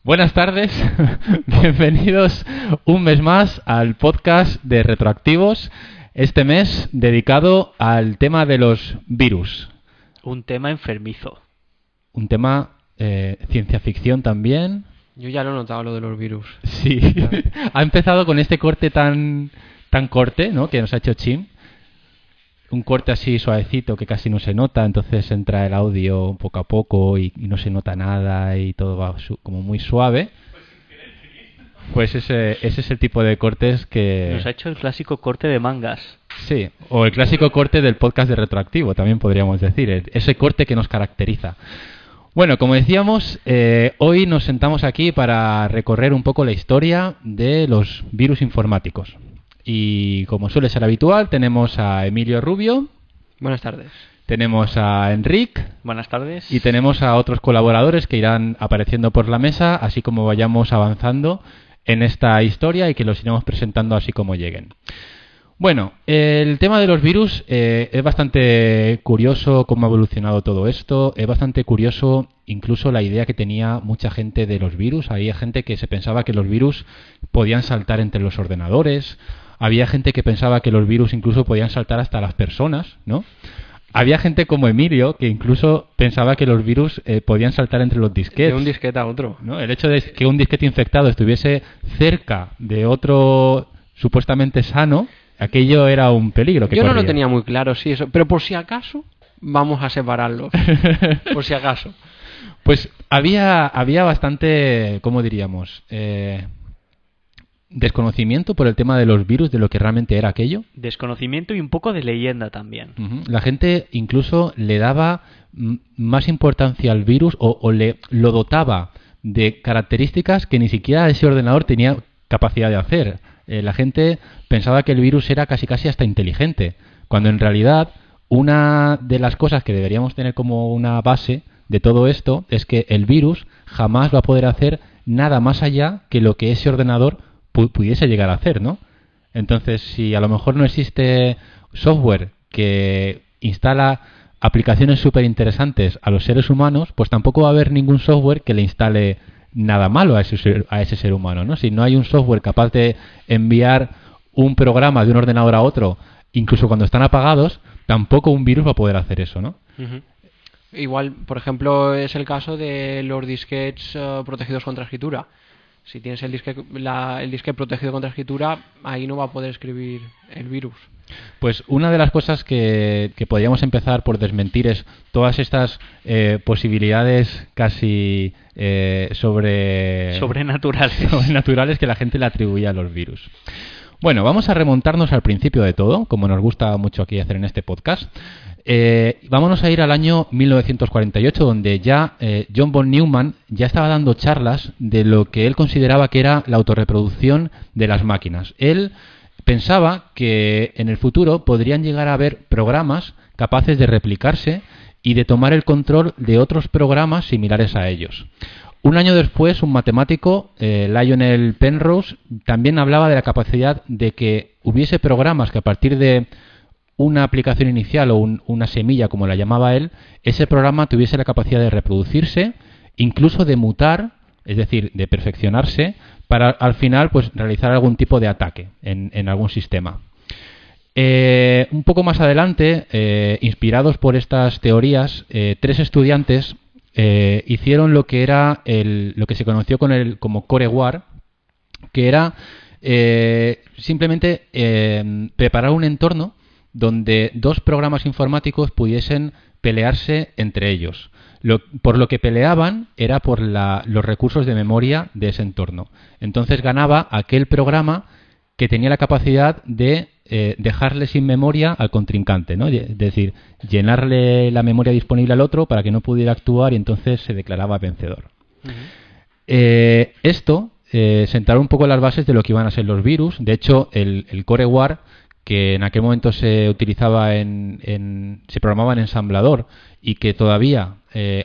Buenas tardes, bienvenidos un mes más al podcast de Retroactivos, este mes dedicado al tema de los virus. Un tema enfermizo. Un tema ciencia ficción también. Yo ya lo he notado, lo de los virus. Sí, ha empezado con este corte tan corte, ¿no?, que nos ha hecho Chim. Un corte así suavecito que casi no se nota, entonces entra el audio poco a poco y no se nota nada y todo va como muy suave. Pues ese es el tipo de cortes que... Nos ha hecho el clásico corte de mangas. Sí, o el clásico corte del podcast de Retroactivo, también podríamos decir, ese corte que nos caracteriza. Bueno, como decíamos, hoy nos sentamos aquí para recorrer un poco la historia de los virus informáticos. Y como suele ser habitual, tenemos a Emilio Rubio. Buenas tardes. Tenemos a Enric. Buenas tardes. Y tenemos a otros colaboradores que irán apareciendo por la mesa, así como vayamos avanzando en esta historia y que los iremos presentando así como lleguen. Bueno, el tema de los virus es bastante curioso cómo ha evolucionado todo esto. Es bastante curioso incluso la idea que tenía mucha gente de los virus. Había gente que se pensaba que los virus podían saltar entre los ordenadores. Había gente que pensaba que los virus incluso podían saltar hasta las personas, ¿no? Había gente como Emilio que incluso pensaba que los virus podían saltar entre los disquetes. De un disquete a otro. ¿No? El hecho de que un disquete infectado estuviese cerca de otro supuestamente sano, aquello era un peligro que Yo no corría. lo tenía muy claro, sí, eso. Pero por si acaso, vamos a separarlos. Por si acaso. Pues había bastante, ¿cómo diríamos? Desconocimiento por el tema de los virus, de lo que realmente era aquello. Desconocimiento y un poco de leyenda también. La gente incluso le daba más importancia al virus o lo dotaba de características que ni siquiera ese ordenador tenía capacidad de hacer. La gente pensaba que el virus era casi hasta inteligente, cuando en realidad una de las cosas que deberíamos tener como una base de todo esto es que el virus jamás va a poder hacer nada más allá que lo que ese ordenador pudiese llegar a hacer, ¿no? Entonces, si a lo mejor no existe software que instala aplicaciones súper interesantes a los seres humanos, pues tampoco va a haber ningún software que le instale nada malo a ese ser humano, ¿no? Si no hay un software capaz de enviar un programa de un ordenador a otro, incluso cuando están apagados, tampoco un virus va a poder hacer eso, ¿no? Uh-huh. Igual, por ejemplo, es el caso de los disquetes protegidos contra escritura. Si tienes el disquete protegido contra escritura, ahí no va a poder escribir el virus. Pues una de las cosas que podríamos empezar por desmentir es todas estas posibilidades casi sobrenaturales que la gente le atribuye a los virus. Bueno, vamos a remontarnos al principio de todo, como nos gusta mucho aquí hacer en este podcast. Vámonos a ir al año 1948, donde ya John von Neumann ya estaba dando charlas de lo que él consideraba que era la autorreproducción de las máquinas. Él pensaba que en el futuro podrían llegar a haber programas capaces de replicarse y de tomar el control de otros programas similares a ellos. Un año después, un matemático, Lionel Penrose, también hablaba de la capacidad de que hubiese programas que a partir de una aplicación inicial o una semilla, como la llamaba él, ese programa tuviese la capacidad de reproducirse, incluso de mutar, es decir, de perfeccionarse, para al final pues realizar algún tipo de ataque en algún sistema. Un poco más adelante, inspirados por estas teorías, tres estudiantes hicieron lo que era lo que se conoció como Core War, que era simplemente preparar un entorno donde dos programas informáticos pudiesen pelearse entre ellos. Por lo que peleaban era por los recursos de memoria de ese entorno. Entonces ganaba aquel programa que tenía la capacidad de dejarle sin memoria al contrincante, ¿no? Es decir, llenarle la memoria disponible al otro para que no pudiera actuar y entonces se declaraba vencedor. Uh-huh. Esto sentaron un poco las bases de lo que iban a ser los virus. De hecho, el Core War que en aquel momento se utilizaba se programaba en ensamblador y que todavía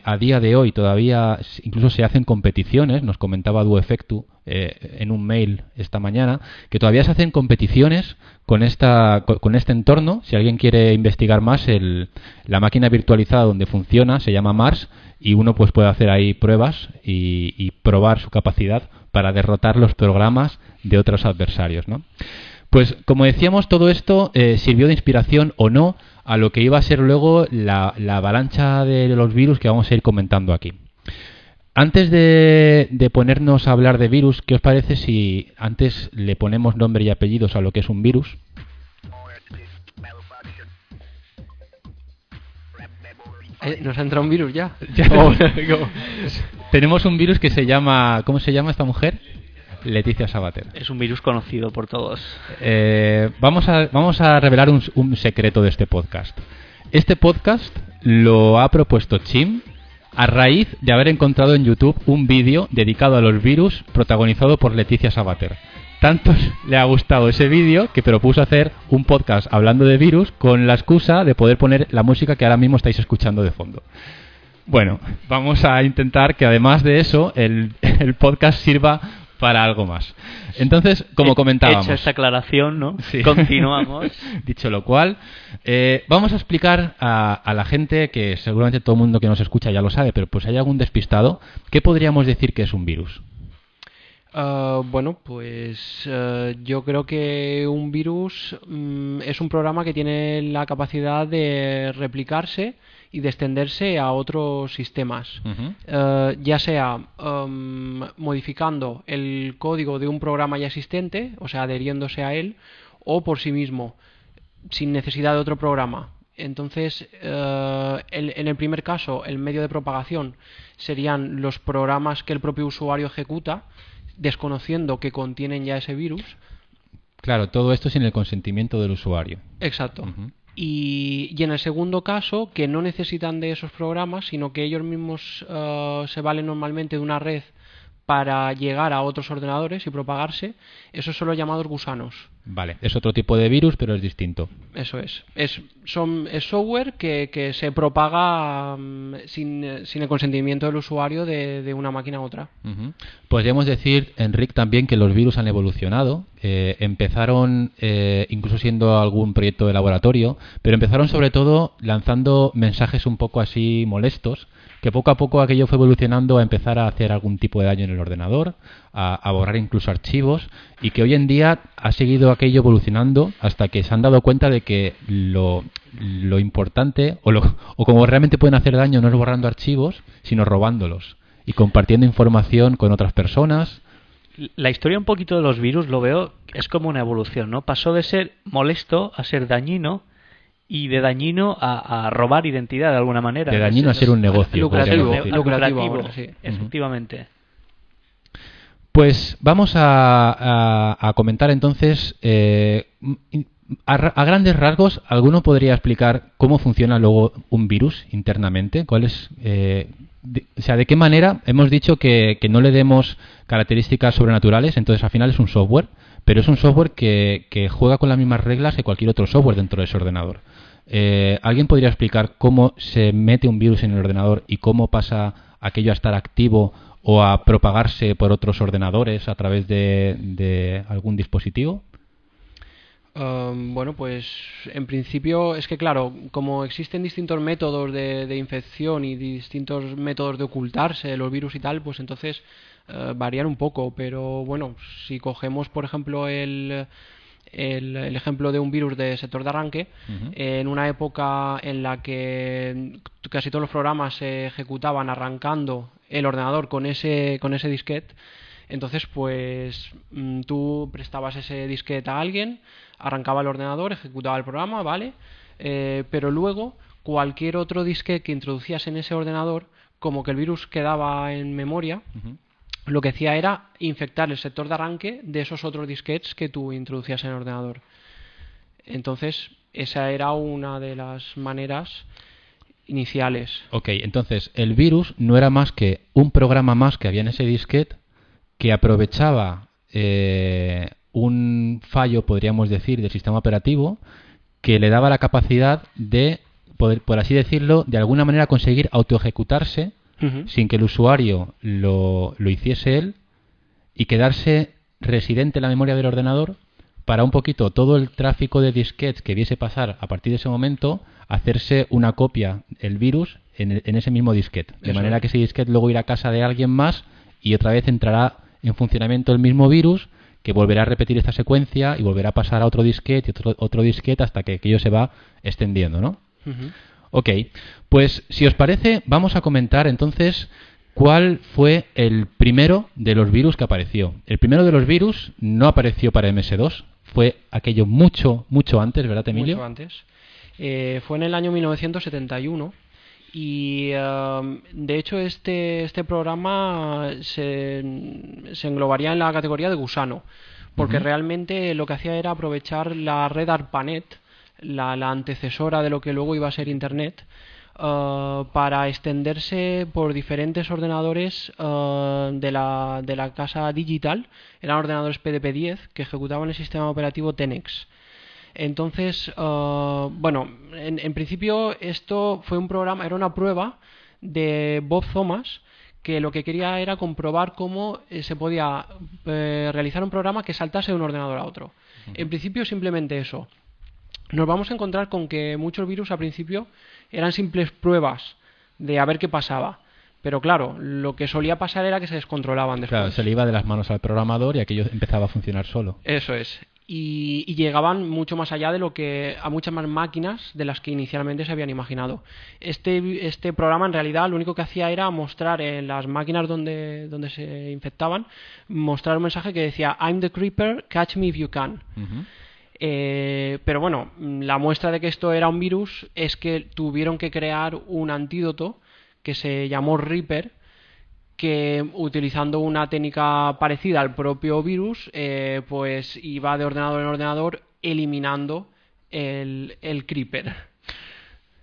a día de hoy todavía incluso se hacen competiciones, nos comentaba Duefectu en un mail esta mañana, que todavía se hacen competiciones con este entorno. Si alguien quiere investigar más, la máquina virtualizada donde funciona se llama Mars, y uno pues puede hacer ahí pruebas y probar su capacidad para derrotar los programas de otros adversarios, ¿no? Pues como decíamos, todo esto sirvió de inspiración o no a lo que iba a ser luego la avalancha de los virus que vamos a ir comentando aquí. Antes de ponernos a hablar de virus, ¿qué os parece si antes le ponemos nombre y apellidos a lo que es un virus? ¿Nos ha entrado un virus ya? Tenemos un virus que se llama... ¿Cómo se llama esta mujer? Leticia Sabater. Es un virus conocido por todos. Vamos a revelar un secreto de este podcast. Este podcast lo ha propuesto Chim a raíz de haber encontrado en YouTube un vídeo dedicado a los virus protagonizado por Leticia Sabater. Tanto le ha gustado ese vídeo que propuso hacer un podcast hablando de virus con la excusa de poder poner la música que ahora mismo estáis escuchando de fondo. Bueno, vamos a intentar que además de eso el podcast sirva para algo más. Entonces, como comentábamos... Hecha esta aclaración, ¿no? Sí. Continuamos. Dicho lo cual, vamos a explicar a la gente, que seguramente todo el mundo que nos escucha ya lo sabe, pero pues hay algún despistado, ¿qué podríamos decir que es un virus? Bueno, pues yo creo que un virus es un programa que tiene la capacidad de replicarse y de extenderse a otros sistemas, ya sea modificando el código de un programa ya existente, o sea, adheriéndose a él, o por sí mismo, sin necesidad de otro programa. Entonces, en el primer caso, el medio de propagación serían los programas que el propio usuario ejecuta, desconociendo que contienen ya ese virus. Claro, todo esto sin el consentimiento del usuario. Exacto. Y en el segundo caso, que no necesitan de esos programas, sino que ellos mismos se valen normalmente de una red para llegar a otros ordenadores y propagarse, esos son los llamados gusanos. Vale, es otro tipo de virus, pero es distinto. Eso es. Es software que se propaga sin el consentimiento del usuario de una máquina a otra. Podríamos decir, Enric, también que los virus han evolucionado. Empezaron incluso siendo algún proyecto de laboratorio, pero empezaron sobre todo lanzando mensajes un poco así molestos, que poco a poco aquello fue evolucionando a empezar a hacer algún tipo de daño en el ordenador, a borrar incluso archivos, y que hoy en día ha seguido aquello evolucionando hasta que se han dado cuenta de que lo importante, o como realmente pueden hacer daño, no es borrando archivos, sino robándolos y compartiendo información con otras personas. La historia un poquito de los virus lo veo, es como una evolución, ¿no? Pasó de ser molesto a ser dañino, y de dañino a robar identidad de alguna manera. De dañino a ser un negocio. Lucrativo, sí, efectivamente. Pues vamos a comentar entonces, a grandes rasgos, ¿alguno podría explicar cómo funciona luego un virus internamente? ¿Cuál es, de qué manera? Hemos dicho que no le demos características sobrenaturales, entonces al final es un software, pero es un software que juega con las mismas reglas que cualquier otro software dentro de ese ordenador. ¿Alguien podría explicar cómo se mete un virus en el ordenador y cómo pasa aquello a estar activo o a propagarse por otros ordenadores a través de algún dispositivo? Bueno, pues en principio es que claro, como existen distintos métodos de infección y distintos métodos de ocultarse de los virus y tal, pues entonces varían un poco, pero bueno, si cogemos por ejemplo el ejemplo de un virus de sector de arranque, en una época en la que casi todos los programas se ejecutaban arrancando el ordenador con ese disquete, entonces pues tú prestabas ese disquete a alguien, arrancaba el ordenador, ejecutaba el programa, ¿vale? Pero luego cualquier otro disquete que introducías en ese ordenador, como que el virus quedaba en memoria, lo que hacía era infectar el sector de arranque de esos otros disquetes que tú introducías en el ordenador. Entonces, esa era una de las maneras iniciales. Ok, entonces el virus no era más que un programa más que había en ese disquete que aprovechaba un fallo, podríamos decir, del sistema operativo que le daba la capacidad de poder, por así decirlo, de alguna manera conseguir autoejecutarse sin que el usuario lo hiciese él y quedarse residente en la memoria del ordenador para un poquito todo el tráfico de disquetes que viese pasar a partir de ese momento, hacerse una copia, el virus, en ese mismo disquete. De manera que ese disquete luego irá a casa de alguien más y otra vez entrará en funcionamiento el mismo virus, que volverá a repetir esta secuencia y volverá a pasar a otro disquete y otro disquete hasta que aquello se va extendiendo, ¿no? Ok, pues si os parece, vamos a comentar entonces cuál fue el primero de los virus que apareció. El primero de los virus no apareció para MS2, fue aquello mucho antes, ¿verdad, Emilio? Mucho antes. Fue en el año 1971 y de hecho este programa se englobaría en la categoría de gusano, porque realmente lo que hacía era aprovechar la red ARPANET, la antecesora de lo que luego iba a ser Internet, para extenderse por diferentes ordenadores de la casa Digital. Eran ordenadores PDP-10 que ejecutaban el sistema operativo Tenex. Entonces, en principio esto fue un programa, era una prueba de Bob Thomas, que lo que quería era comprobar cómo se podía realizar un programa que saltase de un ordenador a otro. En principio simplemente eso. Nos vamos a encontrar con que muchos virus al principio eran simples pruebas de a ver qué pasaba. Pero claro, lo que solía pasar era que se descontrolaban después. Claro, se le iba de las manos al programador y aquello empezaba a funcionar solo. Eso es. Y llegaban mucho más allá de lo que a muchas más máquinas de las que inicialmente se habían imaginado. Este programa en realidad lo único que hacía era mostrar en las máquinas donde se infectaban, mostrar un mensaje que decía I'm the creeper, catch me if you can. Pero bueno, la muestra de que esto era un virus es que tuvieron que crear un antídoto que se llamó Reaper, que utilizando una técnica parecida al propio virus, pues iba de ordenador en ordenador eliminando el creeper.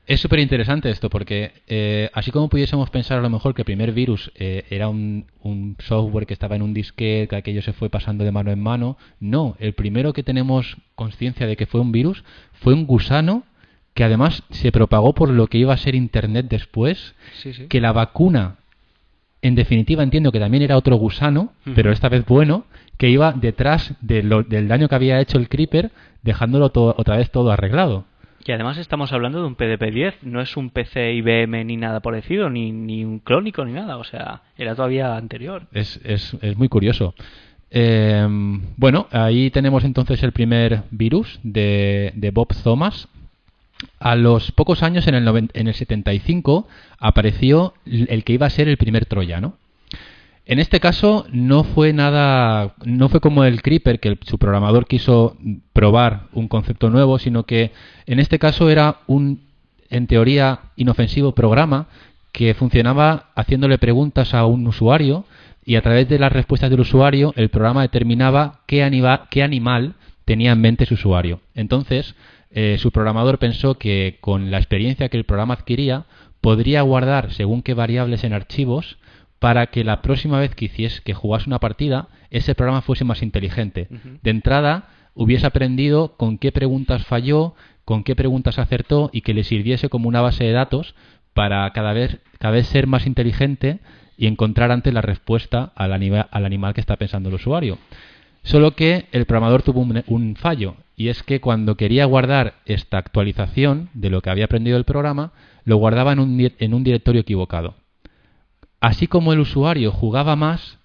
Es súper interesante esto porque así como pudiésemos pensar a lo mejor que el primer virus era un software que estaba en un disquete, que aquello se fue pasando de mano en mano, no, el primero que tenemos conciencia de que fue un virus fue un gusano que además se propagó por lo que iba a ser Internet después, que la vacuna, en definitiva entiendo que también era otro gusano, pero esta vez bueno, que iba detrás del daño que había hecho el creeper, dejándolo otra vez todo arreglado. Y además estamos hablando de un PDP-10, no es un PC IBM ni nada parecido, ni un clónico ni nada, o sea, era todavía anterior. Es muy curioso. Bueno, ahí tenemos entonces el primer virus de Bob Thomas. A los pocos años, en el 75, apareció el que iba a ser el primer troyano. En este caso no fue como el Creeper, que su programador quiso probar un concepto nuevo, sino que en este caso era en teoría, inofensivo programa que funcionaba haciéndole preguntas a un usuario y a través de las respuestas del usuario el programa determinaba qué animal tenía en mente su usuario. Entonces, su programador pensó que con la experiencia que el programa adquiría podría guardar según qué variables en archivos para que la próxima vez que jugase una partida, ese programa fuese más inteligente. De entrada, hubiese aprendido con qué preguntas falló, con qué preguntas acertó y que le sirviese como una base de datos para cada vez ser más inteligente y encontrar antes la respuesta al animal que está pensando el usuario. Solo que el programador tuvo un fallo, y es que cuando quería guardar esta actualización de lo que había aprendido el programa, lo guardaba en un directorio equivocado. Así como el usuario jugaba más,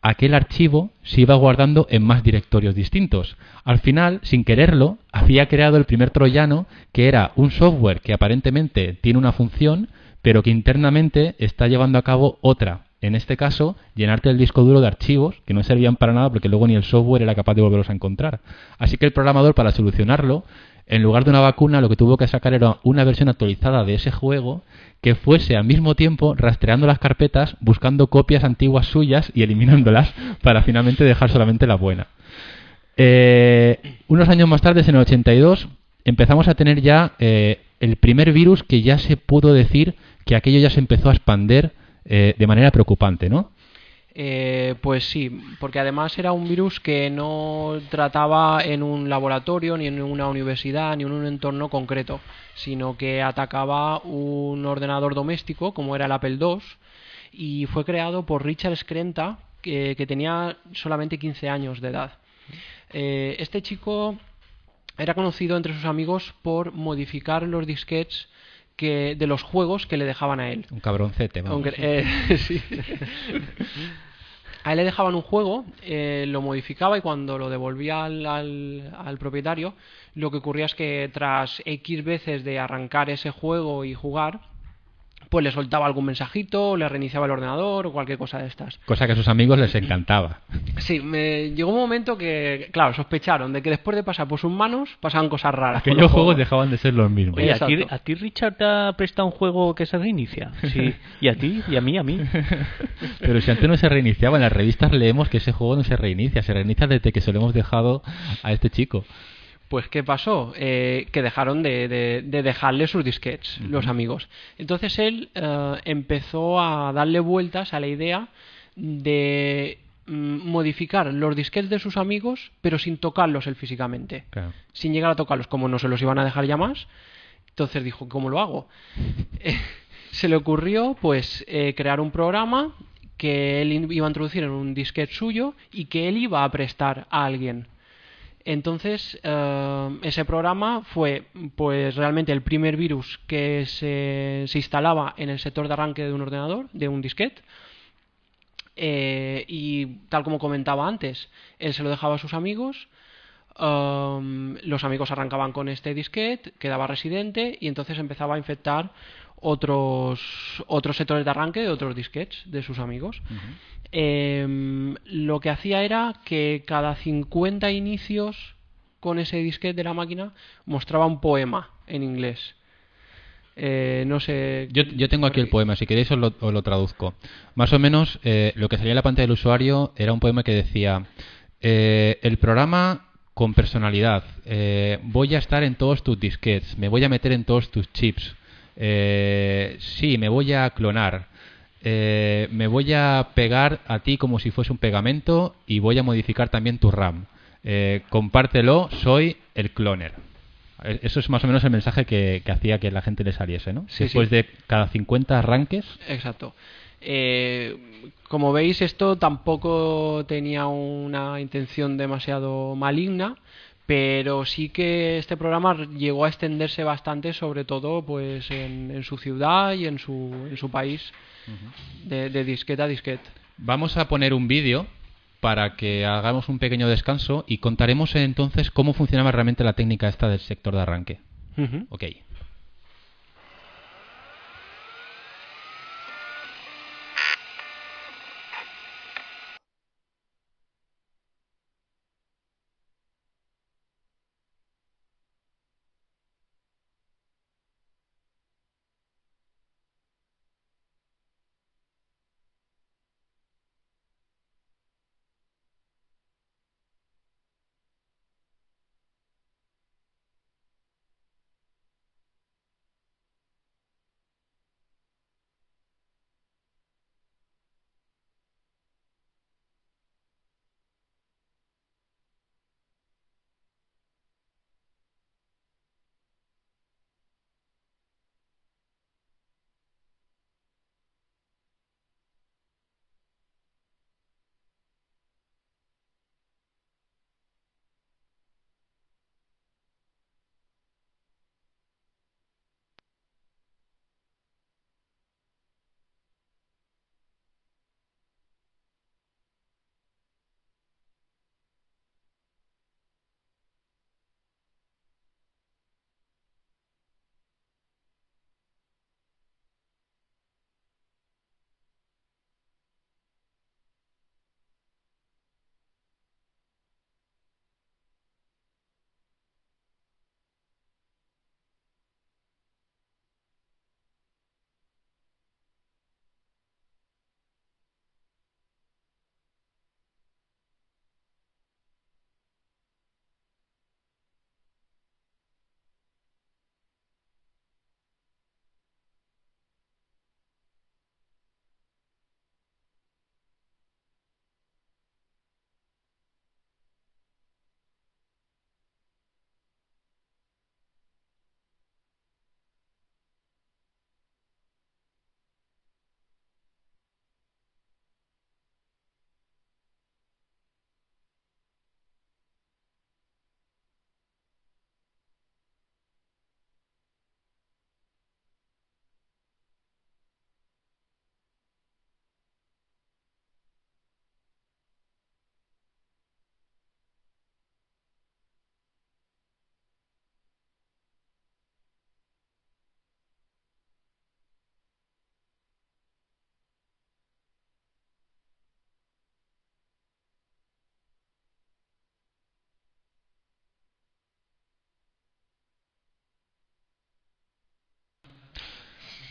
aquel archivo se iba guardando en más directorios distintos. Al final, sin quererlo, había creado el primer troyano, que era un software que aparentemente tiene una función, pero que internamente está llevando a cabo otra. En este caso, llenarte el disco duro de archivos que no servían para nada porque luego ni el software era capaz de volverlos a encontrar. Así que el programador, para solucionarlo, en lugar de una vacuna, lo que tuvo que sacar era una versión actualizada de ese juego que fuese al mismo tiempo rastreando las carpetas, buscando copias antiguas suyas y eliminándolas para finalmente dejar solamente la buena. Unos años más tarde, en el 82, empezamos a tener ya el primer virus que ya se pudo decir que aquello ya se empezó a expandir de manera preocupante, ¿no? Pues sí, porque además era un virus que no trataba en un laboratorio, ni en una universidad, ni en un entorno concreto, sino que atacaba un ordenador doméstico, como era el Apple II, y fue creado por Richard Skrenta, que tenía solamente 15 años de edad. Este chico era conocido entre sus amigos por modificar los disquetes de los juegos que le dejaban a él. Un cabroncete, vamos. Sí. A él le dejaban un juego, lo modificaba y cuando lo devolvía al propietario, lo que ocurría es que tras X veces de arrancar ese juego y jugar, pues le soltaba algún mensajito, le reiniciaba el ordenador o cualquier cosa de estas. Cosa que a sus amigos les encantaba. Sí, llegó un momento que, claro, sospecharon de que después de pasar por sus manos pasaban cosas raras. Aquellos juegos dejaban de ser los mismos. Oye, ¿a ti Richard te ha prestado un juego que se reinicia? Sí. ¿Y a ti? ¿Y a mí? Pero si antes no se reiniciaba, en las revistas leemos que ese juego no se reinicia desde que se lo hemos dejado a este chico. Pues ¿qué pasó? Que dejaron de dejarle sus disquetes, los amigos. Entonces él empezó a darle vueltas a la idea de modificar los disquetes de sus amigos, pero sin tocarlos él físicamente. Claro. Sin llegar a tocarlos, como no se los iban a dejar ya más. Entonces dijo, ¿cómo lo hago? Se le ocurrió pues crear un programa que él iba a introducir en un disquete suyo y que él iba a prestar a alguien. Entonces, ese programa fue pues realmente el primer virus que se instalaba en el sector de arranque de un ordenador, de un disquete. Y tal como comentaba antes, él se lo dejaba a sus amigos. Los amigos arrancaban con este disquete, quedaba residente y entonces empezaba a infectar otros sectores de arranque de otros disquetes de sus amigos. Lo que hacía era que cada 50 inicios con ese disquete de la máquina mostraba un poema en inglés. No sé. Yo tengo aquí el poema, si queréis os lo traduzco. Más o menos lo que salía en la pantalla del usuario era un poema que decía: el programa con personalidad, voy a estar en todos tus disquetes, me voy a meter en todos tus chips, sí, me voy a clonar, me voy a pegar a ti como si fuese un pegamento y voy a modificar también tu RAM, compártelo, soy el cloner. Eso es más o menos el mensaje que hacía que la gente le saliese, ¿no? Sí, después de cada 50 arranques. Exacto. Como veis, esto tampoco tenía una intención demasiado maligna, pero sí que este programa llegó a extenderse bastante, sobre todo pues en su ciudad y en su país, de disquete a disquete. Vamos a poner un vídeo para que hagamos un pequeño descanso y contaremos entonces cómo funcionaba realmente la técnica esta del sector de arranque. Ok.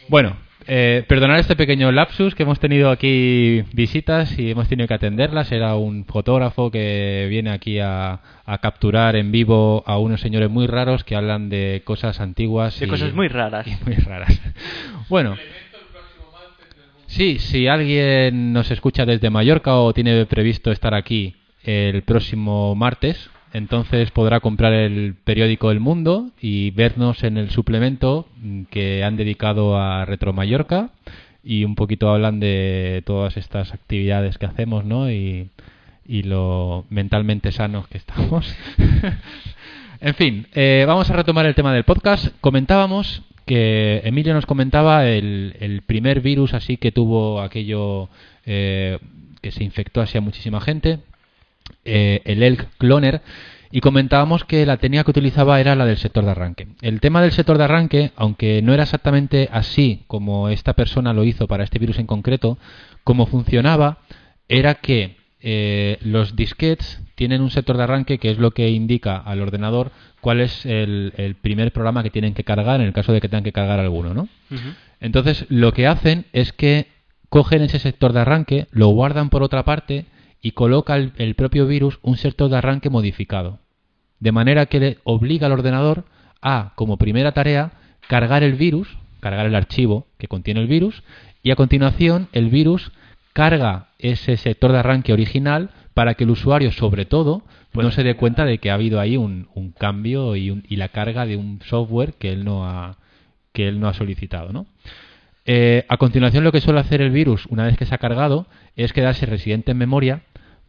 Bueno, perdonar este pequeño lapsus, que hemos tenido aquí visitas y hemos tenido que atenderlas. Era un fotógrafo que viene aquí a capturar en vivo a unos señores muy raros que hablan de cosas antiguas. De cosas muy raras. Muy raras. Bueno. Sí, si alguien nos escucha desde Mallorca o tiene previsto estar aquí el próximo martes, entonces podrá comprar el periódico El Mundo y vernos en el suplemento que han dedicado a Retro Mallorca, y un poquito hablan de todas estas actividades que hacemos, ¿no? Y lo mentalmente sanos que estamos. En fin, vamos a retomar el tema del podcast. Comentábamos que Emilio nos comentaba el primer virus así que tuvo aquello, que se infectó así a muchísima gente, el Elk Cloner, y comentábamos que la técnica que utilizaba era la del sector de arranque. El tema del sector de arranque, aunque no era exactamente así como esta persona lo hizo para este virus en concreto, como funcionaba era que los disquetes tienen un sector de arranque que es lo que indica al ordenador cuál es el primer programa que tienen que cargar en el caso de que tengan que cargar alguno, ¿no? Uh-huh. Entonces lo que hacen es que cogen ese sector de arranque, lo guardan por otra parte y coloca el propio virus un sector de arranque modificado, de manera que le obliga al ordenador a, como primera tarea, cargar el virus, cargar el archivo que contiene el virus, y a continuación el virus carga ese sector de arranque original para que el usuario, sobre todo, no se dé cuenta de que ha habido ahí un cambio y la carga de un software que él no ha solicitado, ¿no? A continuación, lo que suele hacer el virus, una vez que se ha cargado, es quedarse residente en memoria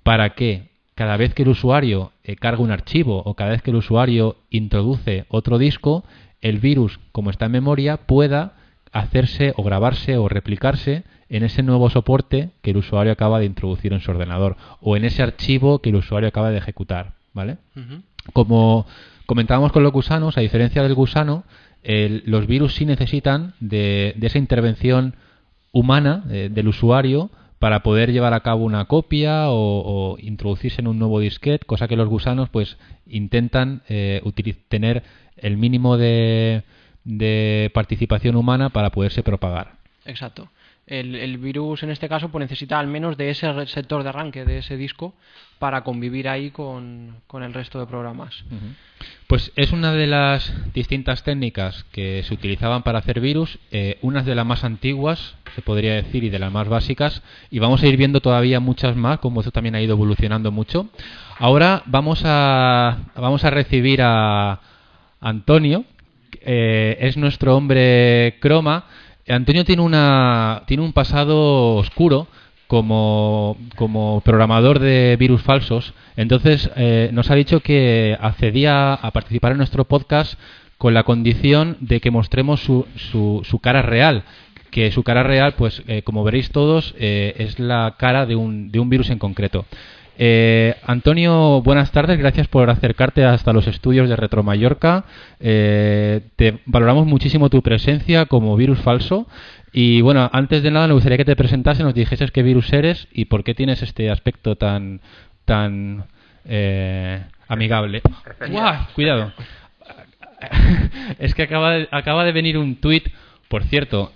para que cada vez que el usuario carga un archivo o cada vez que el usuario introduce otro disco, el virus, como está en memoria, pueda hacerse o grabarse o replicarse en ese nuevo soporte que el usuario acaba de introducir en su ordenador o en ese archivo que el usuario acaba de ejecutar, ¿vale? Uh-huh. Como comentábamos con los gusanos, a diferencia del gusano, los virus sí necesitan de esa intervención humana del usuario para poder llevar a cabo una copia o introducirse en un nuevo disquete, cosa que los gusanos pues intentan tener el mínimo de participación humana para poderse propagar. Exacto. El virus en este caso pues necesita al menos de ese sector de arranque de ese disco para convivir ahí con el resto de programas. Uh-huh. Pues es una de las distintas técnicas que se utilizaban para hacer virus, unas de las más antiguas, se podría decir, y de las más básicas, y vamos a ir viendo todavía muchas más, como esto también ha ido evolucionando mucho. Ahora vamos a recibir a Antonio, es nuestro hombre croma. Antonio tiene un pasado oscuro como programador de virus falsos. Entonces nos ha dicho que accedía a participar en nuestro podcast con la condición de que mostremos su cara real, que su cara real, pues como veréis todos, es la cara de un virus en concreto. Antonio, buenas tardes, gracias por acercarte hasta los estudios de Retro Mallorca. Te valoramos muchísimo tu presencia como virus falso. Y bueno, antes de nada me gustaría que te presentases, nos dijeses qué virus eres y por qué tienes este aspecto tan amigable. ¡Guau! Cuidado. Es que acaba de venir un tuit, por cierto.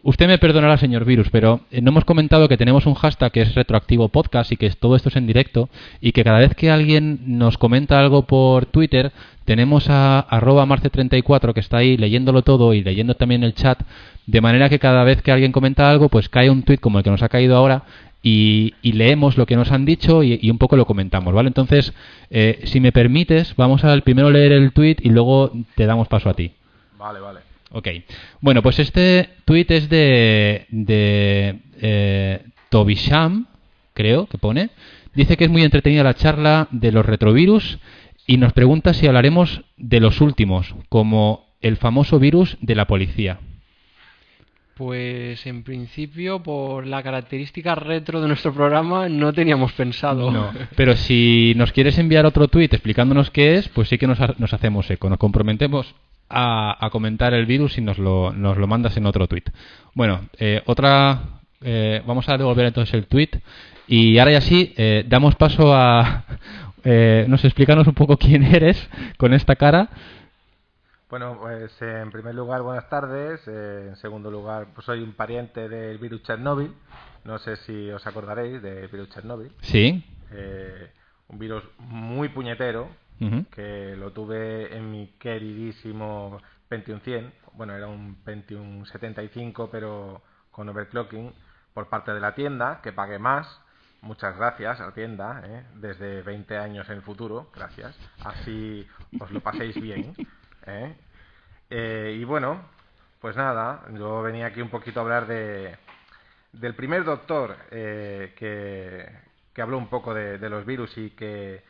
Usted me perdonará, señor Virus, pero no hemos comentado que tenemos un hashtag que es Retroactivo Podcast y que todo esto es en directo, y que cada vez que alguien nos comenta algo por Twitter, tenemos a @marce34 que está ahí leyéndolo todo y leyendo también el chat, de manera que cada vez que alguien comenta algo, pues cae un tweet como el que nos ha caído ahora y leemos lo que nos han dicho y un poco lo comentamos, ¿vale? Entonces, si me permites, vamos a primero leer el tweet y luego te damos paso a ti. Vale. Ok. Bueno, pues este tuit es de Tobisham, creo que pone. Dice que es muy entretenida la charla de los retrovirus y nos pregunta si hablaremos de los últimos, como el famoso virus de la policía. Pues en principio, por la característica retro de nuestro programa, no teníamos pensado. No, pero si nos quieres enviar otro tuit explicándonos qué es, pues sí que nos hacemos eco, nos comprometemos a comentar el virus y nos lo mandas en otro tuit. Bueno, vamos a devolver entonces el tuit y ahora ya sí, damos paso a... explícanos un poco quién eres con esta cara. Bueno, pues en primer lugar, buenas tardes. En segundo lugar, pues soy un pariente del virus Chernóbil. No sé si os acordaréis del virus Chernóbil. Sí. Un virus muy puñetero, Ujú. que lo tuve en mi queridísimo Pentium 100. Bueno, era un Pentium 75, pero con overclocking por parte de la tienda, que pagué más. Muchas gracias a la tienda, desde 20 años en el futuro, gracias. Así os lo paséis bien. Y bueno, pues nada, yo venía aquí un poquito a hablar del primer doctor que habló un poco de los virus y que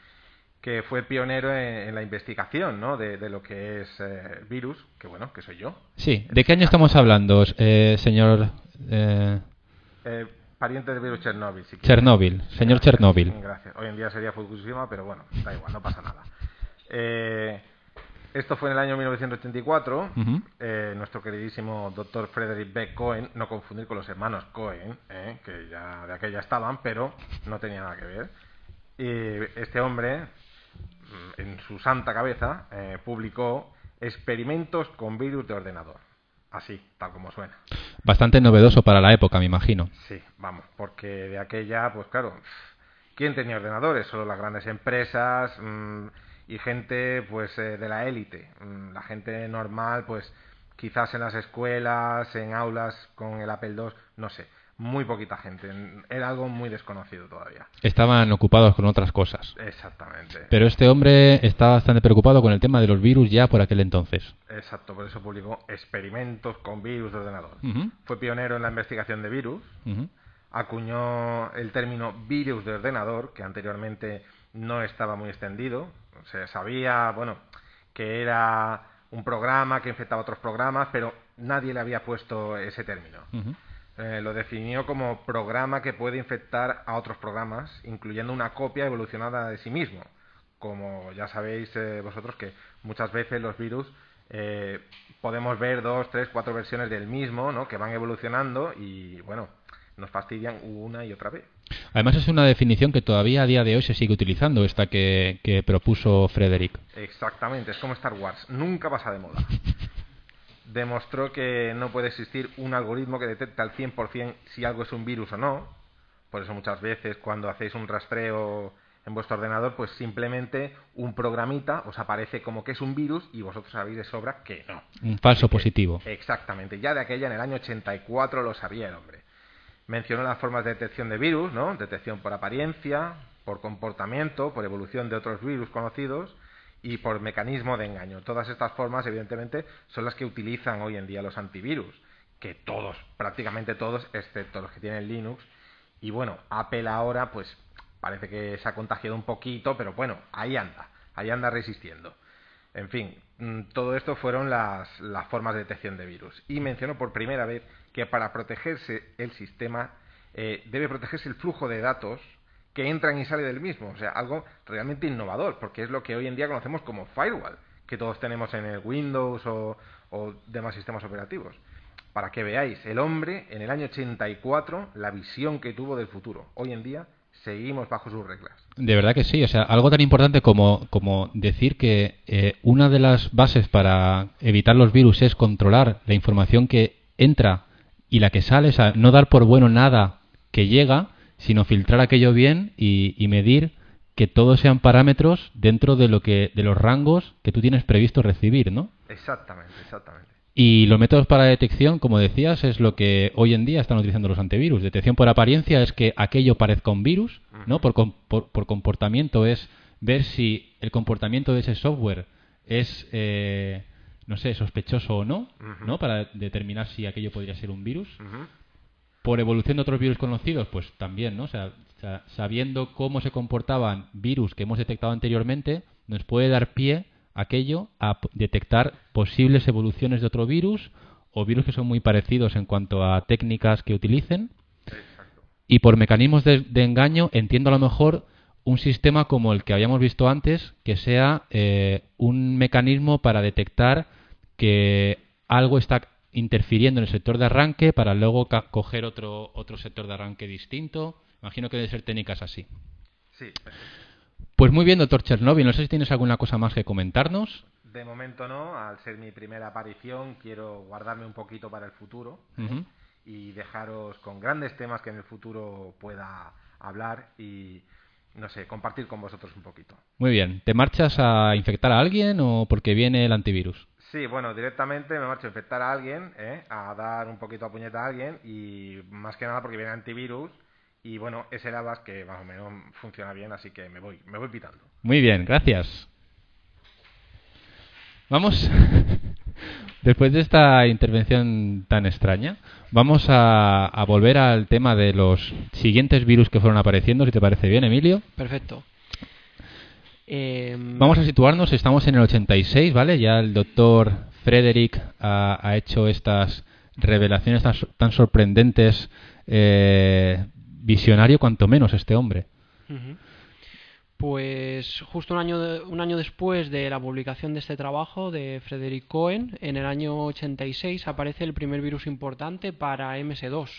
fue pionero en la investigación, ¿no? de lo que es virus, que bueno, que soy yo. Sí. ¿De qué año estamos hablando, señor Pariente del virus Chernóbil, si quieres. Chernóbil? Señor Gracias, Chernóbil. gracias. Hoy en día sería Fukushima, pero bueno, da igual, no pasa nada. Esto fue en el año 1984. Ujú. Nuestro queridísimo doctor Frederick B. Cohen, no confundir con los hermanos Cohen, que ya de aquella estaban, pero no tenía nada que ver. Y este hombre, en su santa cabeza, publicó experimentos con virus de ordenador. Así, tal como suena. Bastante novedoso para la época, me imagino. Sí, vamos, porque de aquella, pues claro, ¿quién tenía ordenadores? Solo las grandes empresas y gente, pues, de la élite. La gente normal, pues, quizás en las escuelas, en aulas con el Apple II, no sé, muy poquita gente. Era algo muy desconocido todavía. Estaban ocupados con otras cosas. Exactamente. Pero este hombre estaba bastante preocupado con el tema de los virus ya por aquel entonces. Exacto, por eso publicó experimentos con virus de ordenador. Ujú. Fue pionero en la investigación de virus. Ujú. Acuñó el término virus de ordenador, que anteriormente no estaba muy extendido. Se sabía, bueno, que era un programa que infectaba otros programas, pero nadie le había puesto ese término. Ujú. Lo definió como programa que puede infectar a otros programas, incluyendo una copia evolucionada de sí mismo. Como ya sabéis vosotros que muchas veces los virus podemos ver 2, 3, 4 versiones del mismo, ¿no? Que van evolucionando y, bueno, nos fastidian una y otra vez. Además es una definición que todavía a día de hoy se sigue utilizando, esta que propuso Frederick. Exactamente, es como Star Wars, nunca pasa de moda. Demostró que no puede existir un algoritmo que detecte al 100% si algo es un virus o no. Por eso muchas veces cuando hacéis un rastreo en vuestro ordenador, pues simplemente un programita os aparece como que es un virus y vosotros sabéis de sobra que no. Un falso positivo. Exactamente, ya de aquella en el año 84 lo sabía el hombre. Mencionó las formas de detección de virus, ¿no? Detección por apariencia, por comportamiento, por evolución de otros virus conocidos y por mecanismo de engaño. Todas estas formas, evidentemente, son las que utilizan hoy en día los antivirus, que todos, prácticamente todos, excepto los que tienen Linux. Y bueno, Apple ahora, pues parece que se ha contagiado un poquito, pero bueno, ahí anda resistiendo. En fin, todo esto fueron las formas de detección de virus. Y mencionó por primera vez que para protegerse el sistema debe protegerse el flujo de datos que entran y salen del mismo. O sea, algo realmente innovador, porque es lo que hoy en día conocemos como firewall, que todos tenemos en el Windows o demás sistemas operativos. Para que veáis, el hombre en el año 84, la visión que tuvo del futuro. Hoy en día seguimos bajo sus reglas. De verdad que sí, o sea, algo tan importante como decir que una de las bases para evitar los virus es controlar la información que entra y la que sale, o sea, no dar por bueno nada que llega, sino filtrar aquello bien y medir que todos sean parámetros dentro de de los rangos que tú tienes previsto recibir, ¿no? Exactamente. Y los métodos para detección, como decías, es lo que hoy en día están utilizando los antivirus. Detección por apariencia es que aquello parezca un virus, ¿no? Por comportamiento es ver si el comportamiento de ese software es, no sé, sospechoso o no, ¿no? Para determinar si aquello podría ser un virus. Por evolución de otros virus conocidos, pues también, ¿no? O sea, sabiendo cómo se comportaban virus que hemos detectado anteriormente, nos puede dar pie aquello a detectar posibles evoluciones de otro virus o virus que son muy parecidos en cuanto a técnicas que utilicen. Exacto. Y por mecanismos de engaño entiendo a lo mejor un sistema como el que habíamos visto antes, que sea un mecanismo para detectar que algo está interfiriendo en el sector de arranque para luego coger otro sector de arranque distinto. Imagino que deben ser técnicas así. Sí. Pues muy bien, doctor Chernóbil. No sé si tienes alguna cosa más que comentarnos. De momento no, al ser mi primera aparición quiero guardarme un poquito para el futuro y dejaros con grandes temas que en el futuro pueda hablar y, no sé, compartir con vosotros un poquito. Muy bien. ¿Te marchas a infectar a alguien o porque viene el antivirus? Sí, bueno, directamente me marcho a infectar a alguien, a dar un poquito a puñeta a alguien y más que nada porque viene antivirus y bueno, es el Avast que más o menos funciona bien, así que me voy pitando. Muy bien, gracias. Vamos, después de esta intervención tan extraña, vamos a volver al tema de los siguientes virus que fueron apareciendo, si te parece bien, Emilio. Perfecto. Vamos a situarnos, estamos en el 86, ¿vale? Ya el doctor Frederick ha hecho estas revelaciones tan sorprendentes, visionario cuanto menos este hombre. Pues justo un año después de la publicación de este trabajo de Frederick Cohen, en el año 86 aparece el primer virus importante para MS-2.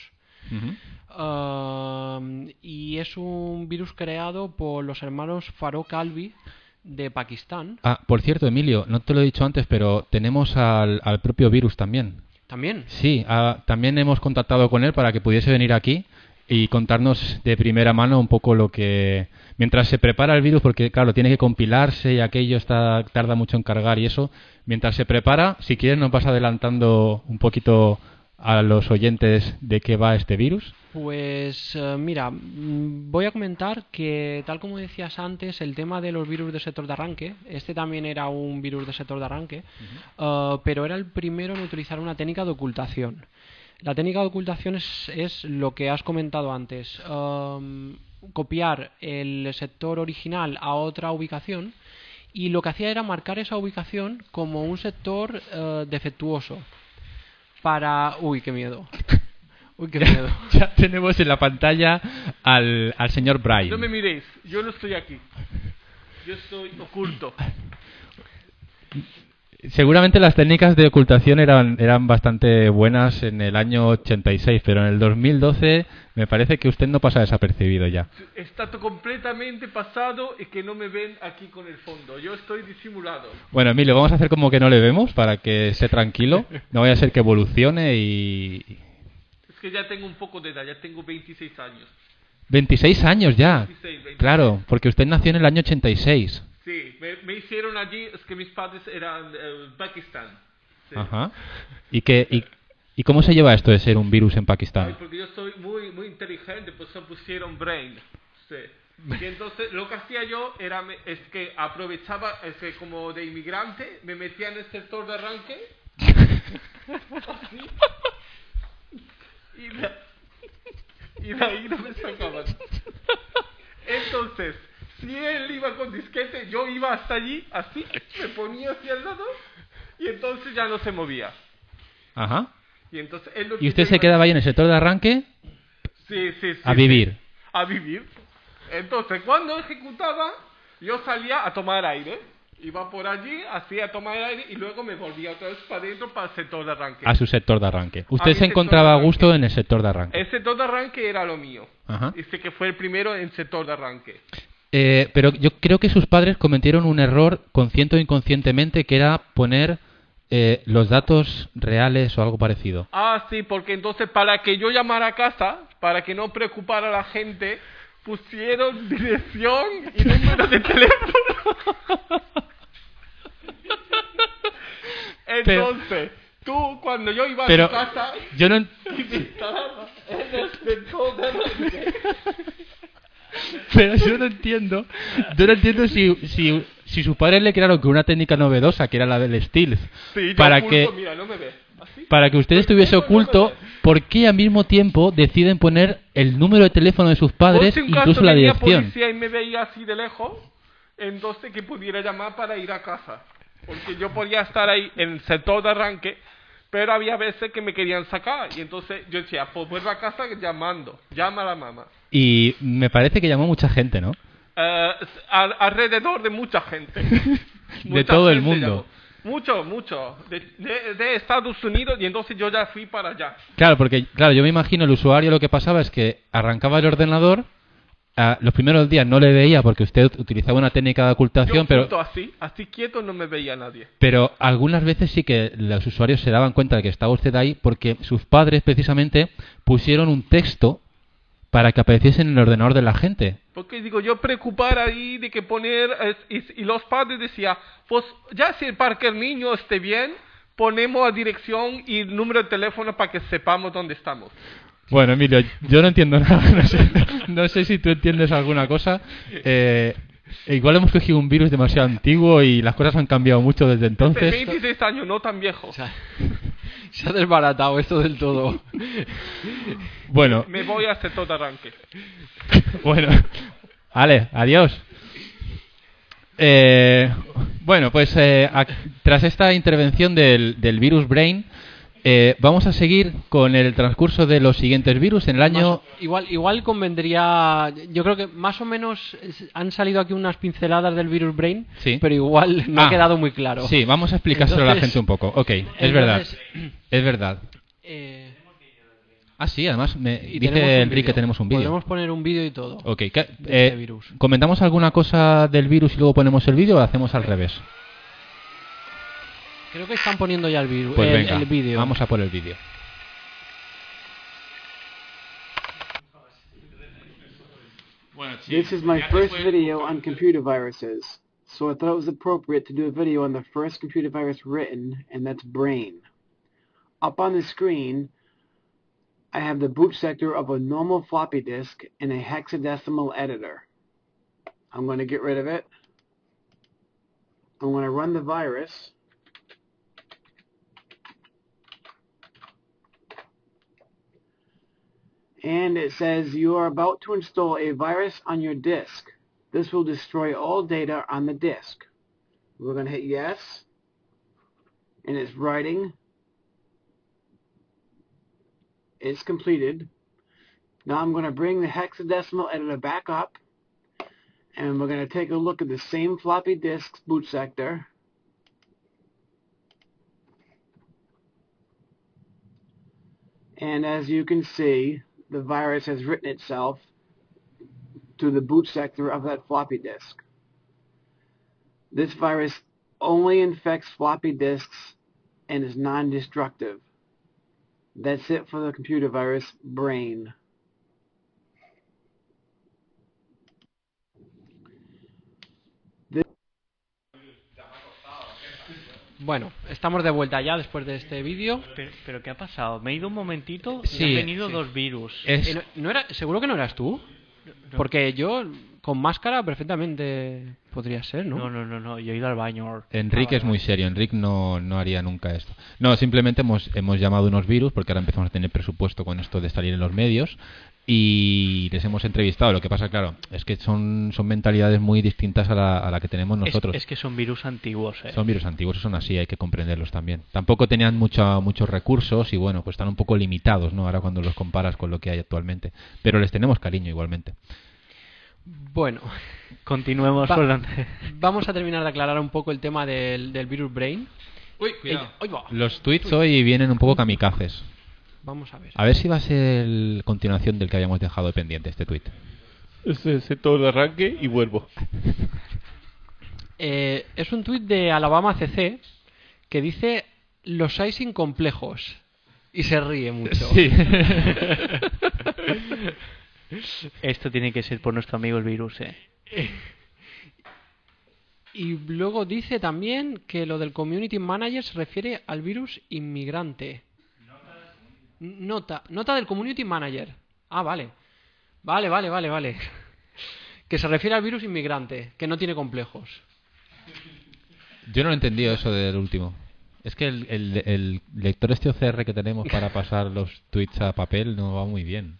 Y es un virus creado por los hermanos Farouk Alvi de Pakistán. Ah, por cierto, Emilio, no te lo he dicho antes, pero tenemos al propio virus también. ¿También? Sí, también hemos contactado con él para que pudiese venir aquí y contarnos de primera mano un poco lo que... Mientras se prepara el virus, porque claro, tiene que compilarse y aquello tarda mucho en cargar y eso. Mientras se prepara, si quieres nos vas adelantando un poquito a los oyentes de qué va este virus. Pues mira, voy a comentar que tal como decías antes, el tema de los virus de sector de arranque, este también era un virus de sector de arranque, pero era el primero en utilizar una técnica de ocultación. La técnica de ocultación es lo que has comentado antes, copiar el sector original a otra ubicación y lo que hacía era marcar esa ubicación como un sector defectuoso para... Uy, qué miedo. Uy, qué miedo. Ya tenemos en la pantalla al señor Brian. No me miréis, yo no estoy aquí. Yo estoy oculto. Seguramente las técnicas de ocultación eran bastante buenas en el año 86, pero en el 2012 me parece que usted no pasa desapercibido ya. Está completamente pasado y que no me ven aquí con el fondo. Yo estoy disimulado. Bueno, Emilio, vamos a hacer como que no le vemos para que esté tranquilo. No vaya a ser que evolucione y... Es que ya tengo un poco de edad, ya tengo 26 años. 26 años ya. 26. Claro, porque usted nació en el año 86. Sí, me hicieron allí, es que mis padres eran Pakistán. Sí. Ajá. ¿Y cómo se lleva esto de ser un virus en Pakistán? Ay, porque yo soy muy inteligente, pues se pusieron brain. Sí. Y entonces lo que hacía yo es que aprovechaba, es que como de inmigrante, me metía en el sector de arranque. Así, y de ahí no me sacaban. Entonces, si él iba con disquete, yo iba hasta allí, así, me ponía hacia el lado y entonces ya no se movía. Ajá. Y entonces ¿Y usted se quedaba ahí en el sector de arranque? Sí. A vivir. Sí. A vivir. Entonces, cuando ejecutaba, yo salía a tomar aire. Iba por allí, hacía tomar aire y luego me volvía otra vez para adentro para el sector de arranque. A su sector de arranque. Usted se encontraba a gusto en el sector de arranque. El sector de arranque era lo mío. Ajá. Dice que fue el primero en sector de arranque. Pero yo creo que sus padres cometieron un error consciente o inconscientemente, que era poner los datos reales o algo parecido. Ah, sí, porque entonces para que yo llamara a casa, para que no preocupara a la gente, pusieron dirección y número de teléfono. Entonces, tú cuando yo iba a tu casa, yo no... y me instalaba en el sector de arranque. Pero yo no entiendo si sus padres le crearon con una técnica novedosa, que era la del stealth, Sí, yo para oculto, que mira, no me ve. ¿Así? para que usted estuviese oculto, ¿por qué al mismo tiempo deciden poner el número de teléfono de sus padres, Por si un incluso caso la venía dirección? policía y me veía así de lejos, entonces que pudiera llamar para ir a casa. Porque yo podía estar ahí en el sector de arranque, pero había veces que me querían sacar. Y entonces yo decía, pues vuelvo a casa llamando. Llama a la mamá. Y me parece que llamó mucha gente, ¿no? Alrededor de mucha gente. De todo el mundo. Llamó. Mucho. De Estados Unidos, y entonces yo ya fui para allá. Claro, porque yo me imagino el usuario, lo que pasaba es que arrancaba el ordenador los primeros días no le veía porque usted utilizaba una técnica de ocultación, Yo justo así quieto no me veía nadie. pero algunas veces sí que los usuarios se daban cuenta de que estaba usted ahí porque sus padres precisamente pusieron un texto para que apareciese en el ordenador de la gente. Porque digo, yo preocupar ahí de que poner... y los padres decían, pues ya si para que el niño esté bien, ponemos la dirección y el número de teléfono para que sepamos dónde estamos. Bueno, Emilio, yo no entiendo nada. No sé si tú entiendes alguna cosa. Igual hemos cogido un virus demasiado antiguo y las cosas han cambiado mucho desde entonces. 26 años, no tan viejo. O sea, se ha desbaratado esto del todo. Bueno, Me voy a hacer todo arranque. bueno, vale, adiós. Bueno, pues tras esta intervención del virus Brain, vamos a seguir con el transcurso de los siguientes virus en el año... Igual convendría... Yo creo que más o menos han salido aquí unas pinceladas del virus Brain, Sí. pero igual no ha quedado muy claro. Sí, vamos a explicárselo a la Entonces- gente un poco. Ok, es entonces, verdad. Es verdad. Eh, Ah, sí, además me y tenemos dice un Enrique que vídeo. tenemos un vídeo. Podemos poner un vídeo y todo. Ok, de este virus. ¿comentamos alguna cosa del virus y luego ponemos el vídeo o hacemos al revés? Creo que están poniendo ya el virus, Pues venga, el vídeo. vamos a por el vídeo. This is my first video on computer viruses, so I thought it was appropriate to do a video on the first computer virus written, and that's Brain. Up on the screen, I have the boot sector of a normal floppy disk and a hexadecimal editor. I'm going to get rid of it. I'm going to run the virus. And it says you are about to install a virus on your disk. This will destroy all data on the disk. We're going to hit yes. And it's writing. It's completed. Now I'm going to bring the hexadecimal editor back up. And we're going to take a look at the same floppy disk's boot sector. And as you can see, the virus has written itself to the boot sector of that floppy disk. This virus only infects floppy disks and is non-destructive. That's it for the computer virus Brain. Bueno, estamos de vuelta ya después de este vídeo. Pero ¿qué ha pasado? Me he ido un momentito y Sí, han venido sí. dos virus. ¿No era, ¿Seguro que no eras tú? Porque yo con máscara perfectamente podría ser, ¿no? No, yo he ido al baño. Enrique es muy serio, Enrique no haría nunca esto. No, simplemente hemos llamado unos virus porque ahora empezamos a tener presupuesto con esto de salir en los medios y les hemos entrevistado. Lo que pasa, claro, es que son mentalidades muy distintas a la que tenemos nosotros. Es que son virus antiguos, Son virus antiguos, son así, hay que comprenderlos también. Tampoco tenían muchos recursos y bueno, pues están un poco limitados, ¿no? Ahora cuando los comparas con lo que hay actualmente. Pero les tenemos cariño igualmente. Bueno, Continuemos Va- con la... vamos a terminar de aclarar un poco el tema del virus Brain. Uy, cuidado. Ahí va. Los tweets hoy vienen un poco kamikazes. Vamos a ver. A ver si va a ser continuación del que habíamos dejado pendiente, este tweet. Ese todo el arranque y vuelvo. Es un tuit de Alabama CC que dice los hay sin complejos y se ríe mucho. Sí. Esto tiene que ser por nuestro amigo el virus, Y luego dice también que lo del Community Manager se refiere al virus inmigrante. Nota del Community Manager. Ah, vale. Vale. Que se refiere al virus inmigrante, que no tiene complejos. Yo no he entendido eso del último. Es que el lector este OCR que tenemos para pasar los tweets a papel no va muy bien.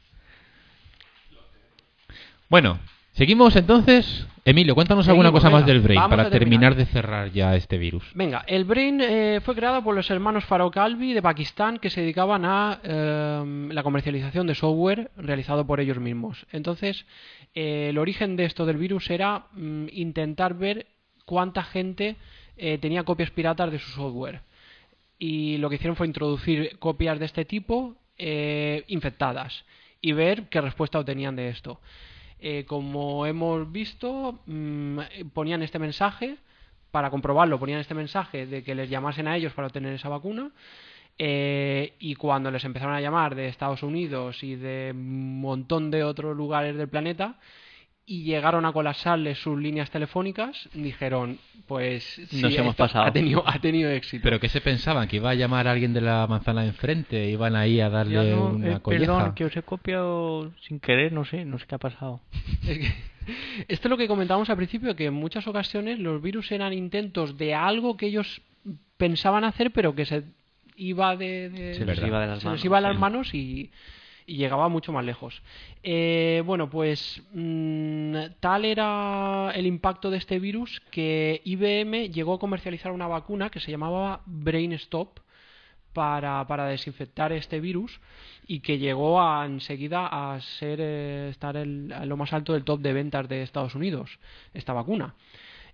Bueno, seguimos entonces. Emilio, cuéntanos alguna Seguimos, cosa más venga, del Brain vamos para a terminar. terminar de cerrar ya este virus. Venga, el Brain fue creado por los hermanos Farouk Alvi de Pakistán que se dedicaban a la comercialización de software realizado por ellos mismos. Entonces, el origen de esto del virus era intentar ver cuánta gente tenía copias piratas de su software. Y lo que hicieron fue introducir copias de este tipo infectadas y ver qué respuesta obtenían de esto. Como hemos visto, ponían este mensaje, para comprobarlo, ponían este mensaje de que les llamasen a ellos para obtener esa vacuna. Y cuando les empezaron a llamar de Estados Unidos y de un montón de otros lugares del planeta y llegaron a colapsarles sus líneas telefónicas, dijeron, pues sí, Nos hemos pasado. ha tenido éxito. ¿Pero qué se pensaban? ¿Que iba a llamar a alguien de la manzana de enfrente? ¿Iban ahí a darle una colleja? Perdón, que os he copiado sin querer, no sé qué ha pasado. Es que esto es lo que comentábamos al principio, que en muchas ocasiones los virus eran intentos de algo que ellos pensaban hacer, pero que se iba Se les iba de las manos. les iba a las manos y llegaba mucho más lejos. Bueno, pues tal era el impacto de este virus que IBM llegó a comercializar una vacuna que se llamaba BrainStop para desinfectar este virus y que llegó enseguida a estar a lo más alto del top de ventas de Estados Unidos, esta vacuna.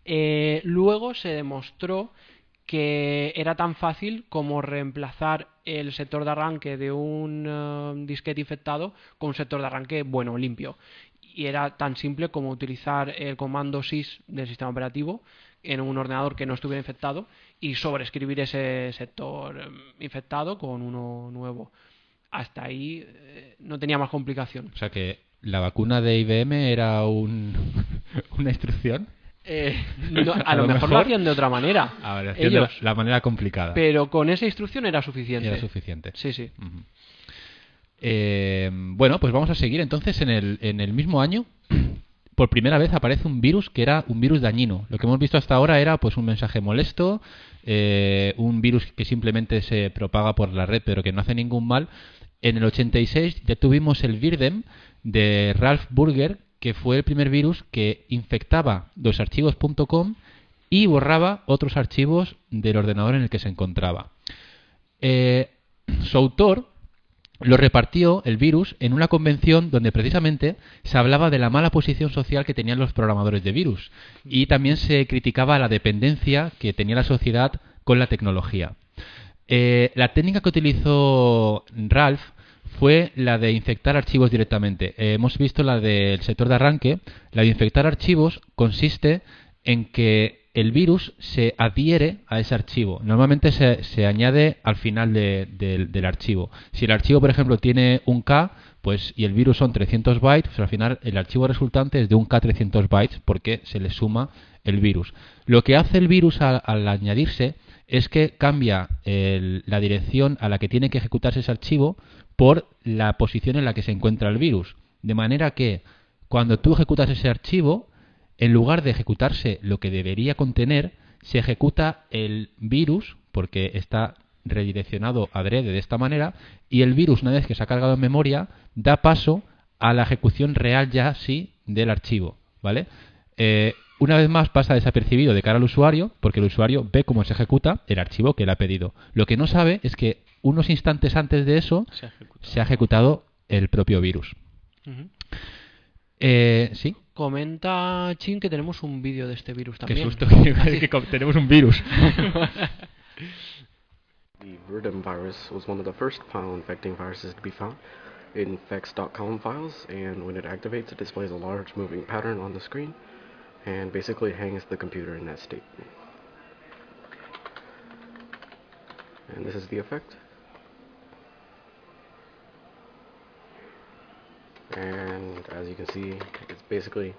Luego se demostró que era tan fácil como reemplazar el sector de arranque de un disquete infectado con un sector de arranque bueno, limpio. Y era tan simple como utilizar el comando sys del sistema operativo en un ordenador que no estuviera infectado y sobreescribir ese sector infectado con uno nuevo. Hasta ahí no tenía más complicación. O sea que la vacuna de IBM era una instrucción. A lo mejor lo hacían de otra manera. A ver, hacían de la manera complicada. Pero con esa instrucción era suficiente. Era suficiente. Sí, sí. Uh-huh. Bueno, pues vamos a seguir. Entonces, en el mismo año, por primera vez aparece un virus que era un virus dañino. Lo que hemos visto hasta ahora era pues un mensaje molesto, un virus que simplemente se propaga por la red pero que no hace ningún mal. En el 86 ya tuvimos el Virdem de Ralph Burger, que fue el primer virus que infectaba los archivos.com y borraba otros archivos del ordenador en el que se encontraba. Su autor lo repartió, el virus, en una convención donde precisamente se hablaba de la mala posición social que tenían los programadores de virus y también se criticaba la dependencia que tenía la sociedad con la tecnología. La técnica que utilizó Ralph fue la de infectar archivos directamente. Hemos visto la del sector de arranque. La de infectar archivos consiste en que el virus se adhiere a ese archivo. Normalmente se añade al final del archivo. Si el archivo, por ejemplo, tiene un K, pues y el virus son 300 bytes, pues al final el archivo resultante es de un K 300 bytes porque se le suma el virus. Lo que hace el virus al añadirse es que cambia la dirección a la que tiene que ejecutarse ese archivo por la posición en la que se encuentra el virus. De manera que cuando tú ejecutas ese archivo, en lugar de ejecutarse lo que debería contener, se ejecuta el virus, porque está redireccionado adrede de esta manera, y el virus, una vez que se ha cargado en memoria, da paso a la ejecución real ya sí del archivo, ¿vale? Una vez más pasa desapercibido de cara al usuario, porque el usuario ve cómo se ejecuta el archivo que le ha pedido. Lo que no sabe es que unos instantes antes de eso se ha ejecutado el propio virus. Uh-huh. ¿Sí? Comenta Chin que tenemos un vídeo de este virus también. Qué susto, que tenemos un virus. The Virdem virus was one of the first file infecting viruses to be found. It infects .com files, and when it activates, it displays a large moving pattern on the screen, and basically hangs the computer in that state. And this is the effect. And as you can see, it's basically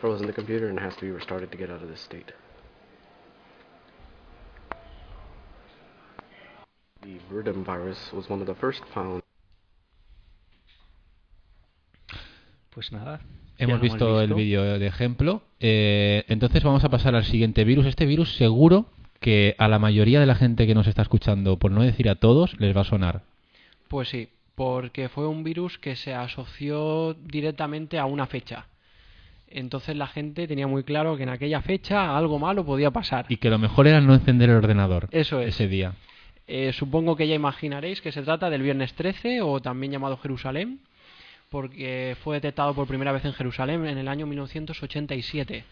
frozen the computer and has to be restarted to get out of this state. The Virdem virus was one of the first found. Pues nada. Hemos visto el vídeo de ejemplo. Entonces vamos a pasar al siguiente virus. Este virus seguro que a la mayoría de la gente que nos está escuchando, por no decir a todos, les va a sonar. Pues sí, porque fue un virus que se asoció directamente a una fecha. Entonces la gente tenía muy claro que en aquella fecha algo malo podía pasar. Y que lo mejor era no encender el ordenador. Eso es. Ese día. Supongo que ya imaginaréis que se trata del viernes 13, o también llamado Jerusalén, porque fue detectado por primera vez en Jerusalén en el año 1987.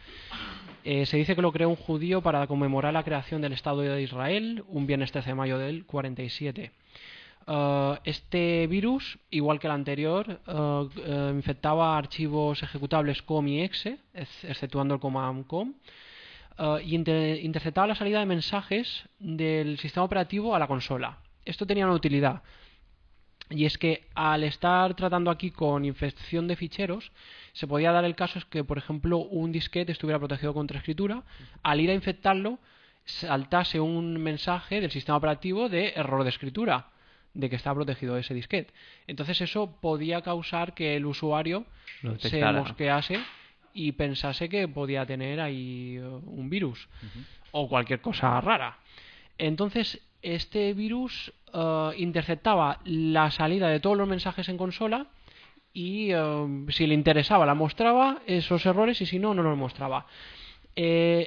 Se dice que lo creó un judío para conmemorar la creación del Estado de Israel, un viernes 13 de mayo del 47. Este virus, igual que el anterior, infectaba archivos ejecutables COM y exe, exceptuando el command COM, y interceptaba la salida de mensajes del sistema operativo a la consola. Esto tenía una utilidad, y es que al estar tratando aquí con infección de ficheros, se podía dar el caso es que, por ejemplo, un disquete estuviera protegido contra escritura. Al ir a infectarlo, saltase un mensaje del sistema operativo de error de escritura, de que estaba protegido ese disquete. Entonces eso podía causar que el usuario se mosquease y pensase que podía tener ahí un virus o cualquier cosa rara. Entonces este virus interceptaba la salida de todos los mensajes en consola y si le interesaba la mostraba esos errores y si no, no los mostraba. Hay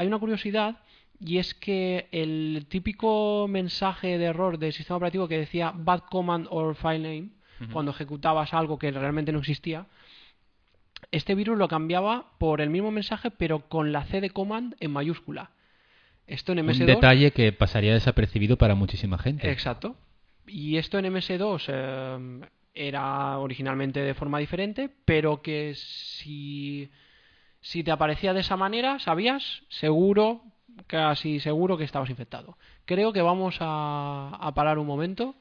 una curiosidad, y es que el típico mensaje de error del sistema operativo que decía bad command or file name, cuando ejecutabas algo que realmente no existía, este virus lo cambiaba por el mismo mensaje pero con la C de command en mayúscula. Esto en MS2... Un detalle que pasaría desapercibido para muchísima gente. Exacto. Y esto en MS2 era originalmente de forma diferente, pero que si te aparecía de esa manera, sabías casi seguro que estabas infectado. Creo que vamos a parar un momento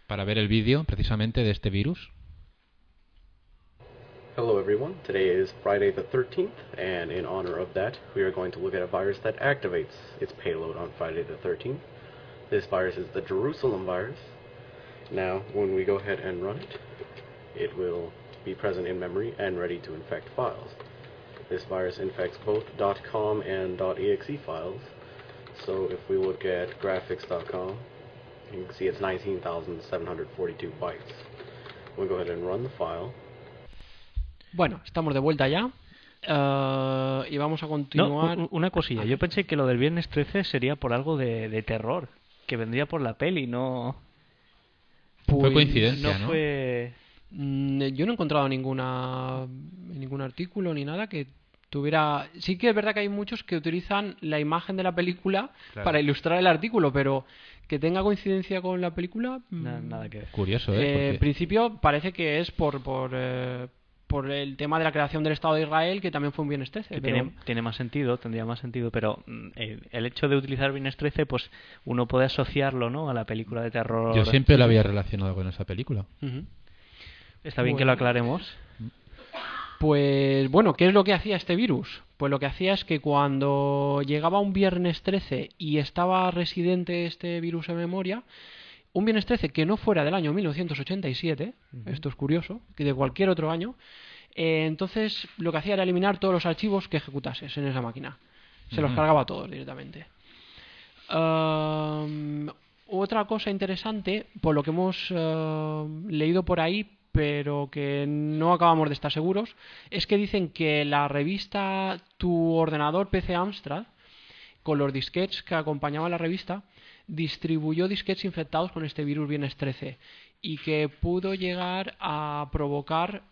para ver el vídeo precisamente de este virus. Hello everyone, today is Friday the 13th, and in honor of that, we are going to look at a virus that activates its payload on Friday the 13th. This virus is the Jerusalem virus. Now, when we go ahead and run it, it will be present in memory and ready to infect files. This virus infects both .com and .exe files. So if we look at graphics.com, you can see it's 19,742 bytes. We'll go ahead and run the file. Bueno, estamos de vuelta ya. Y vamos a continuar. No, una cosilla. Yo pensé que lo del viernes 13 sería por algo de terror, que vendría por la peli, no... Fue coincidencia, ¿no? Fue... Yo no he encontrado ningún artículo ni nada que tuviera... Sí que es verdad que hay muchos que utilizan la imagen de la película para ilustrar el artículo, pero que tenga coincidencia con la película... Nada que ver. Curioso, ¿eh? En principio parece que es por el tema de la creación del Estado de Israel, que también fue un viernes 13. Pero... Tiene más sentido, tendría más sentido, pero el hecho de utilizar viernes 13, pues uno puede asociarlo, ¿no?, a la película de terror. Yo siempre lo había relacionado con esa película. Está bien que lo aclaremos. Pues bueno, ¿qué es lo que hacía este virus? Pues lo que hacía es que cuando llegaba un viernes 13 y estaba residente este virus en memoria, un viernes 13 que no fuera del año 1987, esto es curioso, que de cualquier otro año, entonces lo que hacía era eliminar todos los archivos que ejecutases en esa máquina. Se los cargaba todos directamente. Otra cosa interesante, por lo que hemos leído por ahí, pero que no acabamos de estar seguros, es que dicen que la revista Tu ordenador PC Amstrad, con los disquetes que acompañaban la revista, distribuyó disquetes infectados con este virus viernes 13 y que pudo llegar a provocar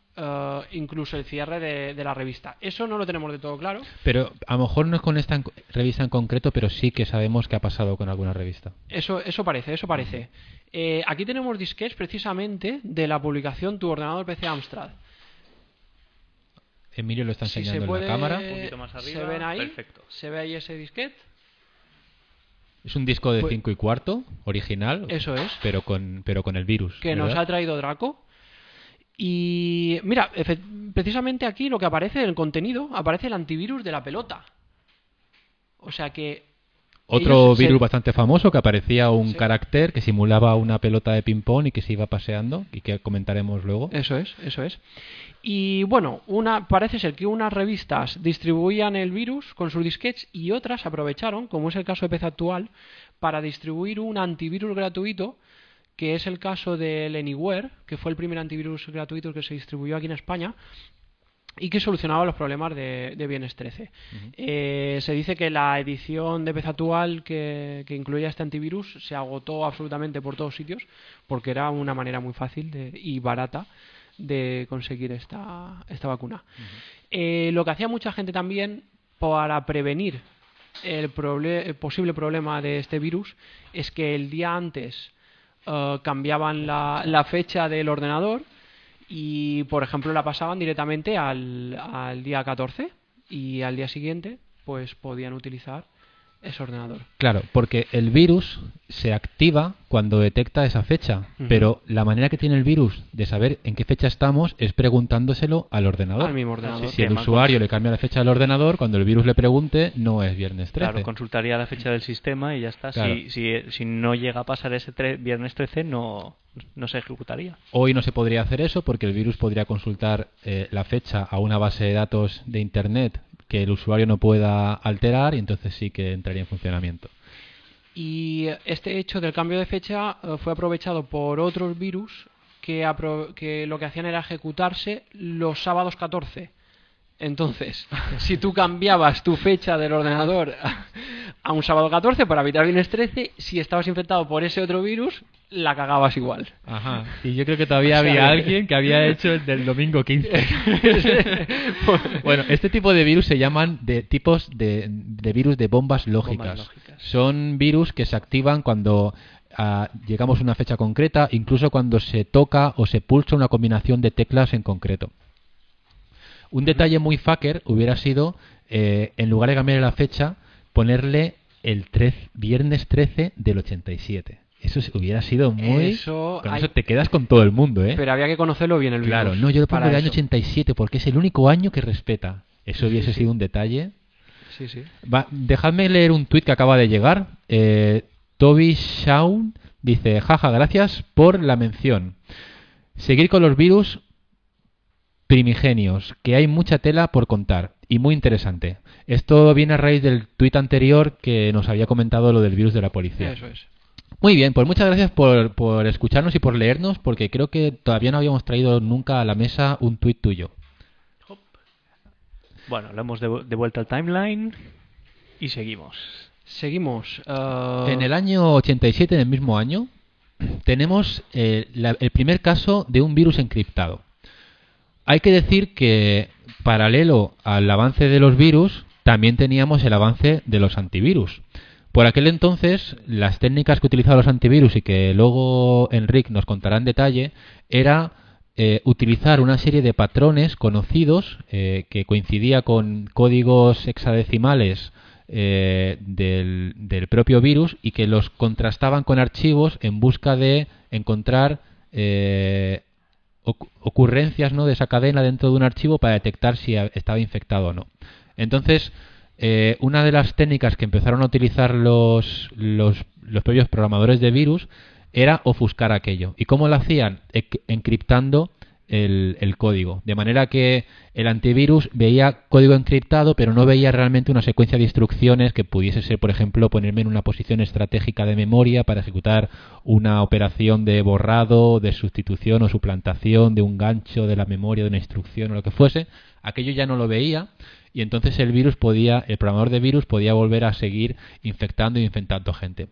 incluso el cierre de la revista. Eso no lo tenemos de todo claro. Pero a lo mejor no es con esta revista en concreto, pero sí que sabemos que ha pasado con alguna revista. Eso parece. Aquí tenemos disquetes precisamente de la publicación Tu ordenador PC Amstrad. Emilio lo está enseñando en la cámara. Un poquito más arriba. ¿Se ven ahí? Perfecto. ¿Se ve ahí ese disquete? Es un disco de 5 1/4 original. Eso es. Pero con el virus. Que ¿verdad? nos ha traído Draco. Y mira, precisamente aquí lo que aparece en el contenido, aparece el antivirus de la pelota. O sea que... Otro virus bastante famoso, que aparecía un carácter que simulaba una pelota de ping-pong y que se iba paseando, y que comentaremos luego. Eso es. Y bueno, parece ser que unas revistas distribuían el virus con sus disquetes y otras aprovecharon, como es el caso de PC Actual, para distribuir un antivirus gratuito, que es el caso del Anywhere, que fue el primer antivirus gratuito que se distribuyó aquí en España y que solucionaba los problemas de viernes 13. Se dice que la edición de PC Actual que incluía este antivirus se agotó absolutamente por todos sitios, porque era una manera muy fácil y barata de conseguir esta vacuna. Lo que hacía mucha gente también para prevenir el posible problema de este virus es que el día antes cambiaban la fecha del ordenador y, por ejemplo, la pasaban directamente al día 14 y al día siguiente pues podían utilizar ese ordenador. Claro, porque el virus se activa cuando detecta esa fecha, pero la manera que tiene el virus de saber en qué fecha estamos es preguntándose al ordenador. Al mismo ordenador. Si el usuario le cambia la fecha del ordenador, cuando el virus le pregunte, no es viernes 13. Claro, consultaría la fecha del sistema y ya está. Claro. Si no llega a pasar ese viernes 13, no se ejecutaría. Hoy no se podría hacer eso porque el virus podría consultar la fecha a una base de datos de Internet que el usuario no pueda alterar y entonces sí que entraría en funcionamiento. Y este hecho del cambio de fecha fue aprovechado por otros virus que lo que hacían era ejecutarse los sábados 14. Entonces, si tú cambiabas tu fecha del ordenador a un sábado 14 para evitar viernes 13, si estabas infectado por ese otro virus, la cagabas igual. Ajá. Y yo creo que todavía había alguien que había hecho el del domingo 15. Bueno, este tipo de virus se llaman tipos de virus de bombas lógicas. Son virus que se activan cuando llegamos a una fecha concreta, incluso cuando se toca o se pulsa una combinación de teclas en concreto. Un detalle muy fucker hubiera sido, en lugar de cambiar la fecha, ponerle el viernes 13 del 87. Eso hubiera sido muy... Con eso te quedas con todo el mundo, ¿eh? Pero había que conocerlo bien el virus. Claro, no, yo lo pongo del año 87 porque es el único año que respeta. Eso hubiese sido un detalle. Sí, sí. Dejadme leer un tuit que acaba de llegar. Toby Shaun dice: jaja, gracias por la mención. Seguir con los virus primigenios, que hay mucha tela por contar y muy interesante. Esto viene a raíz del tuit anterior que nos había comentado lo del virus de la policía. Eso es. Muy bien, pues muchas gracias por escucharnos y por leernos, porque creo que todavía no habíamos traído nunca a la mesa un tuit tuyo. Bueno, lo hemos devuelto al timeline y seguimos. En el año 87, en el mismo año, tenemos el primer caso de un virus encriptado. Hay que decir que, paralelo al avance de los virus, también teníamos el avance de los antivirus. Por aquel entonces, las técnicas que utilizaban los antivirus y que luego Enric nos contará en detalle, era utilizar una serie de patrones conocidos que coincidía con códigos hexadecimales del propio virus y que los contrastaban con archivos en busca de encontrar ocurrencias, ¿no?, de esa cadena dentro de un archivo para detectar si estaba infectado o no. Entonces, una de las técnicas que empezaron a utilizar los propios programadores de virus era ofuscar aquello. ¿Y cómo lo hacían? Encriptando el código. De manera que el antivirus veía código encriptado, pero no veía realmente una secuencia de instrucciones que pudiese ser, por ejemplo, ponerme en una posición estratégica de memoria para ejecutar una operación de borrado, de sustitución o suplantación de un gancho de la memoria de una instrucción o lo que fuese. Aquello ya no lo veía y entonces el programador de virus podía volver a seguir infectando y infectando gente.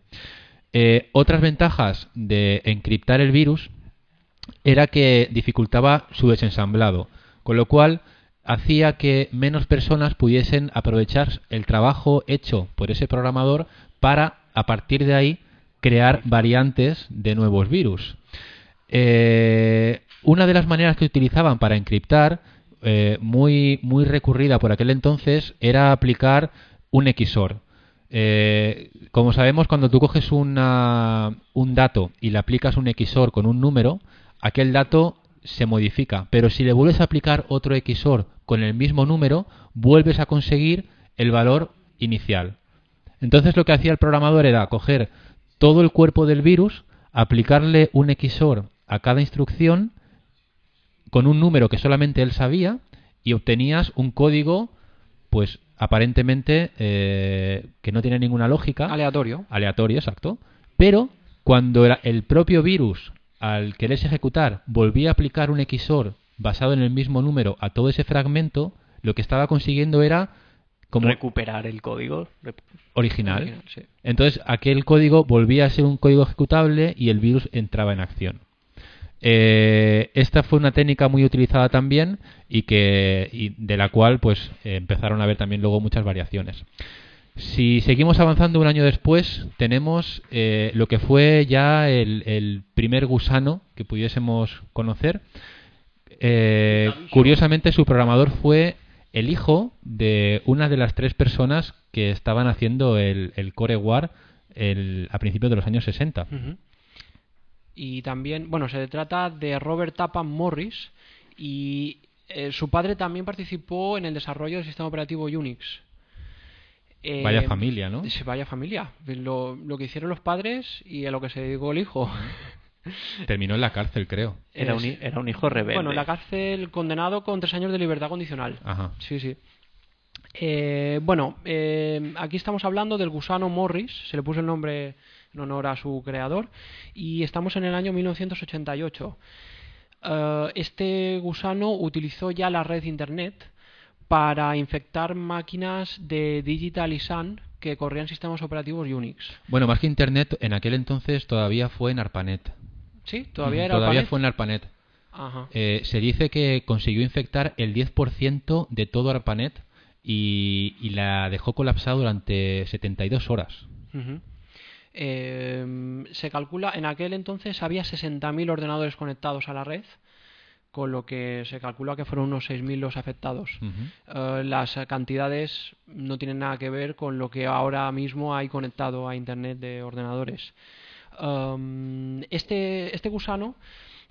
Otras ventajas de encriptar el virus era que dificultaba su desensamblado, con lo cual hacía que menos personas pudiesen aprovechar el trabajo hecho por ese programador para, a partir de ahí, crear variantes de nuevos virus. Una de las maneras que utilizaban para encriptar, muy recurrida por aquel entonces, era aplicar un XOR. Como sabemos, cuando tú coges un dato y le aplicas un XOR con un número, aquel dato se modifica, pero si le vuelves a aplicar otro XOR con el mismo número, vuelves a conseguir el valor inicial. Entonces lo que hacía el programador era coger todo el cuerpo del virus, aplicarle un XOR a cada instrucción con un número que solamente él sabía y obtenías un código, pues aparentemente que no tiene ninguna lógica. Aleatorio, exacto. Pero cuando el propio virus, al quererse ejecutar, volvía a aplicar un XOR basado en el mismo número a todo ese fragmento, lo que estaba consiguiendo era como recuperar el código original. Sí. Entonces aquel código volvía a ser un código ejecutable y el virus entraba en acción. Esta fue una técnica muy utilizada también y de la cual pues empezaron a haber también luego muchas variaciones. Si seguimos avanzando un año después, tenemos lo que fue ya el primer gusano que pudiésemos conocer. Curiosamente, su programador fue el hijo de una de las 3 personas que estaban haciendo el Core War a principios de los años 60. Ujú. Y también, bueno, se trata de Robert Tappan Morris y su padre también participó en el desarrollo del sistema operativo Unix. Vaya familia, ¿no? Vaya familia. Lo que hicieron los padres y a lo que se dedicó el hijo. Terminó en la cárcel, creo. Era un hijo rebelde. Bueno, en la cárcel condenado con 3 años de libertad condicional. Ajá. Sí, sí. Aquí estamos hablando del gusano Morris, se le puso el nombre en honor a su creador, y estamos en el año 1988. Este gusano utilizó ya la red Internet para infectar máquinas de Digital y Sun que corrían sistemas operativos Unix. Bueno, más que Internet, en aquel entonces todavía fue en ARPANET. Sí, todavía era Todavía ARPANET. fue en ARPANET. Ajá. Se dice que consiguió infectar el 10% de todo ARPANET y la dejó colapsada durante 72 horas. Ujú. Se calcula, en aquel entonces había 60.000 ordenadores conectados a la red, con lo que se calcula que fueron unos 6.000 los afectados. Las cantidades no tienen nada que ver con lo que ahora mismo hay conectado a Internet de ordenadores. Este gusano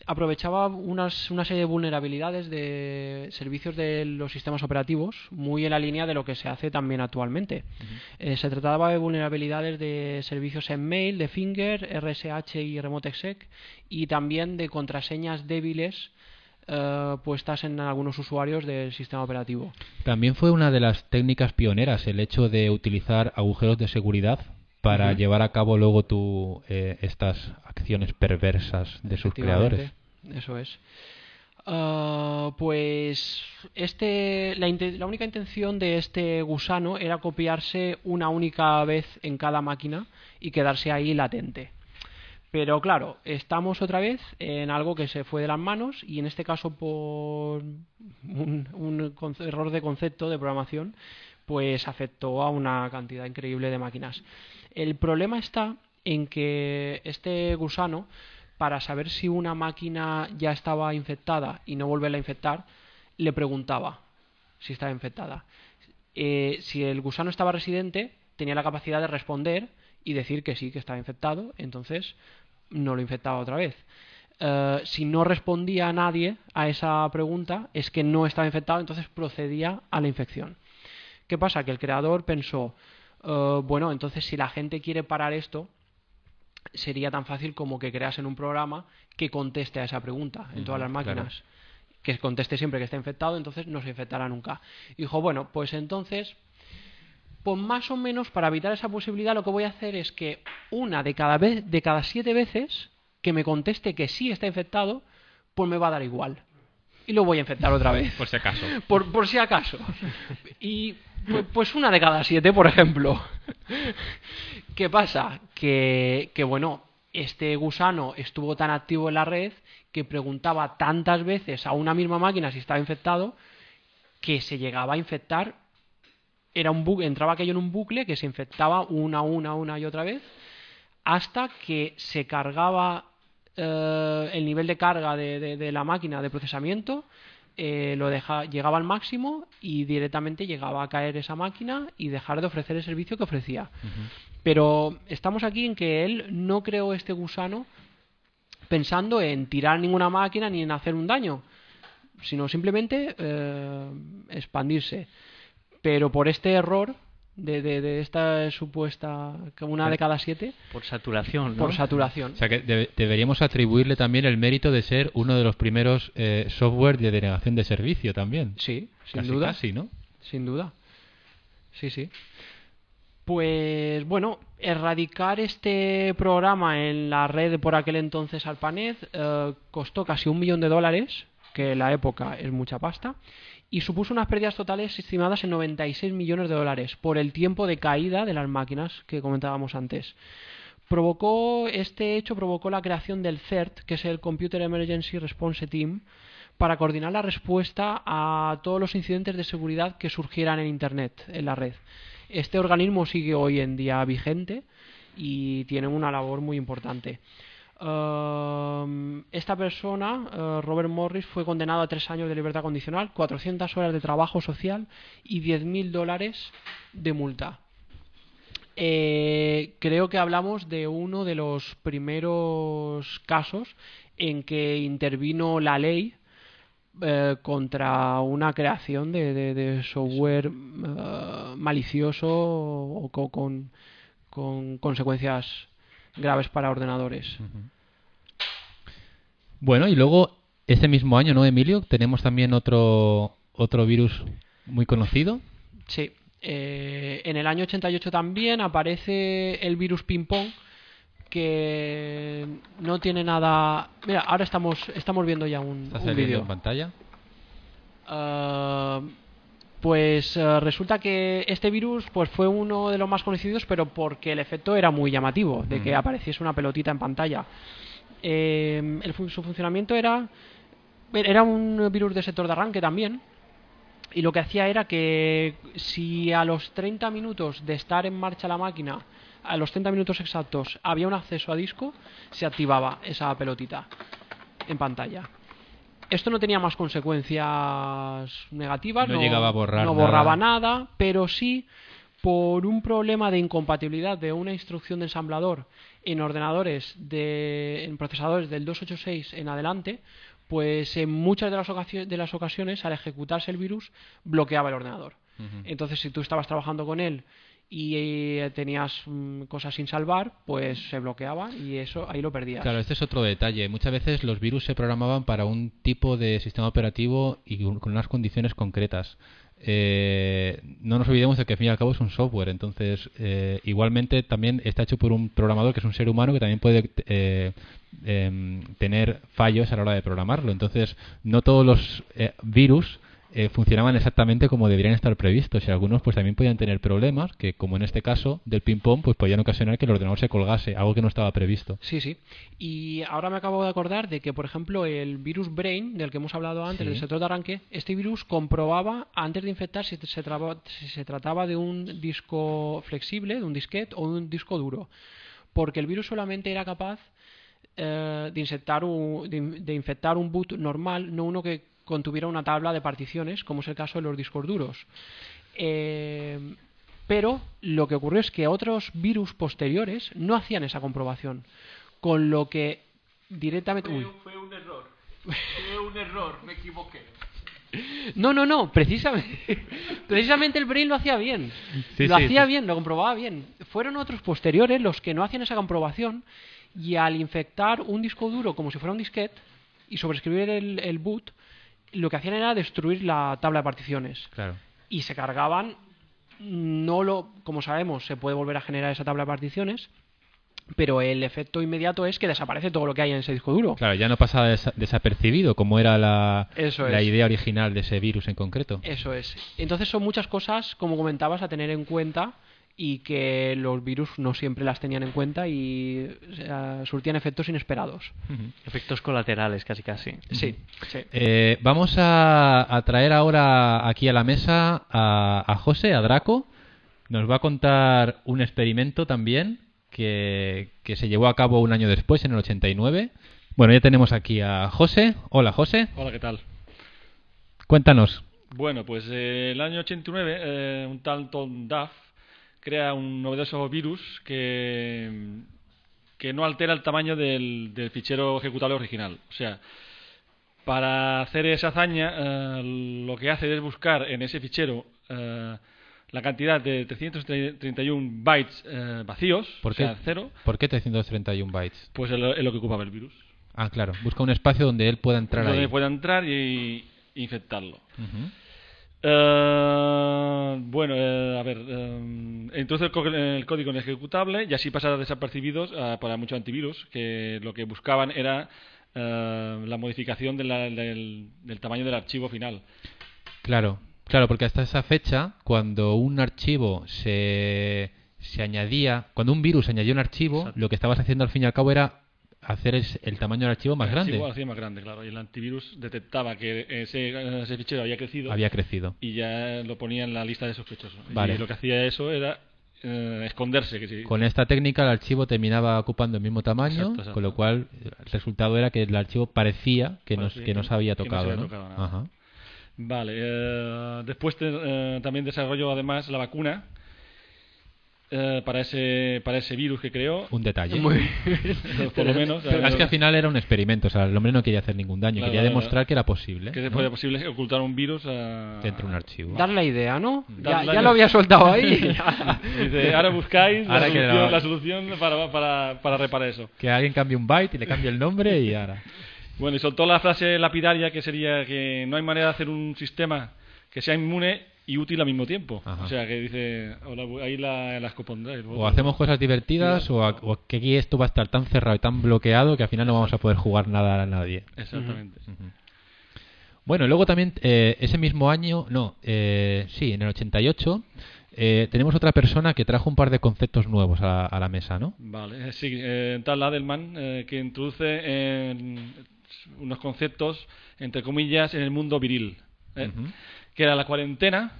aprovechaba una serie de vulnerabilidades de servicios de los sistemas operativos, muy en la línea de lo que se hace también actualmente. Se trataba de vulnerabilidades de servicios en mail, de Finger, RSH y RemoteExec, y también de contraseñas débiles puestas en algunos usuarios del sistema operativo. También fue una de las técnicas pioneras el hecho de utilizar agujeros de seguridad para llevar a cabo luego estas acciones perversas de sus creadores. Eso es. La única intención de este gusano era copiarse una única vez en cada máquina y quedarse ahí latente. Pero claro, estamos otra vez en algo que se fue de las manos y en este caso por un error de concepto de programación, pues afectó a una cantidad increíble de máquinas. El problema está en que este gusano, para saber si una máquina ya estaba infectada y no volverla a infectar, le preguntaba si estaba infectada. Si el gusano estaba residente, tenía la capacidad de responder y decir que sí, que estaba infectado, entonces no lo infectaba otra vez. Si no respondía a nadie a esa pregunta, es que no estaba infectado, entonces procedía a la infección. ¿Qué pasa? Que el creador pensó, bueno, entonces si la gente quiere parar esto, sería tan fácil como que creasen un programa que conteste a esa pregunta en todas las máquinas. Claro. Que conteste siempre que está infectado, entonces no se infectará nunca. Y dijo, bueno, pues entonces, pues más o menos para evitar esa posibilidad, lo que voy a hacer es que una de cada 7 veces que me conteste que sí está infectado, pues me va a dar igual. Y lo voy a infectar otra vez. Por si acaso. Por si acaso. Y pues una de cada 7, por ejemplo. ¿Qué pasa? Que bueno, este gusano estuvo tan activo en la red que preguntaba tantas veces a una misma máquina si estaba infectado que se llegaba a infectar. Entraba aquello en un bucle que se infectaba una y otra vez hasta que se cargaba el nivel de carga de la máquina de procesamiento, llegaba al máximo y directamente llegaba a caer esa máquina y dejar de ofrecer el servicio que ofrecía. Pero estamos aquí en que él no creó este gusano pensando en tirar ninguna máquina ni en hacer un daño, sino simplemente expandirse. Pero por este error de esta supuesta, una de cada 7, por saturación, ¿no? Por saturación. O sea que deberíamos atribuirle también el mérito de ser uno de los primeros software de denegación de servicio también. Sí, sin duda. Casi, ¿no? Sin duda. Sí. Pues bueno, erradicar este programa en la red por aquel entonces ARPANET costó casi $1 millón, que en la época es mucha pasta, y supuso unas pérdidas totales estimadas en $96 millones por el tiempo de caída de las máquinas que comentábamos antes. Este hecho provocó la creación del CERT, que es el Computer Emergency Response Team, para coordinar la respuesta a todos los incidentes de seguridad que surgieran en Internet, en la red. este organismo sigue hoy en día vigente y tiene una labor muy importante. Esta persona, Robert Morris, fue condenado a 3 años de libertad condicional, 400 horas de trabajo social y $10.000 de multa. Creo que hablamos de uno de los primeros casos en que intervino la ley contra una creación de software malicioso o con consecuencias graves para ordenadores. Bueno, y luego ese mismo año, ¿no, Emilio? Tenemos también otro virus muy conocido. Sí. En el año 88 también aparece el virus ping-pong, que no tiene nada... Mira, ahora estamos viendo ya un vídeo en pantalla. Resulta que este virus pues fue uno de los más conocidos, pero porque el efecto era muy llamativo, de que apareciese una pelotita en pantalla. Su funcionamiento era un virus de sector de arranque también, y lo que hacía era que si a los 30 minutos de estar en marcha la máquina, a los 30 minutos exactos, había un acceso a disco, se activaba esa pelotita en pantalla. Esto no tenía más consecuencias negativas, no llegaba a borrar no borraba nada, pero sí, por un problema de incompatibilidad de una instrucción de ensamblador en ordenadores en procesadores del 286 en adelante, pues en muchas de las ocasiones, al ejecutarse el virus, bloqueaba el ordenador. Entonces, si tú estabas trabajando con él y tenías cosas sin salvar, pues se bloqueaba y eso ahí lo perdías. Claro, este es otro detalle. Muchas veces los virus se programaban para un tipo de sistema operativo y con unas condiciones concretas. No nos olvidemos de que al fin y al cabo es un software, entonces igualmente también está hecho por un programador que es un ser humano que también puede tener fallos a la hora de programarlo. Entonces no todos los virus funcionaban exactamente como deberían estar previstos, y algunos pues también podían tener problemas que, como en este caso del ping-pong, pues podían ocasionar que el ordenador se colgase, algo que no estaba previsto. Sí. Y ahora me acabo de acordar de que, por ejemplo, el virus Brain, del que hemos hablado antes, del sector de arranque, este virus comprobaba antes de infectar si se trataba de un disco flexible, de un disquete o de un disco duro, porque el virus solamente era capaz de infectar un boot normal, no uno que contuviera una tabla de particiones, como es el caso de los discos duros. Pero lo que ocurrió es que otros virus posteriores no hacían esa comprobación, con lo que directamente... Fue un error. Fue un error, me equivoqué. No, precisamente el Brain lo hacía bien. Bien, lo comprobaba bien. Fueron otros posteriores los que no hacían esa comprobación, y al infectar un disco duro como si fuera un disquete y sobreescribir el boot, lo que hacían era destruir la tabla de particiones. Claro. Y se cargaban, como sabemos, se puede volver a generar esa tabla de particiones, pero el efecto inmediato es que desaparece todo lo que hay en ese disco duro. Claro, ya no pasa desapercibido como era la idea original de ese virus en concreto. Eso es. Entonces son muchas cosas, como comentabas, a tener en cuenta, y que los virus no siempre las tenían en cuenta y surtían efectos inesperados. Efectos colaterales, casi. Sí. Vamos a traer ahora aquí a la mesa a José, a Draco. Nos va a contar un experimento también que se llevó a cabo un año después, en el 89. Bueno, ya tenemos aquí a José. Hola, José. Hola, ¿qué tal? Cuéntanos. Bueno, pues el año 89, un tal Tom Duff crea un novedoso virus que no altera el tamaño del fichero ejecutable original. O sea, para hacer esa hazaña, lo que hace es buscar en ese fichero la cantidad de 331 bytes vacíos, ¿Por qué? O sea, cero. ¿Por qué 331 bytes? Pues es lo que ocupaba el virus. Ah, claro. Busca un espacio donde él pueda entrar donde ahí. pueda entrar y infectarlo. Introduce el código en ejecutable y así pasa desapercibidos para muchos antivirus, que lo que buscaban era la modificación del tamaño del archivo final. Claro, porque hasta esa fecha, cuando un archivo se añadía, cuando un virus añadía un archivo, Exacto. Lo que estabas haciendo al fin y al cabo era hacer el tamaño del archivo más grande. Lo hacía más grande, claro. Y el antivirus detectaba que ese fichero había crecido. Había crecido. Y ya lo ponía en la lista de sospechosos. Vale. Y lo que hacía eso era esconderse. Con esta técnica el archivo terminaba ocupando el mismo tamaño, Exacto. con lo cual el resultado era que el archivo parecía que no se había tocado. Que no se había tocado nada. Ajá. Vale. Después también desarrolló además la vacuna para ese virus que creó. Un detalle. Por lo menos. Es que al final era un experimento, o sea, el hombre no quería hacer ningún daño, Claro, quería demostrar que era posible. Que ¿no? era posible ocultar un virus dentro de un archivo. Dar la idea, ¿no? Dar la Ya lo había soltado ahí. Dice, ahora buscáis Ahora la solución para reparar eso. Que alguien cambie un byte y le cambie el nombre y ahora. Bueno, y soltó la frase lapidaria que sería que no hay manera de hacer un sistema que sea inmune y útil al mismo tiempo. Ajá. O sea, que dice, ahí las copondráis. O hacemos cosas divertidas o que aquí esto va a estar tan cerrado y tan bloqueado que al final no vamos a poder jugar nada a nadie. Exactamente. Uh-huh. Bueno, luego también ese mismo año, sí, en el 88, tenemos otra persona que trajo un par de conceptos nuevos a la mesa, ¿no? Vale, sí, tal Adelman, que introduce unos conceptos, entre comillas, en el mundo viril. Uh-huh. Que era la cuarentena,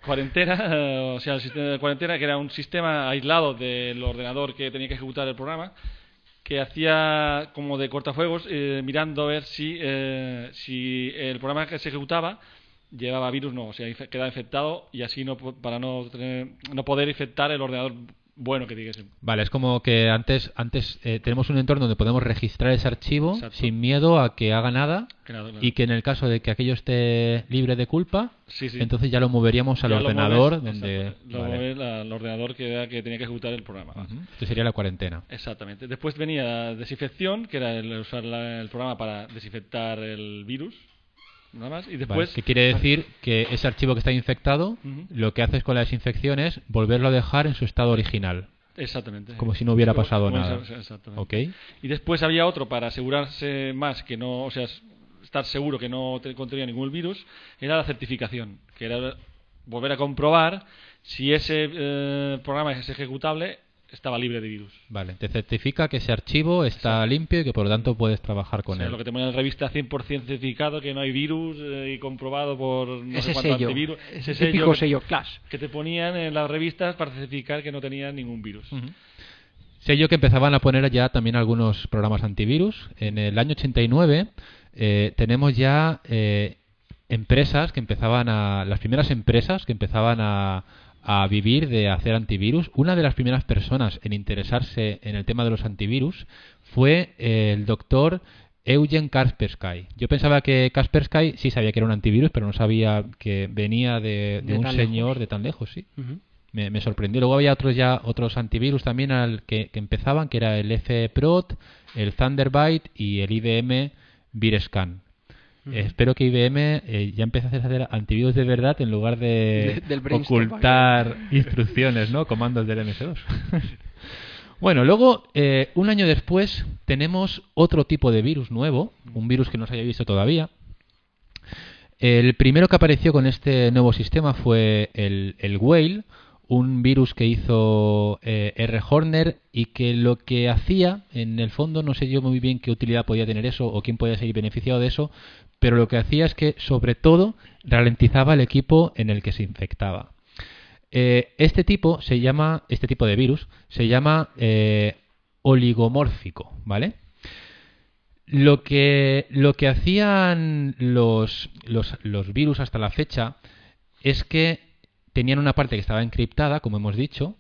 o sea, el sistema de cuarentena, que era un sistema aislado del ordenador que tenía que ejecutar el programa, que hacía como de cortafuegos, mirando a ver si el programa que se ejecutaba llevaba virus, no, o sea, quedaba infectado, y así para no poder infectar el ordenador bueno que dijese. Vale, es como que antes tenemos un entorno donde podemos registrar ese archivo. Exacto. Sin miedo a que haga nada. Claro. Y que en el caso de que aquello esté libre de culpa, sí. Entonces ya lo moveríamos al ordenador donde al ordenador que tenía que ejecutar el programa. Uh-huh. Esto sería la cuarentena. Exactamente. Después venía desinfección, que era usar el programa para desinfectar el virus. Nada más. Y después, ¿qué quiere decir? Que ese archivo que está infectado, lo que haces con la desinfección es volverlo a dejar en su estado original. Exactamente. Como si no hubiera pasado nada. Exactamente. ¿Okay? Y después había otro para asegurarse más que no, o sea, estar seguro que no contenía ningún virus, era la certificación, que era volver a comprobar si ese programa es ejecutable estaba libre de virus. Vale, te certifica que ese archivo está limpio y que por lo tanto puedes trabajar con él. Lo que te pone en la revista 100% certificado, que no hay virus y comprobado por no sé cuánto antivirus. Ese típico sello Clash. Que te ponían en las revistas para certificar que no tenían ningún virus. Uh-huh. Sello que empezaban a poner ya también algunos programas antivirus. En el año 89 tenemos ya empresas que las primeras empresas que empezaban a vivir de hacer antivirus. Una de las primeras personas en interesarse en el tema de los antivirus fue el doctor Eugen Kaspersky. Yo pensaba que Kaspersky sí sabía que era un antivirus, pero no sabía que venía de un señor lejos. De tan lejos, sí. Uh-huh. Me sorprendió. Luego había otros antivirus también que empezaban, que era el FProt, el Thunderbite y el IBM VirScan. Espero que IBM ya empiece a hacer antivirus de verdad en lugar de ocultar instrucciones, ¿no? Comandos del MS2. Bueno, luego, un año después, tenemos otro tipo de virus nuevo, un virus que no se haya visto todavía. El primero que apareció con este nuevo sistema fue el Whale, un virus que hizo R. Horner y que lo que hacía, en el fondo, no sé yo muy bien qué utilidad podía tener eso o quién podía ser beneficiado de eso, pero lo que hacía es que, sobre todo, ralentizaba el equipo en el que se infectaba. Este tipo de virus se llama oligomórfico, ¿vale? Lo que hacían los virus hasta la fecha es que tenían una parte que estaba encriptada, como hemos dicho,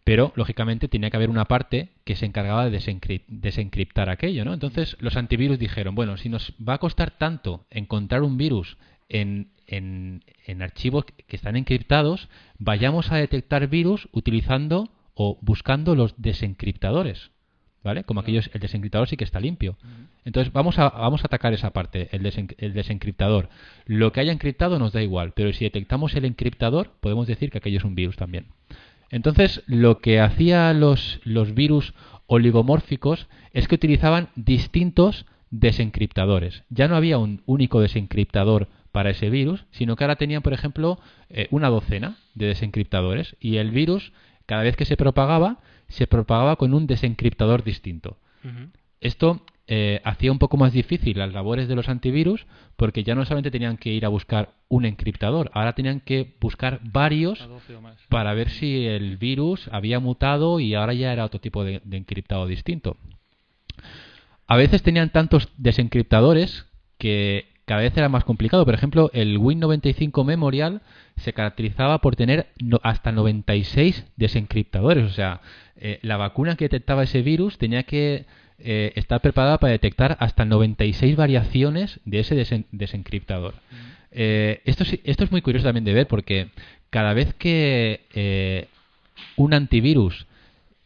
pero lógicamente tenía que haber una parte que se encargaba de desencriptar aquello, ¿no? Entonces los antivirus dijeron, bueno, si nos va a costar tanto encontrar un virus en archivos que están encriptados, vayamos a detectar virus utilizando o buscando los desencriptadores, ¿vale? Como aquellos, el desencriptador sí que está limpio. Entonces vamos a atacar esa parte, el desencriptador. Lo que haya encriptado nos da igual, pero si detectamos el encriptador, podemos decir que aquello es un virus también. Entonces, lo que hacían los virus oligomórficos es que utilizaban distintos desencriptadores. Ya no había un único desencriptador para ese virus, sino que ahora tenían, por ejemplo, una docena de desencriptadores y el virus, cada vez que se propagaba con un desencriptador distinto. Esto hacía un poco más difícil las labores de los antivirus porque ya no solamente tenían que ir a buscar un encriptador, ahora tenían que buscar varios A 12 o más. para ver si el virus había mutado y ahora ya era otro tipo de encriptado distinto. A veces tenían tantos desencriptadores que cada vez era más complicado. Por ejemplo, el Win95 Memorial se caracterizaba por tener hasta 96 desencriptadores. O sea, la vacuna que detectaba ese virus tenía que estar preparada para detectar hasta 96 variaciones de ese desencriptador. Esto es muy curioso también de ver porque cada vez que un antivirus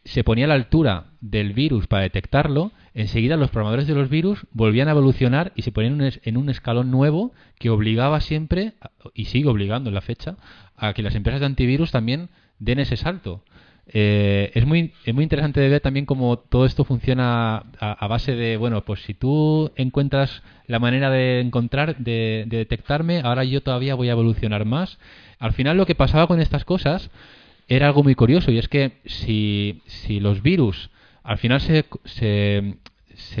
se ponía a la altura del virus para detectarlo, enseguida los programadores de los virus volvían a evolucionar y se ponían en un escalón nuevo que obligaba siempre, y sigue obligando en la fecha, a que las empresas de antivirus también den ese salto. Es muy interesante de ver también cómo todo esto funciona a base de, bueno, pues si tú encuentras la manera de detectarme, ahora yo todavía voy a evolucionar más. Al final lo que pasaba con estas cosas era algo muy curioso, y es que si los virus al final se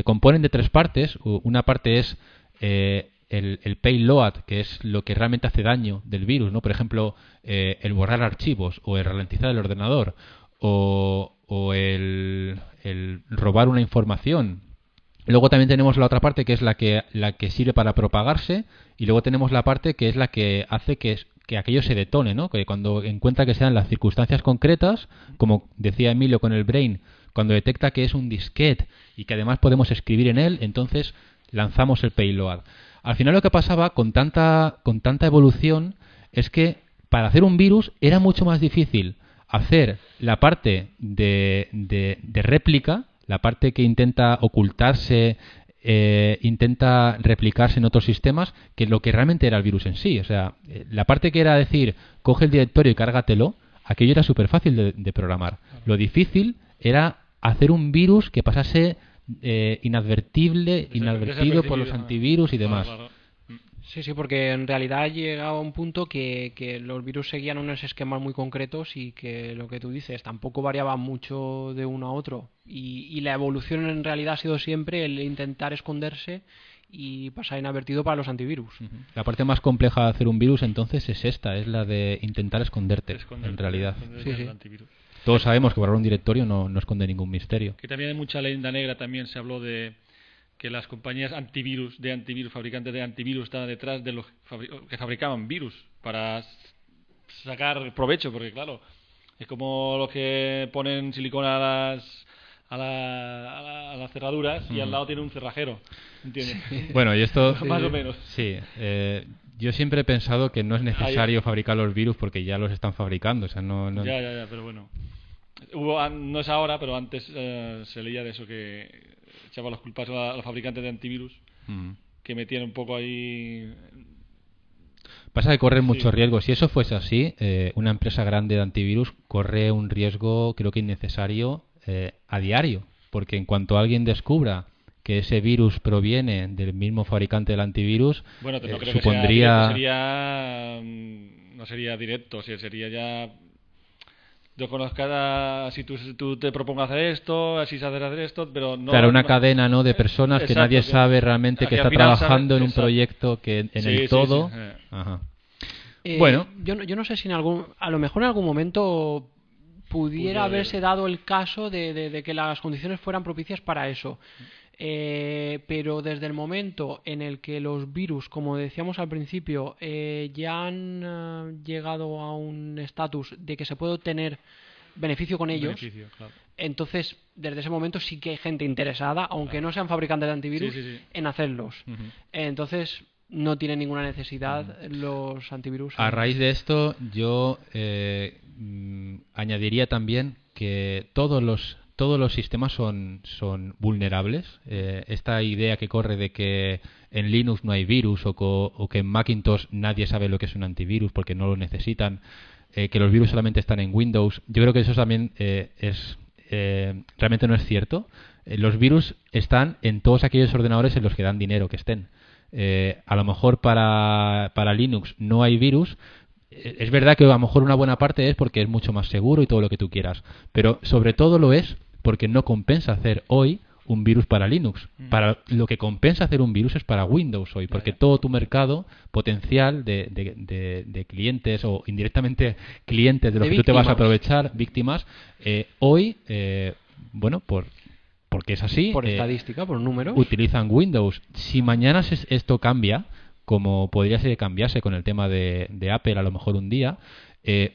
componen de tres partes, una parte es el payload, que es lo que realmente hace daño del virus, ¿no? Por ejemplo, el borrar archivos o el ralentizar el ordenador o el robar una información. Luego también tenemos la otra parte que es la que sirve para propagarse, y luego tenemos la parte que es la que hace que aquello se detone, ¿no? Que cuando encuentra que sean las circunstancias concretas, como decía Emilio con el Brain, cuando detecta que es un disquete y que además podemos escribir en él, entonces lanzamos el payload. Al final lo que pasaba con tanta evolución es que para hacer un virus era mucho más difícil hacer la parte de réplica, la parte que intenta ocultarse, intenta replicarse en otros sistemas, que lo que realmente era el virus en sí. O sea, la parte que era decir, coge el directorio y cárgatelo, aquello era súper fácil de programar. Lo difícil era hacer un virus que pasase inadvertido por los antivirus y demás. Sí, porque en realidad llegaba a un punto que los virus seguían unos esquemas muy concretos y que lo que tú dices tampoco variaba mucho de uno a otro. Y la evolución en realidad ha sido siempre el intentar esconderse y pasar inadvertido para los antivirus. La parte más compleja de hacer un virus entonces es esta, es la de intentar esconderte en realidad. Sí. Todos sabemos que borrar un directorio no esconde ningún misterio. Que también hay mucha leyenda negra, también se habló de que las compañías fabricantes de antivirus estaban detrás de los que fabricaban virus para sacar provecho, porque claro, es como los que ponen silicona a las cerraduras y al lado tiene un cerrajero, ¿entiendes? Bueno, y esto más o menos. Sí, yo siempre he pensado que no es necesario fabricar los virus porque ya los están fabricando, o sea, no... Ya, pero bueno. No es ahora, pero antes se leía de eso, que echaba las culpas a los fabricantes de antivirus, que metían un poco ahí... Pasa que corren muchos riesgos. Si eso fuese así, una empresa grande de antivirus corre un riesgo, creo que innecesario, a diario. Porque en cuanto alguien descubra que ese virus proviene del mismo fabricante del antivirus, bueno, no creo supondría... no sería directo, sería ya... Yo conozco si tú te propongas hacer esto, así saber hacer esto, pero no... Claro, una cadena, ¿no?, de personas que nadie sabe realmente que está trabajando en un proyecto que en el todo... Sí. Ajá. Bueno, yo no sé si a lo mejor en algún momento pudiera haberse dado el caso de que las condiciones fueran propicias para eso. Pero desde el momento en el que los virus, como decíamos al principio, ya han llegado a un estatus de que se puede obtener beneficio con ellos, claro. Entonces desde ese momento sí que hay gente interesada, aunque no sean fabricantes de antivirus, en hacerlos. Entonces no tienen ninguna necesidad los antivirus. A raíz de esto yo añadiría también que todos los sistemas son vulnerables. Esta idea que corre de que en Linux no hay virus o que en Macintosh nadie sabe lo que es un antivirus porque no lo necesitan, que los virus solamente están en Windows, yo creo que eso también realmente no es cierto. Los virus están en todos aquellos ordenadores en los que dan dinero que estén. A lo mejor para Linux no hay virus. Es verdad que a lo mejor una buena parte es porque es mucho más seguro y todo lo que tú quieras, pero sobre todo lo es porque no compensa hacer hoy un virus para Linux. Para lo que compensa hacer un virus es para Windows hoy, porque todo tu mercado potencial de clientes o indirectamente clientes de los que tú te vas a aprovechar, víctimas, hoy, porque es así, Por estadística, por números. utilizan Windows. Si mañana esto cambia, como podría ser cambiarse con el tema de Apple a lo mejor un día,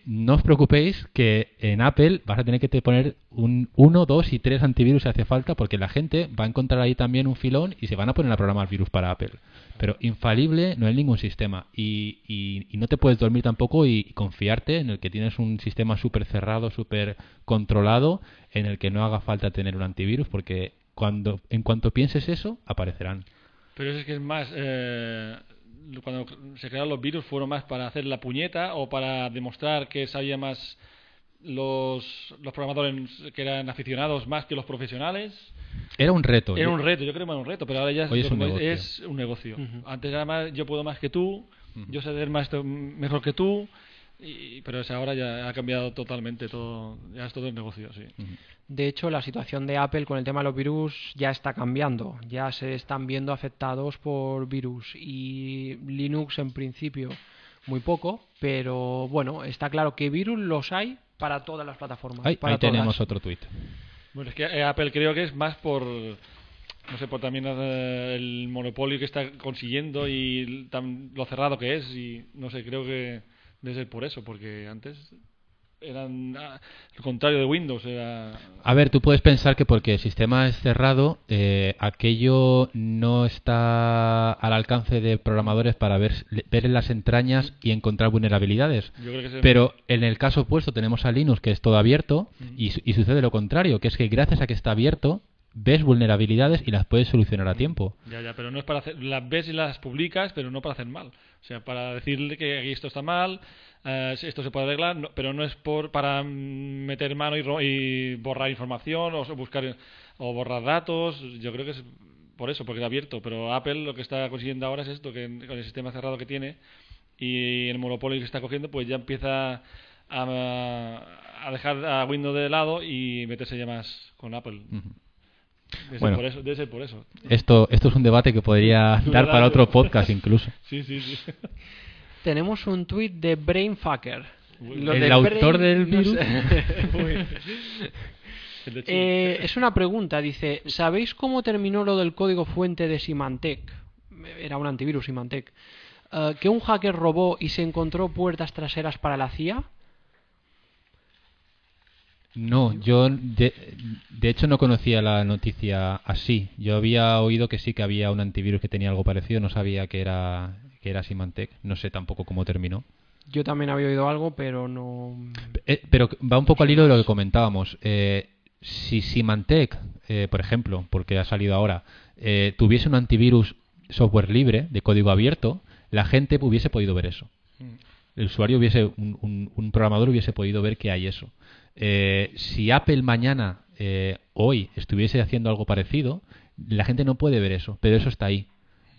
no os preocupéis que en Apple vas a tener que poner 1, 2 y 3 antivirus si hace falta, porque la gente va a encontrar ahí también un filón y se van a poner a programar virus para Apple. Pero infalible no hay ningún sistema, y no te puedes dormir tampoco y confiarte en el que tienes un sistema súper cerrado, súper controlado, en el que no haga falta tener un antivirus, porque en cuanto pienses eso, aparecerán. Pero es que es más... cuando se crearon los virus fueron más para hacer la puñeta o para demostrar que sabía más los programadores que eran aficionados más que los profesionales. Era un reto. Era un reto, yo creo que era un reto, pero ahora ya hoy es un negocio. Antes era más, yo puedo más que tú, yo sé hacer mejor que tú, pero ahora ya ha cambiado totalmente todo, ya es todo el negocio, sí. De hecho, la situación de Apple con el tema de los virus ya está cambiando. Ya se están viendo afectados por virus. Y Linux, en principio, muy poco. Pero bueno, está claro que virus los hay para todas las plataformas. Ahí tenemos otro tuit. Bueno, es que Apple creo que es más por... No sé, por también el monopolio que está consiguiendo y lo cerrado que es. Y no sé, creo que debe ser por eso. Porque antes... eran el contrario de Windows. A ver, tú puedes pensar que porque el sistema es cerrado, aquello no está al alcance de programadores para ver en las entrañas y encontrar vulnerabilidades. Pero en el caso opuesto tenemos a Linux, que es todo abierto, y sucede lo contrario, que es que gracias a que está abierto ves vulnerabilidades y las puedes solucionar a tiempo. Ya, pero no es para hacer, las ves y las publicas, pero no para hacer mal. O sea, para decirle que aquí esto está mal, esto se puede arreglar, pero no es para meter mano y borrar información o buscar o borrar datos. Yo creo que es por eso, porque es abierto. Pero Apple lo que está consiguiendo ahora es esto, que con el sistema cerrado que tiene y el monopolio que está cogiendo, pues ya empieza a dejar a Windows de lado y meterse ya más con Apple. Debe ser por eso. Esto es un debate que podría dar para otro podcast incluso. Sí. Tenemos un tuit de Brainfucker. ¿El autor del virus? Es una pregunta, dice: ¿sabéis cómo terminó lo del código fuente de Symantec? Era un antivirus Symantec. Que un hacker robó y se encontró puertas traseras para la CIA. No, yo de hecho no conocía la noticia así. Yo había oído que sí que había un antivirus que tenía algo parecido, no sabía que era Symantec. No sé tampoco cómo terminó. Yo también había oído algo, pero no... Pero va un poco al hilo de lo que comentábamos. Si Symantec, por ejemplo, porque ha salido ahora, tuviese un antivirus software libre, de código abierto, la gente hubiese podido ver eso. El usuario un programador hubiese podido ver que hay eso. Si Apple mañana, hoy, estuviese haciendo algo parecido, la gente no puede ver eso, pero eso está ahí.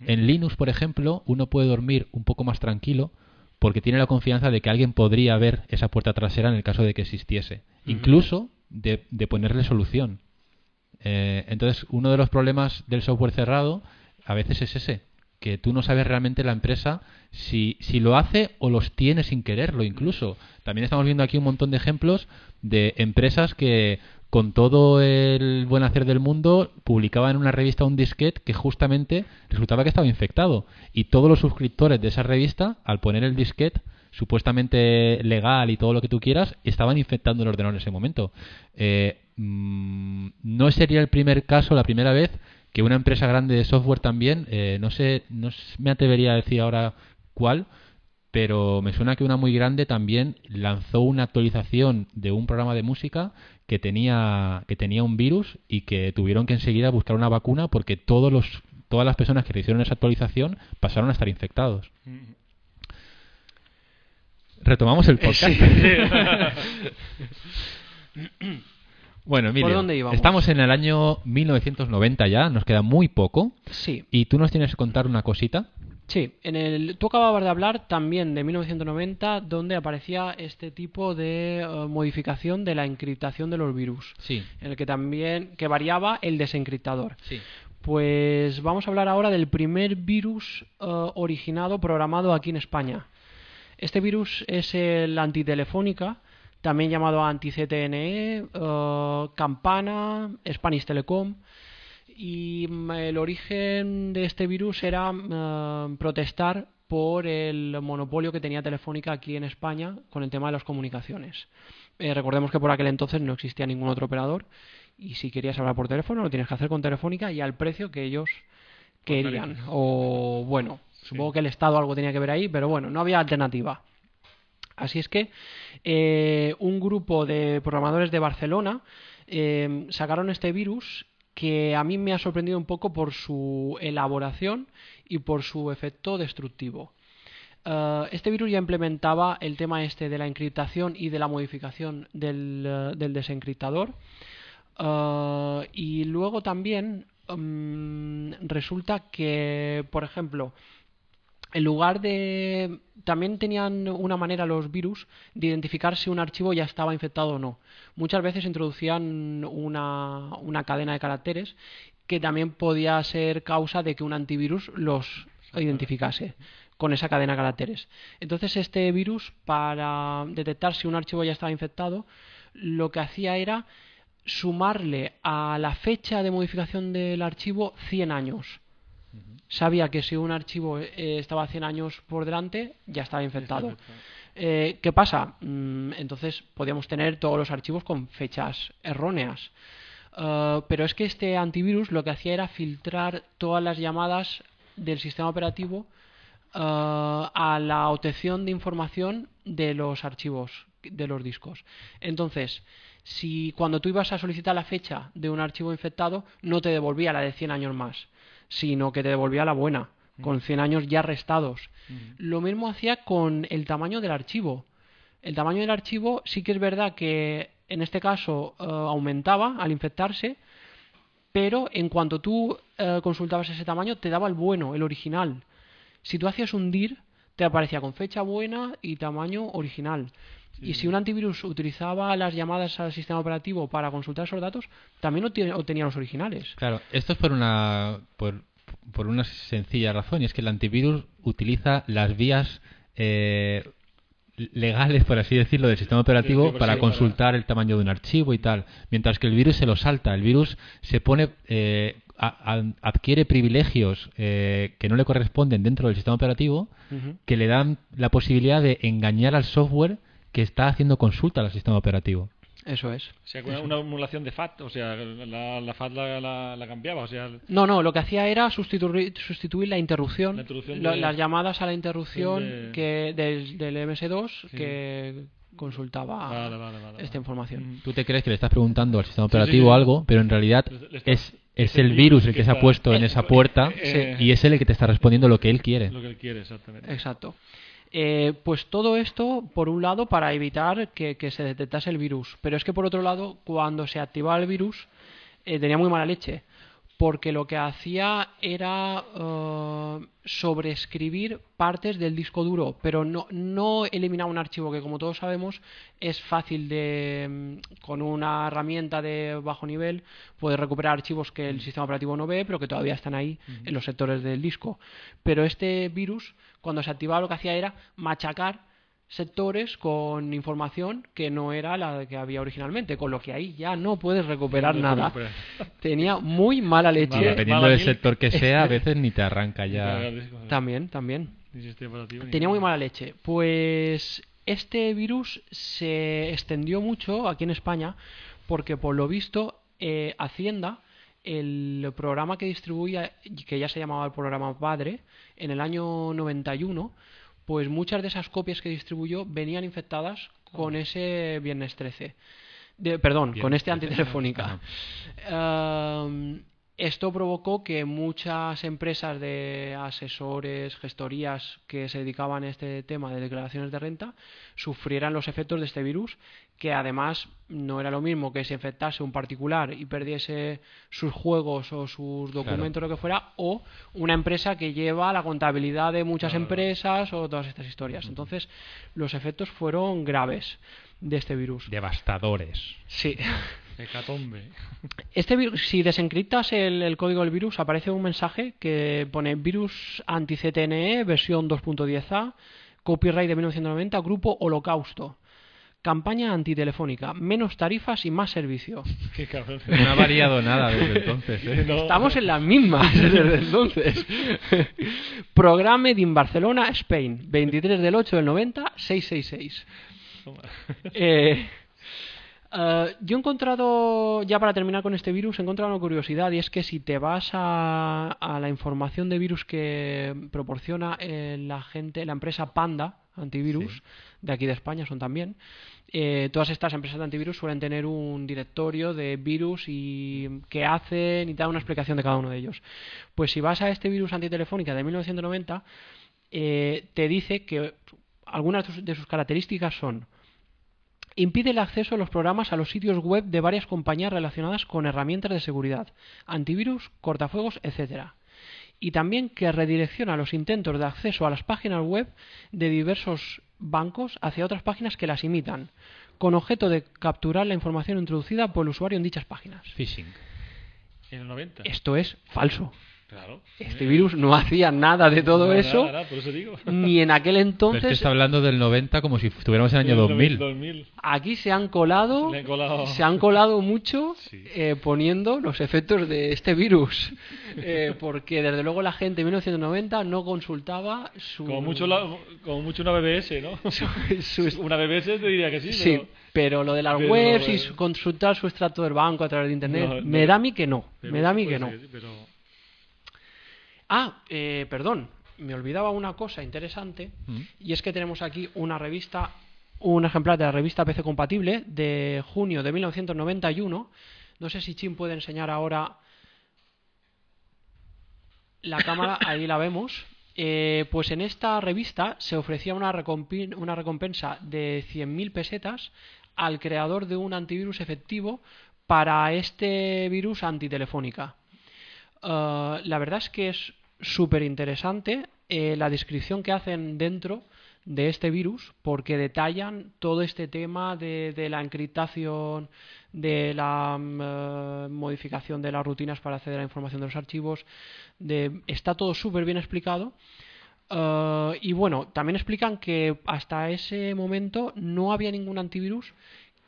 En Linux, por ejemplo, uno puede dormir un poco más tranquilo porque tiene la confianza de que alguien podría ver esa puerta trasera en el caso de que existiese. Incluso de ponerle solución. Entonces, uno de los problemas del software cerrado a veces es ese, que tú no sabes realmente la empresa si lo hace o los tiene sin quererlo incluso. También estamos viendo aquí un montón de ejemplos de empresas que con todo el buen hacer del mundo publicaban en una revista un disquete que justamente resultaba que estaba infectado, y todos los suscriptores de esa revista, al poner el disquete supuestamente legal y todo lo que tú quieras, estaban infectando el ordenador en ese momento. No sería el primer caso, la primera vez que una empresa grande de software también, no me atrevería a decir ahora cuál, pero me suena que una muy grande también lanzó una actualización de un programa de música que tenía un virus, y que tuvieron que enseguida buscar una vacuna porque todas las personas que hicieron esa actualización pasaron a estar infectados. Retomamos el podcast. Bueno, Emilio, ¿por dónde íbamos? Estamos en el año 1990 ya, nos queda muy poco. Sí. Y tú nos tienes que contar una cosita. Sí, tú acababas de hablar también de 1990, donde aparecía este tipo de modificación de la encriptación de los virus, Sí. en el que también variaba el desencriptador. Sí. Pues vamos a hablar ahora del primer virus originado, programado aquí en España. Este virus es el Antitelefónica, también llamado Anti-CTNE, Campana, Spanish Telecom. Y el origen de este virus era protestar por el monopolio que tenía Telefónica aquí en España con el tema de las comunicaciones. Recordemos que por aquel entonces no existía ningún otro operador y si querías hablar por teléfono lo tienes que hacer con Telefónica y al precio que ellos querían. O bueno, supongo que el Estado algo tenía que ver ahí, pero bueno, no había alternativa. Así es que un grupo de programadores de Barcelona sacaron este virus que a mí me ha sorprendido un poco por su elaboración y por su efecto destructivo. Este virus ya implementaba el tema este de la encriptación y de la modificación del desencriptador. Y luego también resulta que, por ejemplo, en lugar de... También tenían una manera los virus de identificar si un archivo ya estaba infectado o no. Muchas veces introducían una cadena de caracteres que también podía ser causa de que un antivirus los identificase con esa cadena de caracteres. Entonces este virus, para detectar si un archivo ya estaba infectado, lo que hacía era sumarle a la fecha de modificación del archivo 100 años. Sabía que si un archivo estaba 100 años por delante, ya estaba infectado. ¿Qué pasa? Entonces podíamos tener todos los archivos con fechas erróneas. Pero es que este antivirus lo que hacía era filtrar todas las llamadas del sistema operativo a la obtención de información de los archivos de los discos. Entonces, si cuando tú ibas a solicitar la fecha de un archivo infectado, no te devolvía la de 100 años más, sino que te devolvía la buena, con 100 años ya restados. Lo mismo hacía con el tamaño del archivo. El tamaño del archivo sí que es verdad que en este caso aumentaba al infectarse, pero en cuanto tú consultabas ese tamaño te daba el bueno, el original. Si tú hacías un dir, te aparecía con fecha buena y tamaño original. Y si un antivirus utilizaba las llamadas al sistema operativo para consultar esos datos, también obtenía los originales. Claro, esto es por una sencilla razón, y es que el antivirus utiliza las vías legales, por así decirlo, del sistema operativo para consultar el tamaño de un archivo y tal, mientras que el virus se lo salta. El virus se pone adquiere privilegios que no le corresponden dentro del sistema operativo, que le dan la posibilidad de engañar al software que está haciendo consulta al sistema operativo. Eso es. O sea, una emulación de FAT, o sea, la FAT la cambiaba, o sea... No, lo que hacía era sustituir la interrupción, las llamadas a la interrupción del MS2 que consultaba esta información. Tú te crees que le estás preguntando al sistema operativo algo, pero en realidad es el virus el que se ha puesto en esa puerta y es él el que te está respondiendo lo que él quiere. Lo que él quiere, exactamente. Exacto. Pues todo esto, por un lado, para evitar que se detectase el virus. Pero es que, por otro lado, cuando se activaba el virus, tenía muy mala leche. Porque lo que hacía era sobreescribir partes del disco duro. Pero no eliminaba un archivo que, como todos sabemos, es fácil con una herramienta de bajo nivel, puedes recuperar archivos que el sistema operativo no ve, pero que todavía están ahí en los sectores del disco. Pero este virus, cuando se activaba, lo que hacía era machacar sectores con información que no era la que había originalmente, con lo que ahí ya no puedes recuperar nada. Tenía muy mala leche. Dependiendo del sector que sea, a veces ni te arranca ya. También. Tenía muy mala leche. Pues este virus se extendió mucho aquí en España porque, por lo visto, Hacienda, el programa que distribuía, que ya se llamaba el programa Padre, en el año 91, pues muchas de esas copias que distribuyó venían infectadas con ese Viernes 13. Con este Antitelefónica. Esto provocó que muchas empresas de asesores, gestorías que se dedicaban a este tema de declaraciones de renta sufrieran los efectos de este virus, que además no era lo mismo que se infectase un particular y perdiese sus juegos o sus documentos, lo que fuera, o una empresa que lleva la contabilidad de muchas empresas o todas estas historias. Entonces, los efectos fueron graves de este virus. Devastadores. Sí. Hecatombe. Este virus, si desencriptas el código del virus, aparece un mensaje que pone virus anti-CTNE versión 2.10a, copyright de 1990, grupo Holocausto, campaña antitelefónica, menos tarifas y más servicio. Qué cabrón. No ha variado nada desde entonces, ¿eh? No. Estamos en las mismas desde entonces. Programa in Barcelona, Spain, 23 del 8 del 90, 666. Yo he encontrado, ya para terminar con este virus, he encontrado una curiosidad, y es que si te vas a la información de virus que proporciona la empresa Panda Antivirus, de aquí de España son también, todas estas empresas de antivirus suelen tener un directorio de virus y qué hacen y te da una explicación de cada uno de ellos. Pues si vas a este virus antitelefónica de 1990, te dice que algunas de sus características son: impide el acceso a los programas a los sitios web de varias compañías relacionadas con herramientas de seguridad, antivirus, cortafuegos, etc. Y también que redirecciona los intentos de acceso a las páginas web de diversos bancos hacia otras páginas que las imitan, con objeto de capturar la información introducida por el usuario en dichas páginas. Phishing. En el 90. Esto es falso. Claro. Este virus no hacía nada de todo eso, Nada, por eso digo. ni en aquel Pero es que entonces. está hablando del 90 como si estuviéramos en el año 2000. Aquí se han colado, Le han colado. se han colado mucho Sí. poniendo los efectos de este virus, porque desde luego la gente en 1990 no consultaba su... Como mucho una BBS, ¿no? su- Una BBS te diría que sí, Sí, pero lo de las pero, webs y consultar su extracto del banco a través de internet, No, me da a mí que no, pero me da a mí puede que no. ser, pero... Perdón, me olvidaba una cosa interesante, y es que tenemos aquí una revista, un ejemplar de la revista PC Compatible de junio de 1991. No sé si Chin puede enseñar ahora la cámara, ahí la vemos. Pues en esta revista se ofrecía una recompensa de 100.000 pesetas al creador de un antivirus efectivo para este virus antitelefónica. La verdad es que es súper interesante la descripción que hacen dentro de este virus, porque detallan todo este tema de la encriptación, de la modificación de las rutinas para acceder a la información de los archivos. Está todo súper bien explicado. Y bueno, también explican que hasta ese momento no había ningún antivirus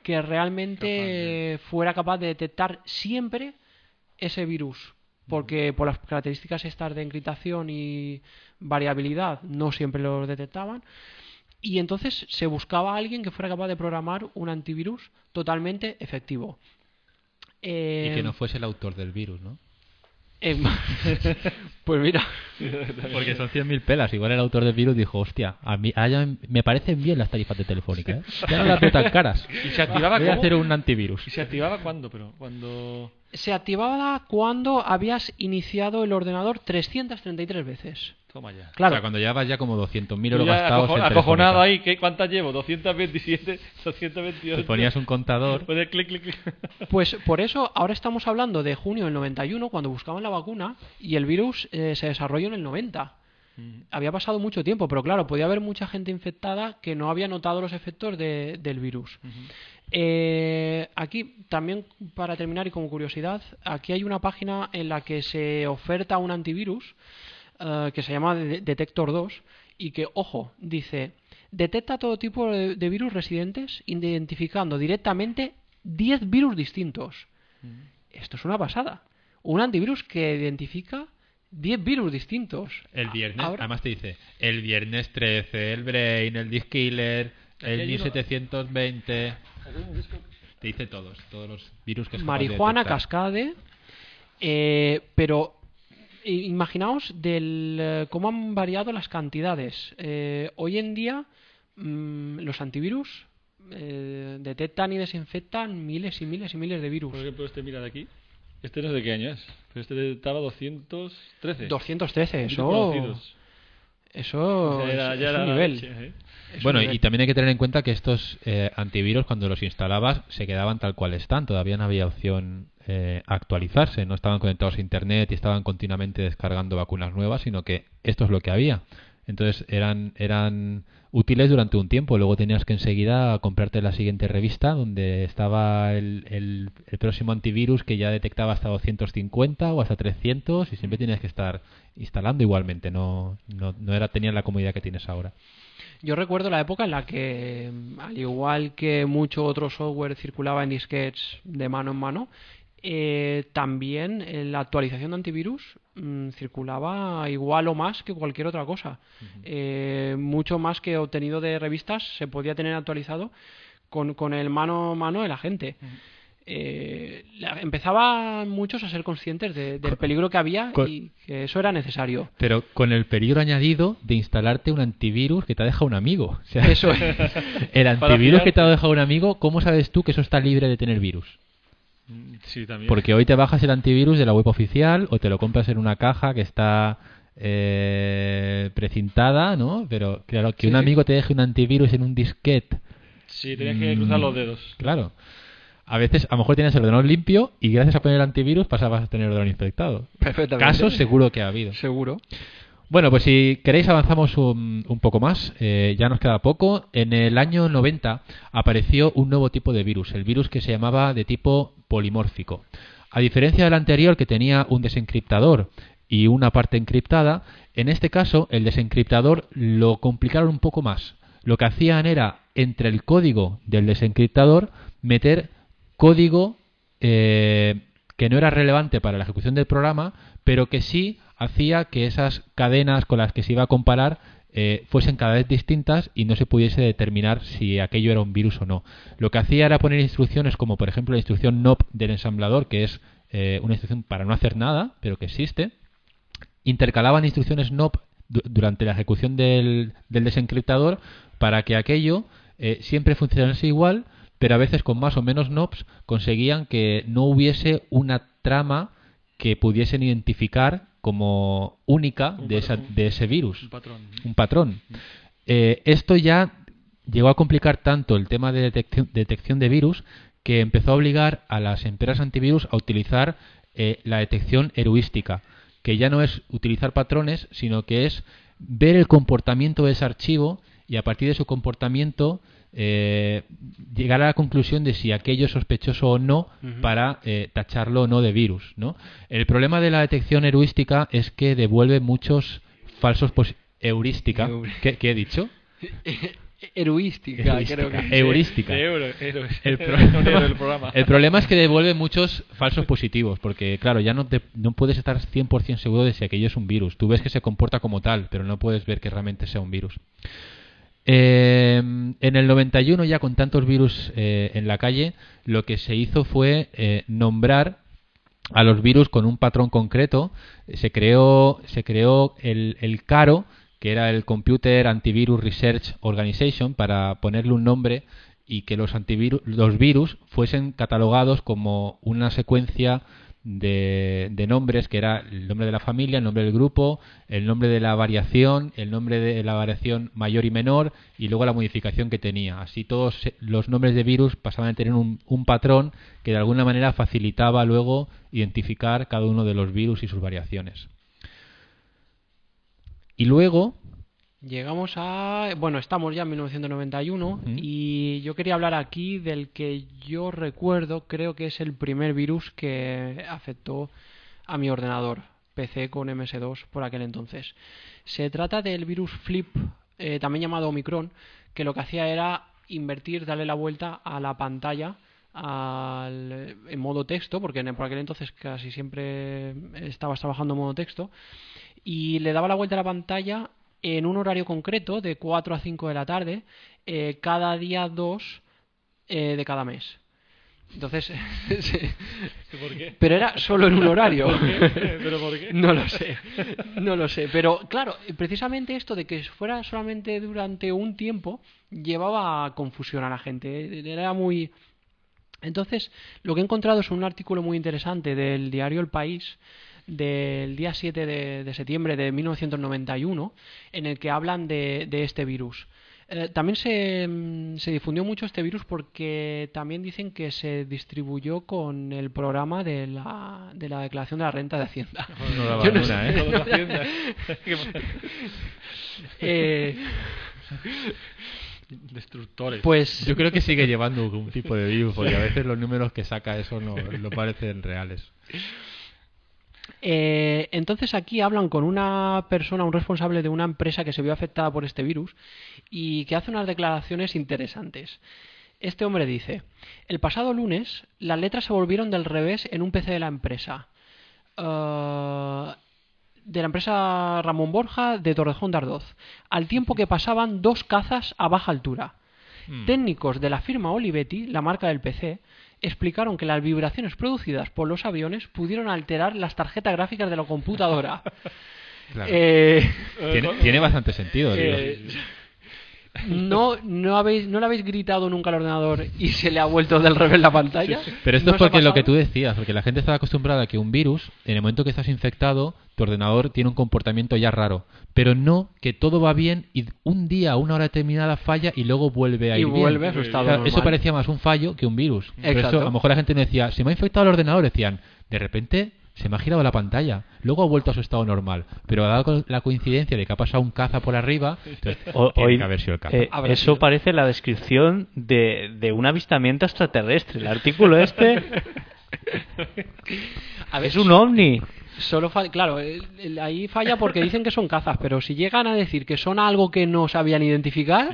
que realmente fuera capaz de detectar siempre ese virus, porque por las características estas de encriptación y variabilidad no siempre los detectaban, y entonces se buscaba a alguien que fuera capaz de programar un antivirus totalmente efectivo. Y que no fuese el autor del virus, ¿no? Pues mira, Porque son 100.000 pelas. Igual el autor del virus dijo, hostia, a mí ya me parecen bien las tarifas de Telefónica, ¿eh? Ya no las veo tan caras. ¿Y se activaba Voy a cómo? hacer un antivirus. ¿Y se activaba cuándo? Pero cuando... se activaba cuando habías iniciado el ordenador 333 veces. Toma ya. Claro. O sea, cuando llevas ya como 200.000 Yo euros ya gastados en acojonado Telefónica. ahí. ¿Cuántas llevo? 227, 228. Te ponías un contador. Puedes clic, clic, clic. Pues por eso ahora estamos hablando de junio del 91, cuando buscaban la vacuna, y el virus se desarrolló en el 90. Había pasado mucho tiempo, pero claro, podía haber mucha gente infectada que no había notado los efectos del virus. Aquí también, para terminar y como curiosidad, aquí hay una página en la que se oferta un antivirus que se llama Detector 2, y que, ojo, dice: detecta todo tipo de virus residentes identificando directamente 10 virus distintos. Esto es una pasada. Un antivirus que identifica 10 virus distintos. El viernes, Ahora- además te dice, el viernes 13, el Brain, el Disk Killer, hay el uno- 1720... Te dice todos los virus que es capaz de Marihuana, detectar. Cascade, pero imaginaos cómo han variado las cantidades. Hoy en día los antivirus detectan y desinfectan miles y miles y miles de virus. Por ejemplo, mira de aquí. Este no sé de qué año es, pero este estaba 213. 213, Virus eso... conocidos. Eso O sea, es ya un era la nivel. leche, ¿eh? Es Bueno, un nivel. y también hay que tener en cuenta que estos antivirus, cuando los instalabas, se quedaban tal cual están. Todavía no había opción actualizarse. No estaban conectados a Internet y estaban continuamente descargando vacunas nuevas, sino que esto es lo que había. Entonces eran útiles durante un tiempo. Luego tenías que enseguida comprarte la siguiente revista donde estaba el próximo antivirus que ya detectaba hasta 250 o hasta 300 y siempre tenías que estar instalando igualmente. No tenías la comodidad que tienes ahora. Yo recuerdo la época en la que, al igual que mucho otro software circulaba en disquetes de mano en mano, también la actualización de antivirus circulaba igual o más que cualquier otra cosa. Mucho más que obtenido de revistas se podía tener actualizado con el mano a mano de la gente. Empezaban muchos a ser conscientes del peligro que había y que eso era necesario. Pero con el peligro añadido de instalarte un antivirus que te ha dejado un amigo. O sea, Eso es. El antivirus que te ha dejado un amigo, ¿cómo sabes tú que eso está libre de tener virus? Sí, también. Porque hoy te bajas el antivirus de la web oficial o te lo compras en una caja que está precintada, ¿no? Pero claro, que un amigo te deje un antivirus en un disquete. Sí, tenías que cruzar los dedos. Claro. A veces, a lo mejor tienes el ordenador limpio y gracias a poner el antivirus pasabas a tener el ordenador infectado. Perfectamente. Casos seguro que ha habido. Seguro. Bueno, pues si queréis avanzamos un poco más, ya nos queda poco. En el año 90 apareció un nuevo tipo de virus, el virus que se llamaba de tipo polimórfico. A diferencia del anterior que tenía un desencriptador y una parte encriptada, en este caso el desencriptador lo complicaron un poco más. Lo que hacían era, entre el código del desencriptador, meter código que no era relevante para la ejecución del programa, pero que sí hacía que esas cadenas con las que se iba a comparar fuesen cada vez distintas y no se pudiese determinar si aquello era un virus o no. Lo que hacía era poner instrucciones como por ejemplo la instrucción NOP del ensamblador, que es una instrucción para no hacer nada, pero que existe. Intercalaban instrucciones NOP durante la ejecución del desencriptador para que aquello siempre funcionase igual, pero a veces con más o menos NOPs conseguían que no hubiese una trama que pudiesen identificar como única de ese virus. Un patrón. Esto ya llegó a complicar tanto el tema de detección de virus que empezó a obligar a las empresas antivirus a utilizar la detección heurística, que ya no es utilizar patrones, sino que es ver el comportamiento de ese archivo y a partir de su comportamiento llegar a la conclusión de si aquello es sospechoso o no para tacharlo o no de virus, ¿no? El problema de la detección heurística es que devuelve muchos falsos heurística. ¿Qué he dicho? Heurística, creo que. Heurística. El problema es que devuelve muchos falsos positivos, porque claro, ya no puedes estar 100% seguro de si aquello es un virus. Tú ves que se comporta como tal, pero no puedes ver que realmente sea un virus. En el 91, ya con tantos virus en la calle, lo que se hizo fue nombrar a los virus con un patrón concreto. Se creó el CARO, que era el Computer Antivirus Research Organization, para ponerle un nombre y que los virus fuesen catalogados como una secuencia de nombres, que era el nombre de la familia, el nombre del grupo, el nombre de la variación, el nombre de la variación mayor y menor y luego la modificación que tenía. Así todos los nombres de virus pasaban a tener un patrón que de alguna manera facilitaba luego identificar cada uno de los virus y sus variaciones. Y luego llegamos a... Bueno, estamos ya en 1991 y yo quería hablar aquí del que yo recuerdo, creo que es el primer virus que afectó a mi ordenador, PC con MS2 por aquel entonces. Se trata del virus Flip, también llamado Omicron, que lo que hacía era darle la vuelta a la pantalla en modo texto, porque por aquel entonces casi siempre estabas trabajando en modo texto, y le daba la vuelta a la pantalla en un horario concreto de 4 a 5 de la tarde, cada día 2 de cada mes. Entonces, ¿por qué? Pero era solo en un horario. ¿Por qué? ¿Pero por qué? No lo sé. Pero claro, precisamente esto de que fuera solamente durante un tiempo llevaba a confusión a la gente. Era muy Entonces, lo que he encontrado es un artículo muy interesante del diario El País del día 7 de septiembre de 1991, en el que hablan de este virus. También se difundió mucho este virus porque también dicen que se distribuyó con el programa de la declaración de la renta de Hacienda. No daba Yo no una, Destructores. Pues Yo creo que sigue llevando un tipo de virus, porque a veces los números que saca eso no parecen reales. entonces aquí hablan con una persona, un responsable de una empresa que se vio afectada por este virus y que hace unas declaraciones interesantes. Este hombre dice: el pasado lunes las letras se volvieron del revés en un PC de la empresa. De la empresa Ramón Borja de Torrejón de Ardoz, al tiempo que pasaban 2 cazas a baja altura. Técnicos de la firma Olivetti, la marca del PC, explicaron que las vibraciones producidas por los aviones pudieron alterar las tarjetas gráficas de la computadora. Claro. Tiene bastante sentido. ¿No le habéis gritado nunca al ordenador y se le ha vuelto del revés la pantalla? Pero esto ¿No es os ha porque lo pasado? que tú decías, porque la gente está acostumbrada a que un virus, en el momento que estás infectado, tu ordenador tiene un comportamiento ya raro. Pero no que todo va bien y un día a una hora determinada falla y luego vuelve a ir bien. Vuelve a su estado normal. Eso parecía más un fallo que un virus. Por Exacto. eso, a lo mejor la gente no decía, se me ha infectado el ordenador, decían, de repente se me ha girado la pantalla, luego ha vuelto a su estado normal, pero dado la coincidencia de que ha pasado un caza por arriba, entonces tiene que haber sido el caza. Eso parece la descripción de un avistamiento extraterrestre. El artículo este es un ovni. Claro, ahí falla porque dicen que son cazas, pero si llegan a decir que son algo que no sabían identificar,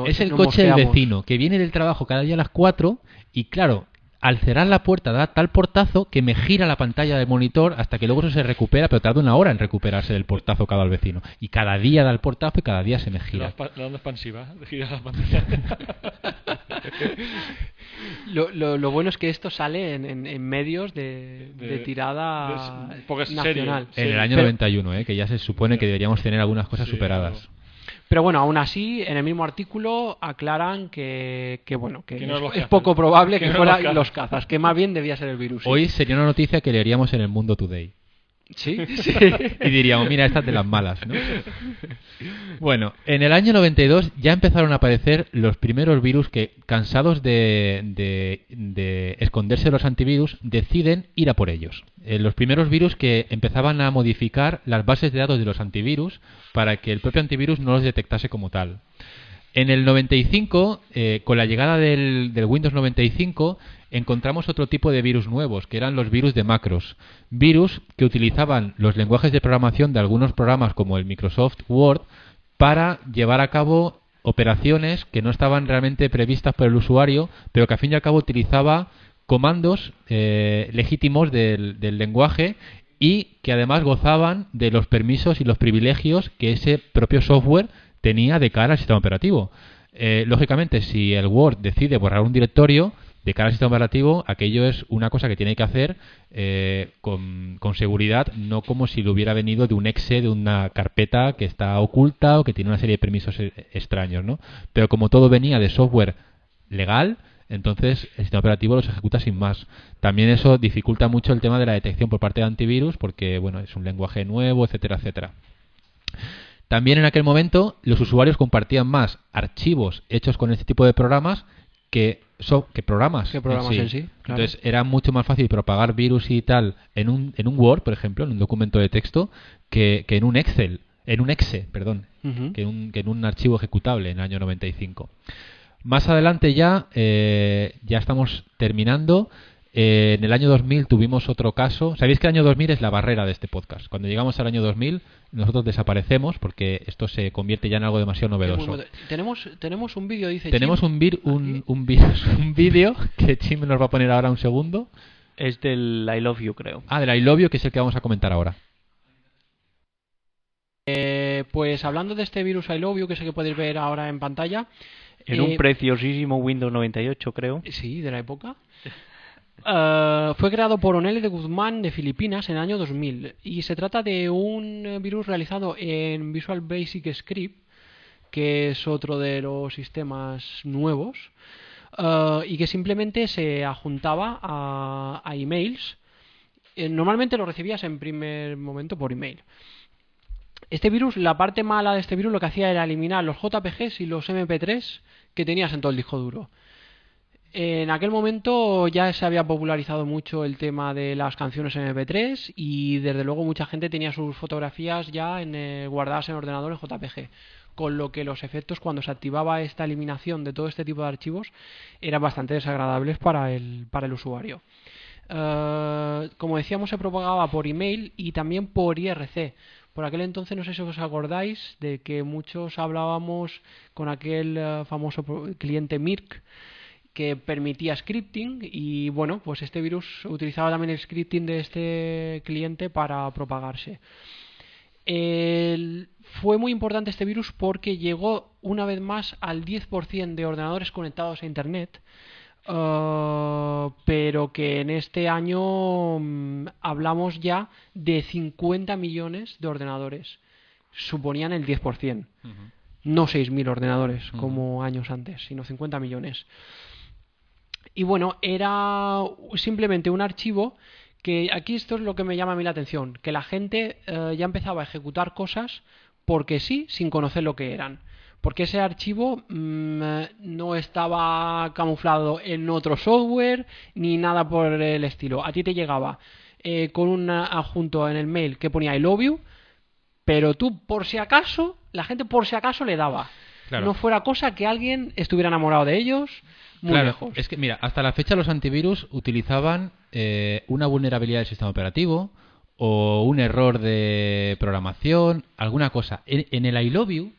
es el coche del vecino que viene del trabajo cada día a las 4 y claro, al cerrar la puerta da tal portazo que me gira la pantalla del monitor hasta que luego eso se recupera, pero tarda 1 hora en recuperarse del portazo cada al vecino. Y cada día da el portazo y cada día se me gira. La onda expansiva, gira la pantalla. Lo bueno es que esto sale en medios de tirada nacional. En el año 91, que ya se supone que deberíamos tener algunas cosas superadas. Claro. Pero bueno, aún así, en el mismo artículo aclaran que es poco probable que fueran los cazas, que más bien debía ser el virus. ¿Sí? Hoy sería una noticia que leeríamos en el Mundo Today. Sí. Y diríamos, mira, esta es de las malas, ¿no? Bueno, en el año 92 ya empezaron a aparecer los primeros virus que, cansados de esconderse de los antivirus, deciden ir a por ellos. Los primeros virus que empezaban a modificar las bases de datos de los antivirus para que el propio antivirus no los detectase como tal. En el 95, con la llegada del Windows 95, encontramos otro tipo de virus nuevos, que eran los virus de macros. Virus que utilizaban los lenguajes de programación de algunos programas como el Microsoft Word para llevar a cabo operaciones que no estaban realmente previstas por el usuario, pero que al fin y al cabo utilizaba comandos legítimos del lenguaje y que además gozaban de los permisos y los privilegios que ese propio software tenía de cara al sistema operativo. Lógicamente, si el Word decide borrar un directorio de cara al sistema operativo, aquello es una cosa que tiene que hacer con seguridad, no como si le hubiera venido de un exe, de una carpeta que está oculta o que tiene una serie de permisos extraños, ¿no? Pero como todo venía de software legal, entonces el sistema operativo los ejecuta sin más. También eso dificulta mucho el tema de la detección por parte de antivirus, porque bueno, es un lenguaje nuevo, etcétera, etcétera. También en aquel momento los usuarios compartían más archivos hechos con este tipo de programas que programas en sí. Claro. Entonces era mucho más fácil propagar virus y tal en un Word, por ejemplo, en un documento de texto, que en un Excel, en un exe, perdón, que en un archivo ejecutable en el año 95. Más adelante ya estamos terminando. En el año 2000 tuvimos otro caso. Sabéis que el año 2000 es la barrera de este podcast. Cuando llegamos al año 2000 nosotros desaparecemos porque esto se convierte ya en algo demasiado novedoso. Tenemos un vídeo, dice tenemos Chim. un vídeo que Chim nos va a poner ahora un segundo. Es del I Love You, creo. Del I Love You, que es el que vamos a comentar ahora. Pues hablando de este virus I Love You, que es el que podéis ver ahora en pantalla. En un preciosísimo Windows 98, creo. Sí, de la época. Fue creado por Onel de Guzmán de Filipinas en el año 2000 y se trata de un virus realizado en Visual Basic Script, que es otro de los sistemas nuevos. y que simplemente se adjuntaba a emails. Normalmente lo recibías en primer momento por email. Este virus, la parte mala de este virus lo que hacía era eliminar los JPGs y los MP3 que tenías en todo el disco duro. En aquel momento ya se había popularizado mucho el tema de las canciones en MP3 y desde luego mucha gente tenía sus fotografías ya guardadas en ordenadores JPG, con lo que los efectos cuando se activaba esta eliminación de todo este tipo de archivos eran bastante desagradables para el usuario. Como decíamos, se propagaba por email y también por IRC. Por aquel entonces, no sé si os acordáis de que muchos hablábamos con aquel famoso cliente Mirk que permitía scripting, y bueno, pues este virus utilizaba también el scripting de este cliente para propagarse. Fue muy importante este virus porque llegó una vez más al 10% de ordenadores conectados a internet, pero que en este año hablamos ya de 50 millones de ordenadores. Suponían el 10%. No 6.000 ordenadores como años antes, sino 50 millones. Y bueno, era simplemente un archivo que aquí esto es lo que me llama a mí la atención, que la gente ya empezaba a ejecutar cosas porque sí, sin conocer lo que eran. Porque ese archivo no estaba camuflado en otro software ni nada por el estilo. A ti te llegaba con un adjunto en el mail que ponía I love you, pero tú por si acaso, la gente por si acaso le daba. Claro. No fuera cosa que alguien estuviera enamorado de ellos. Muy lejos. Es que mira, hasta la fecha los antivirus utilizaban una vulnerabilidad del sistema operativo o un error de programación, alguna cosa. En el I love you,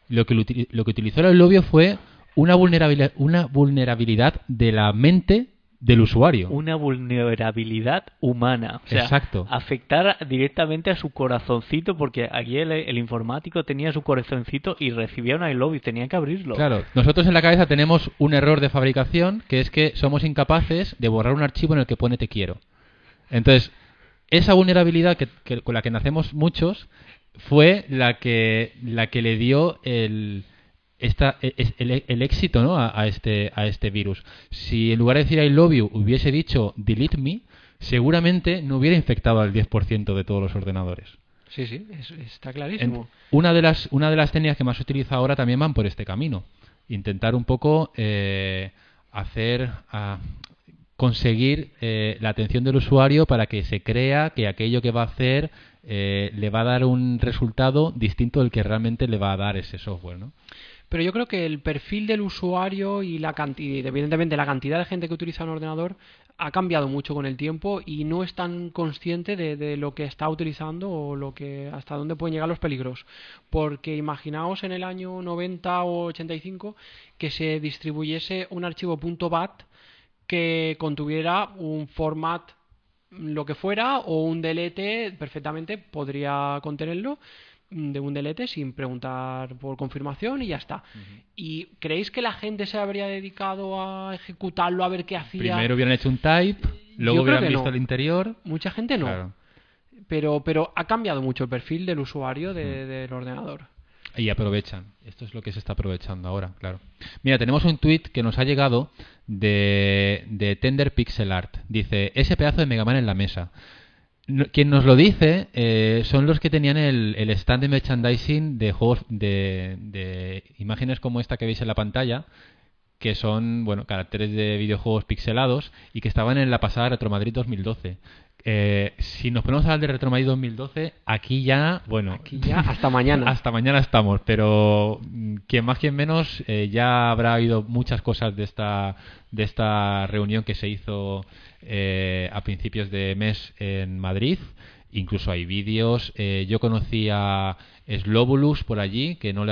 lo que utilizó el I love you fue una vulnerabilidad de la mente del usuario. Una vulnerabilidad humana. O sea, exacto. Afectar directamente a su corazoncito, porque aquí el informático tenía su corazoncito y recibía un I love y tenía que abrirlo. Claro, nosotros en la cabeza tenemos un error de fabricación, que es que somos incapaces de borrar un archivo en el que pone te quiero. Entonces, esa vulnerabilidad con la que nacemos muchos fue la que le dio el éxito, ¿no? a este virus. Si en lugar de decir I love you hubiese dicho delete me, seguramente no hubiera infectado al 10% de todos los ordenadores. Sí, está clarísimo. Una de las técnicas que más se utiliza ahora también van por este camino. Intentar un poco conseguir la atención del usuario para que se crea que aquello que va a hacer le va a dar un resultado distinto del que realmente le va a dar ese software, ¿no? Pero yo creo que el perfil del usuario y evidentemente la cantidad de gente que utiliza un ordenador ha cambiado mucho con el tiempo y no es tan consciente de lo que está utilizando o hasta dónde pueden llegar los peligros. Porque imaginaos en el año 90 o 85 que se distribuyese un archivo .bat que contuviera un format lo que fuera o un delete, perfectamente podría contenerlo, de un delete sin preguntar por confirmación y ya está. ¿Y creéis que la gente se habría dedicado a ejecutarlo, a ver qué hacía? Primero hubieran hecho un type, luego hubieran visto el interior. Mucha gente no. Claro. Pero ha cambiado mucho el perfil del usuario del ordenador. Y aprovechan. Esto es lo que se está aprovechando ahora, claro. Mira, tenemos un tweet que nos ha llegado de Tender Pixel Art. Dice, ese pedazo de Mega Man en la mesa. Quien nos lo dice son los que tenían el stand de merchandising de juegos de imágenes como esta que veis en la pantalla, que son caracteres de videojuegos pixelados y que estaban en la pasada Retromadrid 2012. Si nos ponemos a hablar de Retromadrid 2012, aquí ya hasta mañana. Hasta mañana estamos, pero quien más quien menos ya habrá habido muchas cosas de esta reunión que se hizo a principios de mes en Madrid. Incluso hay vídeos. Yo conocí a Slobulus por allí, que no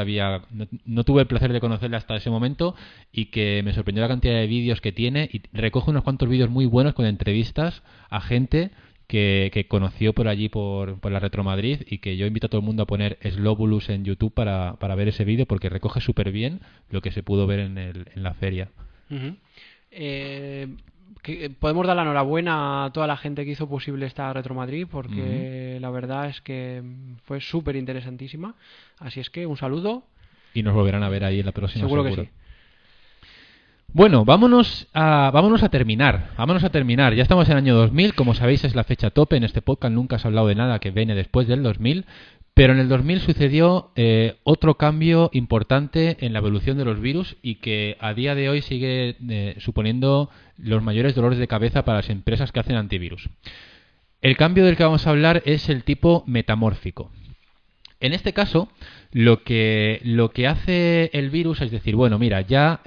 tuve el placer de conocerle hasta ese momento, y que me sorprendió la cantidad de vídeos que tiene, y recoge unos cuantos vídeos muy buenos con entrevistas a gente que conoció por allí por la Retromadrid, y que yo invito a todo el mundo a poner Slobulus en YouTube para ver ese vídeo, porque recoge súper bien lo que se pudo ver en la feria. Podemos dar la enhorabuena a toda la gente que hizo posible esta Retromadrid, porque la verdad es que fue súper interesantísima. Así es que un saludo. Y nos volverán a ver ahí en la próxima. Seguro que sí. Bueno, vámonos a terminar. Vámonos a terminar. Ya estamos en el año 2000. Como sabéis, es la fecha tope. En este podcast nunca se ha hablado de nada que viene después del 2000. Pero en el 2000 sucedió otro cambio importante en la evolución de los virus y que a día de hoy sigue suponiendo los mayores dolores de cabeza para las empresas que hacen antivirus. El cambio del que vamos a hablar es el tipo metamórfico. En este caso, lo que hace el virus es decir, bueno, mira, ya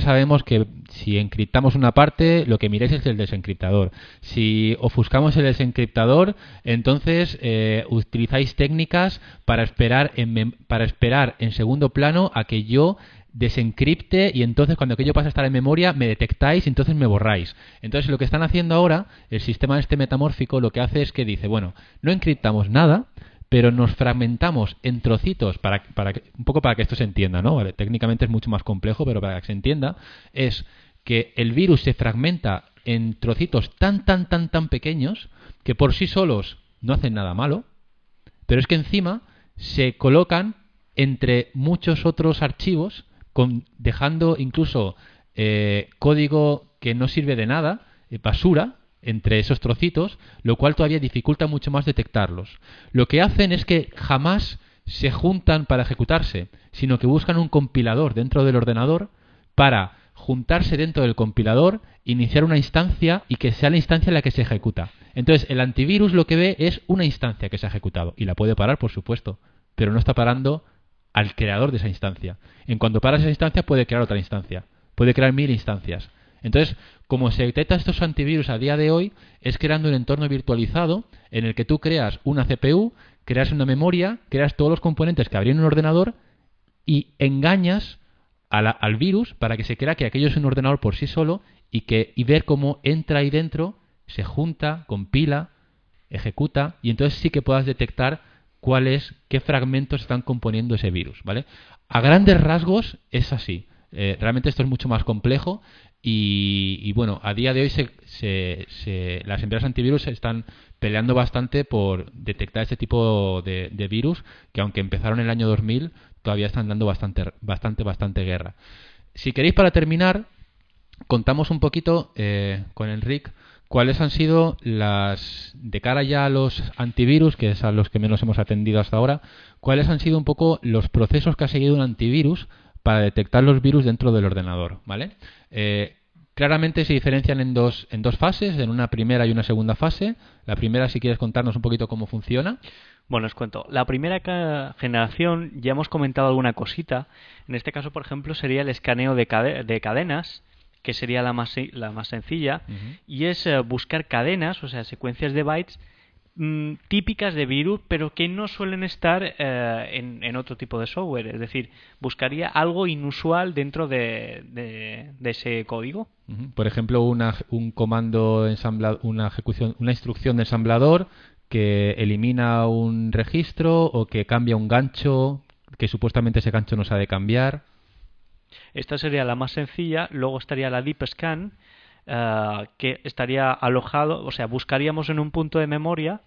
sabemos que si encriptamos una parte, lo que miráis es el desencriptador. Si ofuscamos el desencriptador, entonces utilizáis técnicas para esperar en segundo plano a que yo desencripte y entonces cuando aquello pasa a estar en memoria me detectáis y entonces me borráis. Entonces lo que están haciendo ahora, el sistema este metamórfico, lo que hace es que dice, bueno, no encriptamos nada, pero nos fragmentamos en trocitos, un poco para que esto se entienda, ¿no? Vale, técnicamente es mucho más complejo, pero para que se entienda, es que el virus se fragmenta en trocitos tan pequeños que por sí solos no hacen nada malo, pero es que encima se colocan entre muchos otros archivos, dejando incluso código que no sirve de nada, basura, entre esos trocitos, lo cual todavía dificulta mucho más detectarlos. Lo que hacen es que jamás se juntan para ejecutarse, sino que buscan un compilador dentro del ordenador para juntarse dentro del compilador, iniciar una instancia y que sea la instancia la que se ejecuta. Entonces, el antivirus lo que ve es una instancia que se ha ejecutado y la puede parar, por supuesto, pero no está parando al creador de esa instancia. En cuanto para esa instancia, puede crear otra instancia, puede crear 1000 instancias. Entonces, como se detecta estos antivirus a día de hoy, es creando un entorno virtualizado en el que tú creas una CPU, creas una memoria, creas todos los componentes que habría en un ordenador y engañas al virus para que se crea que aquello es un ordenador por sí solo y ver cómo entra ahí dentro, se junta, compila, ejecuta y entonces sí que puedas detectar qué fragmentos están componiendo ese virus, ¿vale? A grandes rasgos es así. Realmente esto es mucho más complejo y bueno, a día de hoy las empresas antivirus están peleando bastante por detectar este tipo de virus que aunque empezaron en el año 2000 todavía están dando bastante guerra. Si queréis, para terminar, contamos un poquito con Enric cuáles han sido de cara ya a los antivirus, que es a los que menos hemos atendido hasta ahora, cuáles han sido un poco los procesos que ha seguido un antivirus para detectar los virus dentro del ordenador, ¿vale? Claramente se diferencian en dos fases, en una primera y una segunda fase. La primera, si quieres contarnos un poquito cómo funciona. Bueno, os cuento. La primera generación ya hemos comentado alguna cosita. En este caso, por ejemplo, sería el escaneo de cadenas, que sería la más sencilla, y es buscar cadenas, o sea, secuencias de bytes típicas de virus, pero que no suelen estar en otro tipo de software. Es decir, buscaría algo inusual dentro de ese código. Por ejemplo, un comando ensamblado, una instrucción de ensamblador que elimina un registro o que cambia un gancho que supuestamente ese gancho no sabe cambiar. Esta sería la más sencilla. Luego estaría la Deep Scan, que estaría alojado, o sea, buscaríamos en un punto de memoria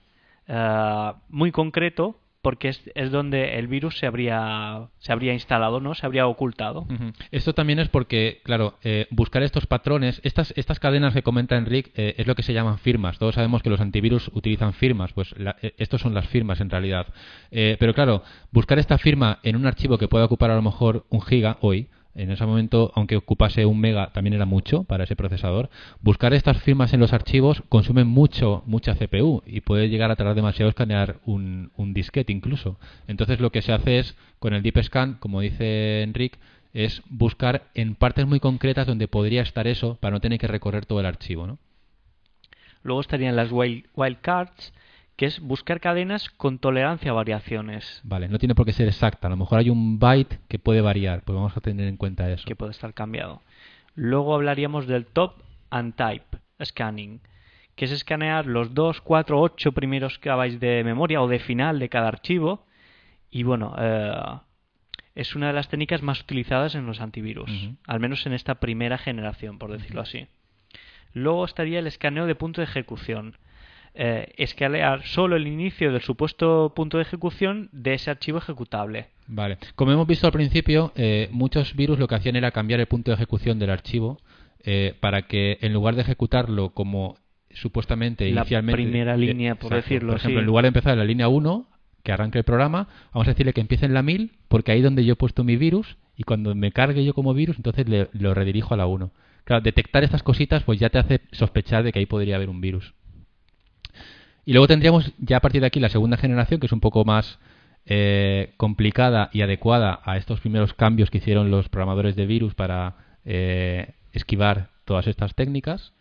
muy concreto, porque es donde el virus se habría instalado, ¿no? Se habría ocultado. Esto también es porque, claro, buscar estos patrones, estas cadenas que comenta Enric, es lo que se llaman firmas. Todos sabemos que los antivirus utilizan firmas, pues estos son las firmas en realidad. Pero claro, buscar esta firma en un archivo que pueda ocupar a lo mejor 1 giga hoy, en ese momento, aunque ocupase 1 mega, también era mucho para ese procesador. Buscar estas firmas en los archivos consume mucha CPU y puede llegar a tardar demasiado escanear un disquete incluso. Entonces lo que se hace es, con el Deep Scan, como dice Enric, es buscar en partes muy concretas donde podría estar eso para no tener que recorrer todo el archivo, ¿no? Luego estarían las wildcards, que es buscar cadenas con tolerancia a variaciones. Vale, no tiene por qué ser exacta. A lo mejor hay un byte que puede variar, pues vamos a tener en cuenta eso. Que puede estar cambiado. Luego hablaríamos del top and type scanning, que es escanear los 2, 4, 8 primeros kibytes de memoria o de final de cada archivo. Y bueno, es una de las técnicas más utilizadas en los antivirus, al menos en esta primera generación, por decirlo así. Luego estaría el escaneo de punto de ejecución. escanear solo el inicio del supuesto punto de ejecución de ese archivo ejecutable. Vale. Como hemos visto al principio, muchos virus lo que hacían era cambiar el punto de ejecución del archivo para que en lugar de ejecutarlo como supuestamente La inicialmente... primera línea, por decirlo Por ejemplo, así. en lugar de empezar en la línea 1, que arranque el programa, vamos a decirle que empiece en la 1000, porque ahí es donde yo he puesto mi virus, y cuando me cargue yo como virus, entonces lo redirijo a la 1. Claro, detectar estas cositas pues ya te hace sospechar de que ahí podría haber un virus. Y luego tendríamos ya a partir de aquí la segunda generación, que es un poco más complicada y adecuada a estos primeros cambios que hicieron los programadores de virus para esquivar todas estas técnicas.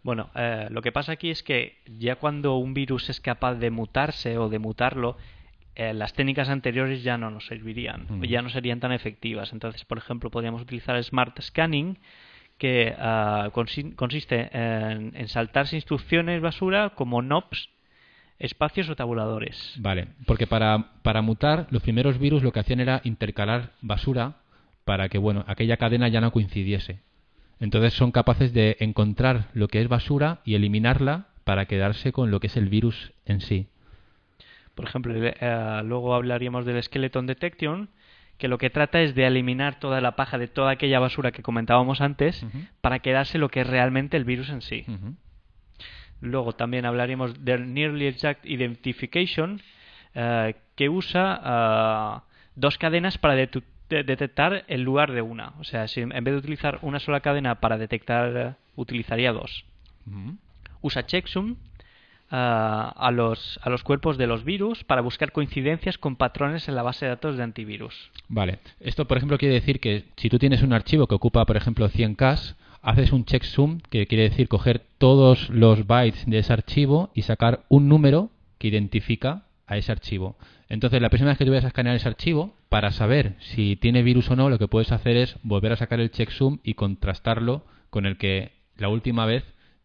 Bueno, lo que pasa aquí es que ya cuando un virus es capaz de mutarse o de mutarlo, las técnicas anteriores ya no nos servirían, ya no serían tan efectivas. Entonces, por ejemplo, podríamos utilizar Smart Scanning, que consiste en saltarse instrucciones basura como NOPs, espacios o tabuladores. Vale, porque para mutar, los primeros virus lo que hacían era intercalar basura para que, bueno, aquella cadena ya no coincidiese. Entonces son capaces de encontrar lo que es basura y eliminarla para quedarse con lo que es el virus en sí. Por ejemplo, luego hablaríamos del Skeleton Detection, que lo que trata es de eliminar toda la paja de toda aquella basura que comentábamos antes para quedarse lo que es realmente el virus en sí. Luego también hablaríamos del Nearly Exact Identification, que usa dos cadenas para detectar el lugar de una. O sea, si en vez de utilizar una sola cadena para detectar, utilizaría dos. Usa checksum a los cuerpos de los virus para buscar coincidencias con patrones en la base de datos de antivirus. Vale. Esto, por ejemplo, quiere decir que si tú tienes un archivo que ocupa, por ejemplo, 100K, haces un checksum, que quiere decir coger todos los bytes de ese archivo y sacar un número que identifica a ese archivo. Entonces, la próxima vez que tú vayas a escanear ese archivo, para saber si tiene virus o no, lo que puedes hacer es volver a sacar el checksum y contrastarlo con el que la última vez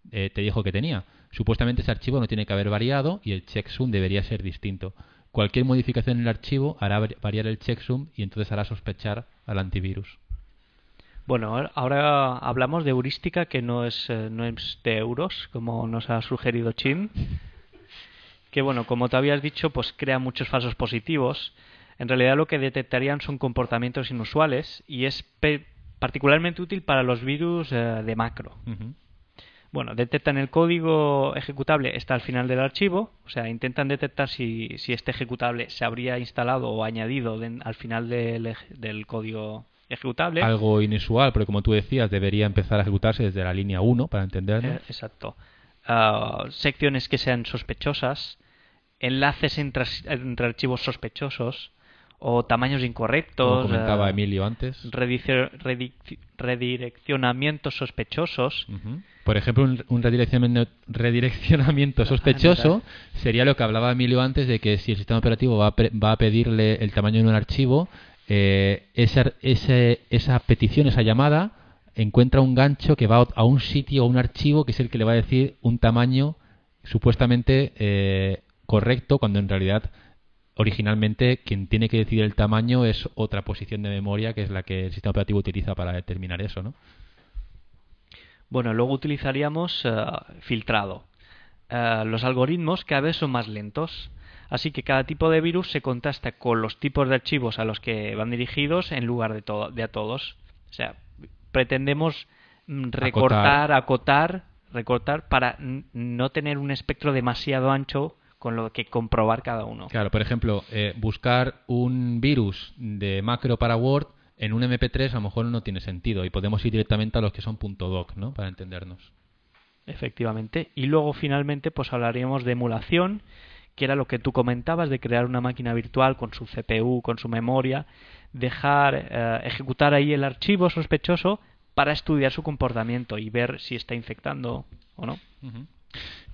te dijo que tenía. Supuestamente ese archivo no tiene que haber variado y el checksum debería ser distinto. Cualquier modificación en el archivo hará variar el checksum y entonces hará sospechar al antivirus. Bueno, ahora hablamos de heurística, que no es de euros, como nos ha sugerido Chin. Que bueno, como te habías dicho, pues crea muchos falsos positivos. En realidad lo que detectarían son comportamientos inusuales y es particularmente útil para los virus de macro. Bueno, detectan el código ejecutable está al final del archivo, o sea, intentan detectar si este ejecutable se habría instalado o añadido al final del código ejecutable. Algo inusual, porque como tú decías, debería empezar a ejecutarse desde la línea 1 para entenderlo. Exacto. Secciones que sean sospechosas, enlaces entre archivos sospechosos o tamaños incorrectos. Como comentaba Emilio antes. Redireccionamientos sospechosos. Por ejemplo, un redireccionamiento sospechoso sería lo que hablaba Emilio antes, de que si el sistema operativo va a pedirle el tamaño de un archivo, esa petición, esa llamada, encuentra un gancho que va a un sitio o un archivo que es el que le va a decir un tamaño supuestamente correcto, cuando en realidad originalmente quien tiene que decidir el tamaño es otra posición de memoria, que es la que el sistema operativo utiliza para determinar eso, ¿no? Bueno, luego utilizaríamos filtrado. Los algoritmos cada vez son más lentos, así que cada tipo de virus se contrasta con los tipos de archivos a los que van dirigidos en lugar de a todos. O sea, pretendemos acotar para no tener un espectro demasiado ancho con lo que comprobar cada uno. Claro, por ejemplo, buscar un virus de macro para Word en un MP3 a lo mejor no tiene sentido y podemos ir directamente a los que son .doc, ¿no? Para entendernos. Efectivamente. Y luego finalmente pues hablaríamos de emulación, que era lo que tú comentabas, de crear una máquina virtual con su CPU, con su memoria, dejar ejecutar ahí el archivo sospechoso para estudiar su comportamiento y ver si está infectando o no.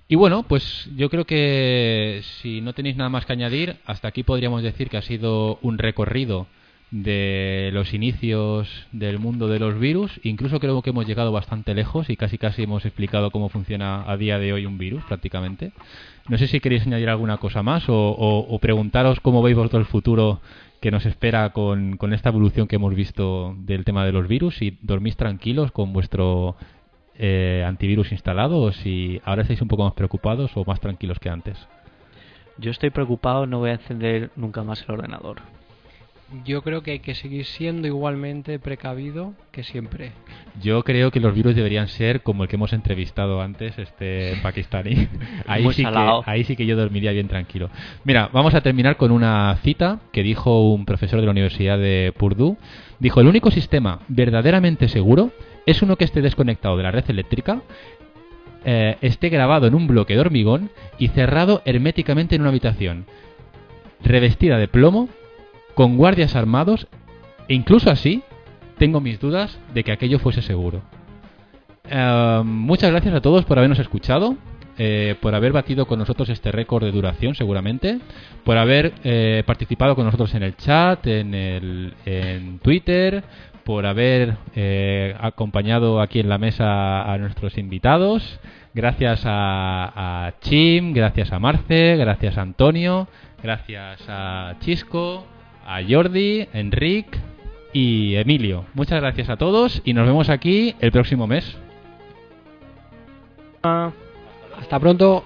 Y bueno, pues yo creo que si no tenéis nada más que añadir, hasta aquí podríamos decir que ha sido un recorrido de los inicios del mundo de los virus. Incluso creo que hemos llegado bastante lejos y casi hemos explicado cómo funciona a día de hoy un virus prácticamente. No sé si queréis añadir alguna cosa más o preguntaros cómo veis vosotros el futuro que nos espera con esta evolución que hemos visto del tema de los virus, y dormís tranquilos con vuestro antivirus instalado o si ahora estáis un poco más preocupados o más tranquilos que antes. Yo estoy preocupado, no voy a encender nunca más el ordenador. Yo creo que hay que seguir siendo igualmente precavido que siempre. Yo creo que los virus deberían ser como el que hemos entrevistado antes, este pakistaní. Ahí sí que yo dormiría bien tranquilo. Mira, vamos a terminar con una cita que dijo un profesor de la Universidad de Purdue. Dijo: el único sistema verdaderamente seguro es uno que esté desconectado de la red eléctrica, esté grabado en un bloque de hormigón y cerrado herméticamente en una habitación, revestida de plomo, con guardias armados, e incluso así tengo mis dudas de que aquello fuese seguro. Muchas gracias a todos por habernos escuchado, por haber batido con nosotros este récord de duración seguramente, por haber participado con nosotros en el chat, en Twitter, por haber acompañado aquí en la mesa a nuestros invitados. Gracias a Chim, gracias a Marce, gracias a Antonio, gracias a Chisco, a Jordi, Enric y Emilio. Muchas gracias a todos y nos vemos aquí el próximo mes. Hasta pronto.